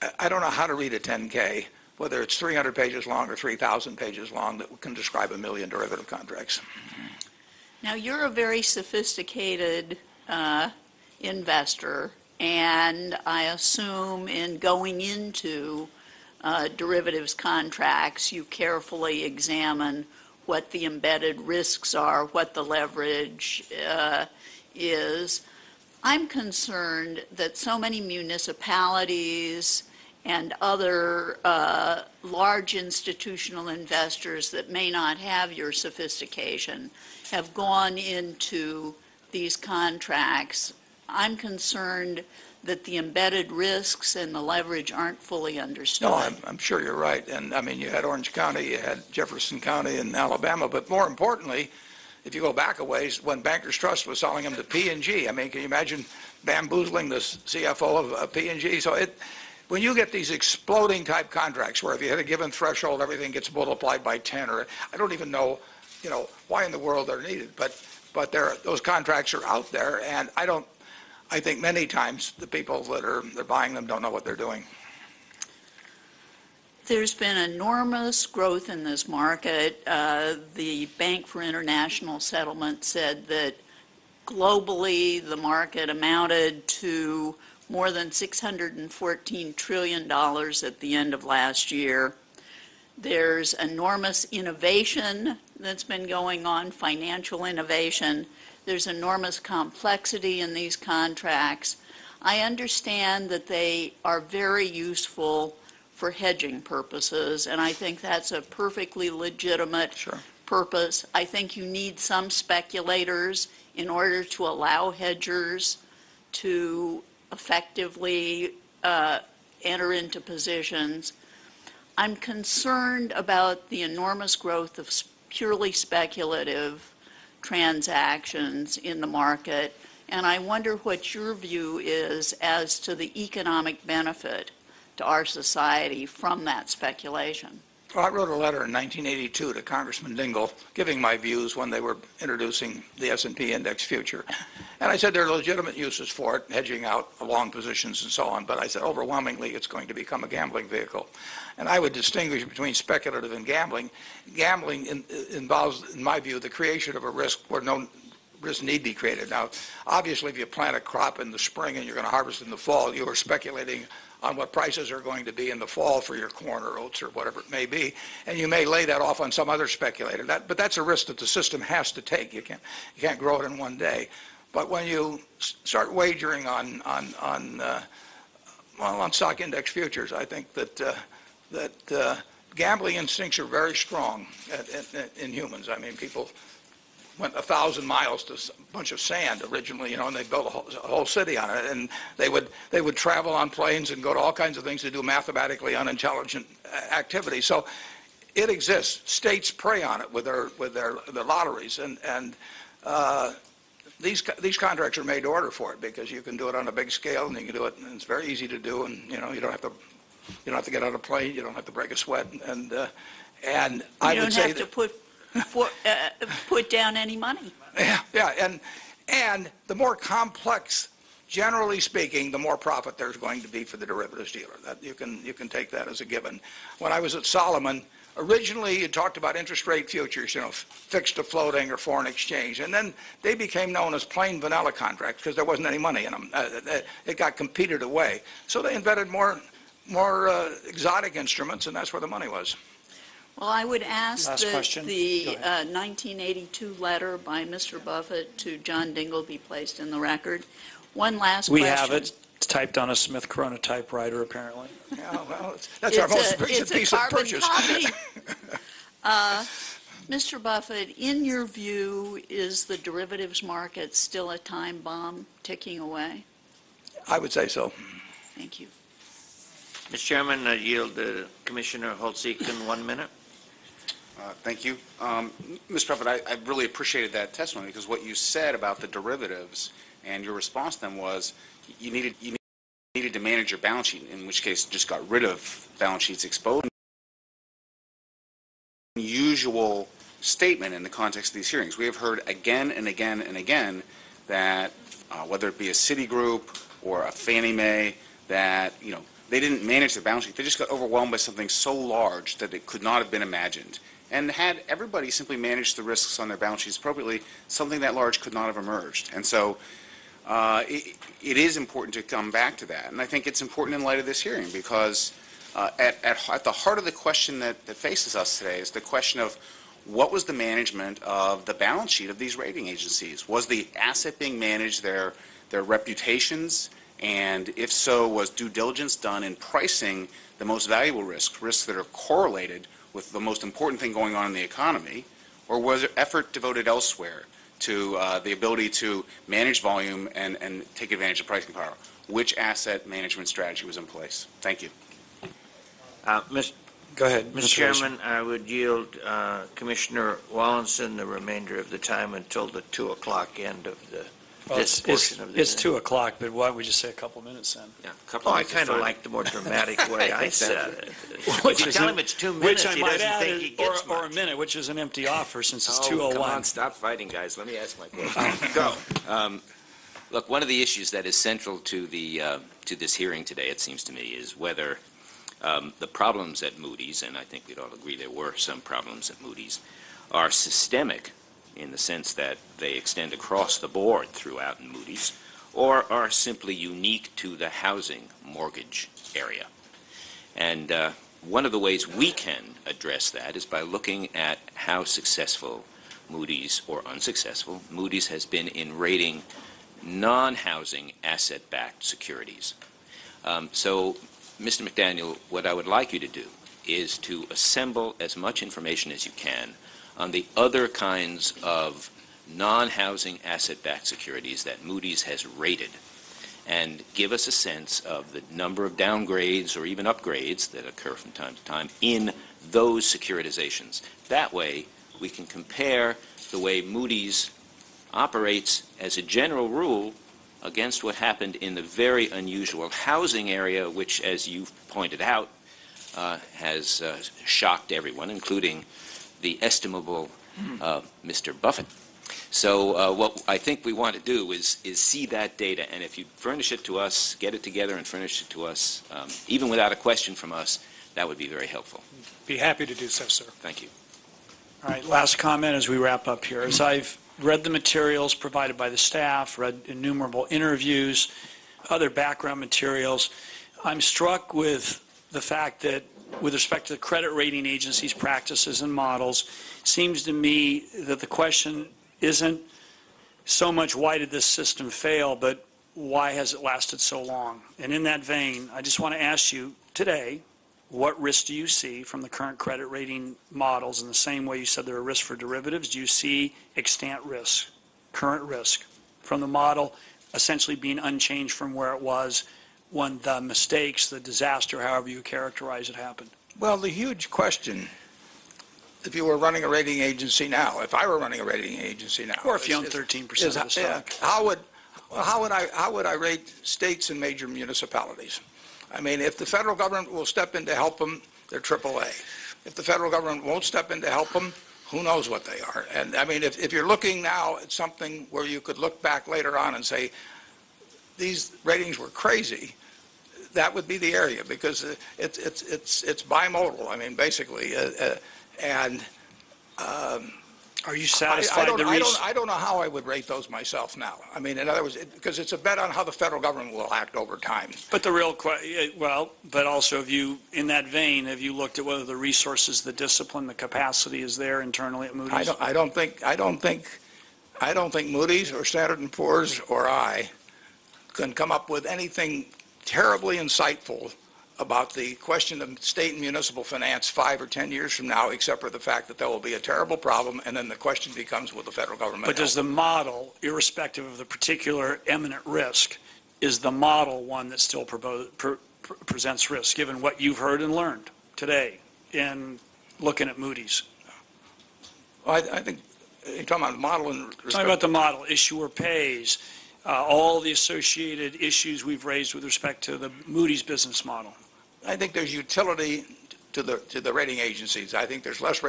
to read a 10K, whether it's 300 pages long or 3,000 pages long, that can describe 1 million derivative contracts. Now, you're a very sophisticated investor, and I assume in going into derivatives contracts, you carefully examine what the embedded risks are, what the leverage is. I'm concerned that so many municipalities and other large institutional investors that may not have your sophistication have gone into these contracts. I'm concerned that the embedded risks and the leverage aren't fully understood. No, I'm sure you're right. And I mean, you had Orange County, you had Jefferson County in Alabama, but more importantly, if you go back a ways, when Bankers Trust was selling them to P&G, I mean, can you imagine bamboozling the CFO of P&G? So when you get these exploding type contracts where if you hit a given threshold, everything gets multiplied by 10, or I don't even know, why in the world they're needed, but those contracts are out there, and I think many times the people that are buying them don't know what they're doing. There's been enormous growth in this market. The Bank for International Settlement said that globally the market amounted to more than $614 trillion at the end of last year. There's enormous innovation that's been going on, financial innovation. There's enormous complexity in these contracts. I understand that they are very useful for hedging purposes, and I think that's a perfectly legitimate purpose. I think you need some speculators in order to allow hedgers to effectively enter into positions. I'm concerned about the enormous growth of purely speculative transactions in the market, and I wonder what your view is as to the economic benefit to our society from that speculation. Well, I wrote a letter in 1982 to Congressman Dingell giving my views when they were introducing the S&P index future. And I said there are legitimate uses for it, hedging out long positions and so on, but I said overwhelmingly it's going to become a gambling vehicle. And I would distinguish between speculative and gambling. Gambling involves, in my view, the creation of a risk where no risk need be created. Now, obviously, if you plant a crop in the spring and you're going to harvest in the fall, you are speculating on what prices are going to be in the fall for your corn or oats or whatever it may be, and you may lay that off on some other speculator. But that's a risk that the system has to take. You can't grow it in one day. But when you start wagering on stock index futures, I think that gambling instincts are very strong in humans. I mean, people went 1,000 miles to a bunch of sand originally, and they built a whole city on it. And they would travel on planes and go to all kinds of things to do mathematically unintelligent activity. So it exists. States prey on it with their lotteries, and these contracts are made to order for it because you can do it on a big scale, and you can do it, and it's very easy to do, and you don't have to get on a plane, you don't have to break a sweat, and I would say you don't have to put down any money. Yeah, and the more complex, generally speaking, the more profit there's going to be for the derivatives dealer. That you can take that as a given. When I was at Solomon, originally you talked about interest rate futures, fixed to floating or foreign exchange, and then they became known as plain vanilla contracts because there wasn't any money in them. It got competed away, so they invented more exotic instruments, and that's where the money was. Well, I would ask Last that question. the 1982 letter by Mr. Buffett to John Dingell be placed in the record. One last We question. have it. It's typed on a Smith Corona typewriter, apparently. Yeah, well, that's our most recent piece of purchase. It's a carbon copy. Mr. Buffett, in your view, is the derivatives market still a time bomb ticking away? I would say so. Thank you. Mr. Chairman, I yield to Commissioner Holtz-Eakin 1 minute. Thank you. Mr. Buffett, I really appreciated that testimony because what you said about the derivatives and your response to them was you needed to manage your balance sheet, in which case just got rid of balance sheets exposed. Unusual statement in the context of these hearings. We have heard again and again and again that whether it be a Citigroup or a Fannie Mae, that they didn't manage their balance sheet. They just got overwhelmed by something so large that it could not have been imagined. And had everybody simply managed the risks on their balance sheets appropriately, something that large could not have emerged. And so it is important to come back to that. And I think it's important in light of this hearing because at the heart of the question that faces us today is the question of what was the management of the balance sheet of these rating agencies? Was the asset being managed, their reputations? And if so, was due diligence done in pricing the most valuable risks that are correlated with the most important thing going on in the economy? Or was there effort devoted elsewhere to the ability to manage volume and take advantage of pricing power? Which asset management strategy was in place? Thank you. Go ahead, Mr. Chairman, I would yield Commissioner Wallinson the remainder of the time until the 2 o'clock end of this portion of the It's 2 o'clock, but why don't we just say a couple minutes then? Yeah, a couple I minutes kind of fine. like the more dramatic way I said it. Which If you is tell an- him it's 2 Which minutes, I he might doesn't add, think he gets or a much. minute, which is an empty offer since it's Oh, 2:01. come on, stop fighting, guys. Let me ask my question. Go. Look, one of the issues that is central to this hearing today, it seems to me, is whether the problems at Moody's, and I think we'd all agree there were some problems at Moody's, are systemic in the sense that they extend across the board throughout Moody's, or are simply unique to the housing mortgage area. And one of the ways we can address that is by looking at how successful Moody's, or unsuccessful, Moody's has been in rating non-housing asset-backed securities. So, Mr. McDaniel, what I would like you to do is to assemble as much information as you can on the other kinds of non-housing asset-backed securities that Moody's has rated, and give us a sense of the number of downgrades or even upgrades that occur from time to time in those securitizations. That way, we can compare the way Moody's operates as a general rule against what happened in the very unusual housing area, which, as you've pointed out, has shocked everyone, including the estimable Mr. Buffett. So what I think we want to do is see that data, and if you furnish it to us, get it together and furnish it to us, even without a question from us, that would be very helpful. Be happy to do so, sir. Thank you. All right, last comment as we wrap up here. As I've read the materials provided by the staff, read innumerable interviews, other background materials, I'm struck with the fact that with respect to the credit rating agencies' practices and models, it seems to me that the question isn't so much why did this system fail, but why has it lasted so long? And in that vein, I just want to ask you today, what risk do you see from the current credit rating models? In the same way you said there are risks for derivatives, do you see extant risk, current risk, from the model essentially being unchanged from where it was when the mistakes, the disaster, however you characterize it, happened? Well, the huge question, if you were running a rating agency now, if I were running a rating agency now, Or if you own 13% of the stock. how would I rate states and major municipalities? I mean, if the federal government will step in to help them, they're AAA. If the federal government won't step in to help them, who knows what they are? And I mean, if you're looking now at something where you could look back later on and say, these ratings were crazy, that would be the area, because it's bimodal. I mean, basically, Are you satisfied? I don't know how I would rate those myself now. I mean, in other words, because it's a bet on how the federal government will act over time. But the real but also, have you, in that vein, have you looked at whether the resources, the discipline, the capacity is there internally at Moody's? I don't think Moody's or Standard & Poor's or I can come up with anything terribly insightful about the question of state and municipal finance 5 or 10 years from now, except for the fact that there will be a terrible problem, and then the question becomes, will the federal government But does the model, irrespective of the particular eminent risk, is the model one that still presents risk, given what you've heard and learned today in looking at Moody's? Well, I think you're talking about the model and Talking about the model, issuer pays, all the associated issues we've raised with respect to the Moody's business model. I think there's utility to the rating agencies. I think there's less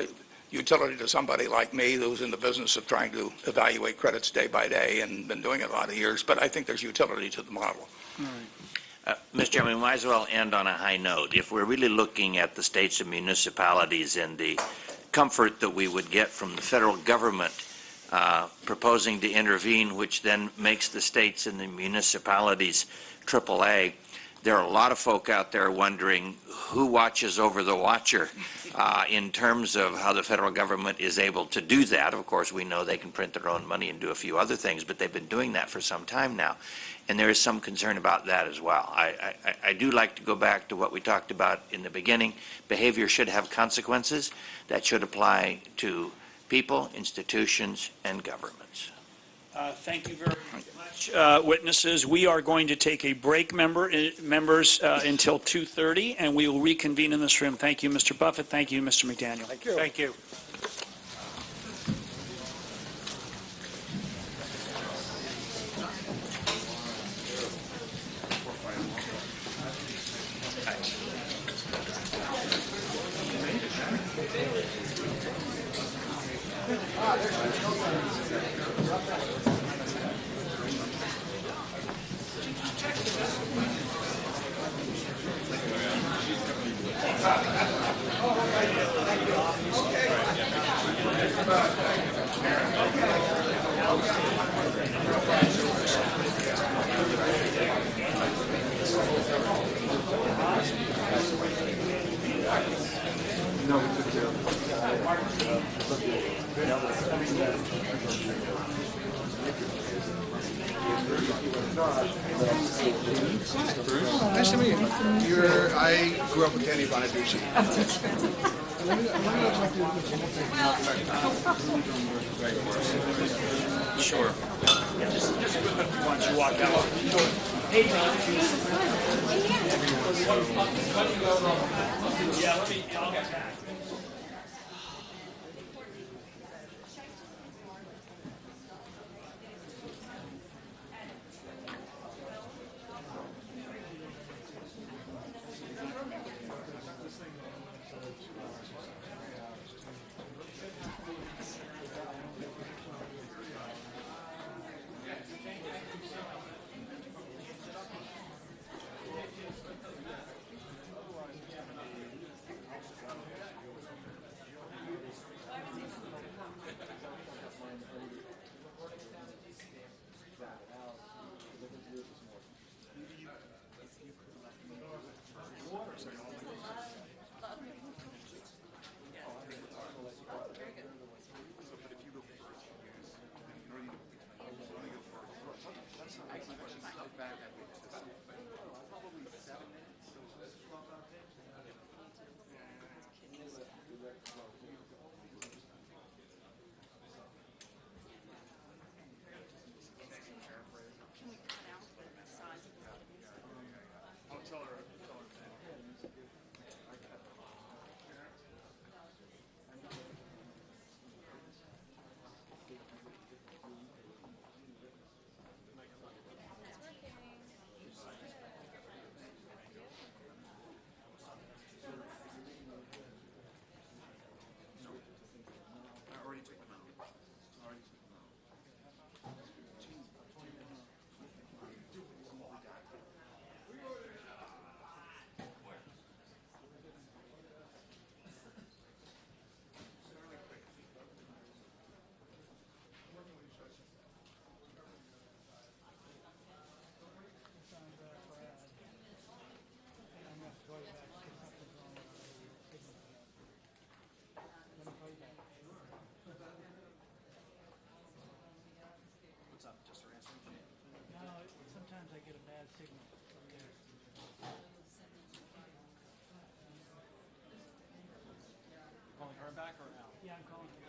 utility to somebody like me who's in the business of trying to evaluate credits day by day and been doing it a lot of years, but I think there's utility to the model. Mr. Chairman, we might as well end on a high note. If we're really looking at the states and municipalities and the comfort that we would get from the federal government proposing to intervene, which then makes the states and the municipalities AAA, there are a lot of folk out there wondering who watches over the watcher in terms of how the federal government is able to do that. Of course, we know they can print their own money and do a few other things, but they've been doing that for some time now. And there is some concern about that as well. I do like to go back to what we talked about in the beginning. Behavior should have consequences. That should apply to people, institutions, and governments. Thank you very much, witnesses. We are going to take a break, members, until 2:30, and we will reconvene in this room. Thank you, Mr. Buffett. Thank you, Mr. McDaniel. Thank you. Thank you. Nice to meet you. I grew up with Danny Bonaducci. Sure. Just why don't you walk out? Yeah, I'll get back. Sometimes I get a bad signal. Calling her back or Al? Yeah, I'm calling her.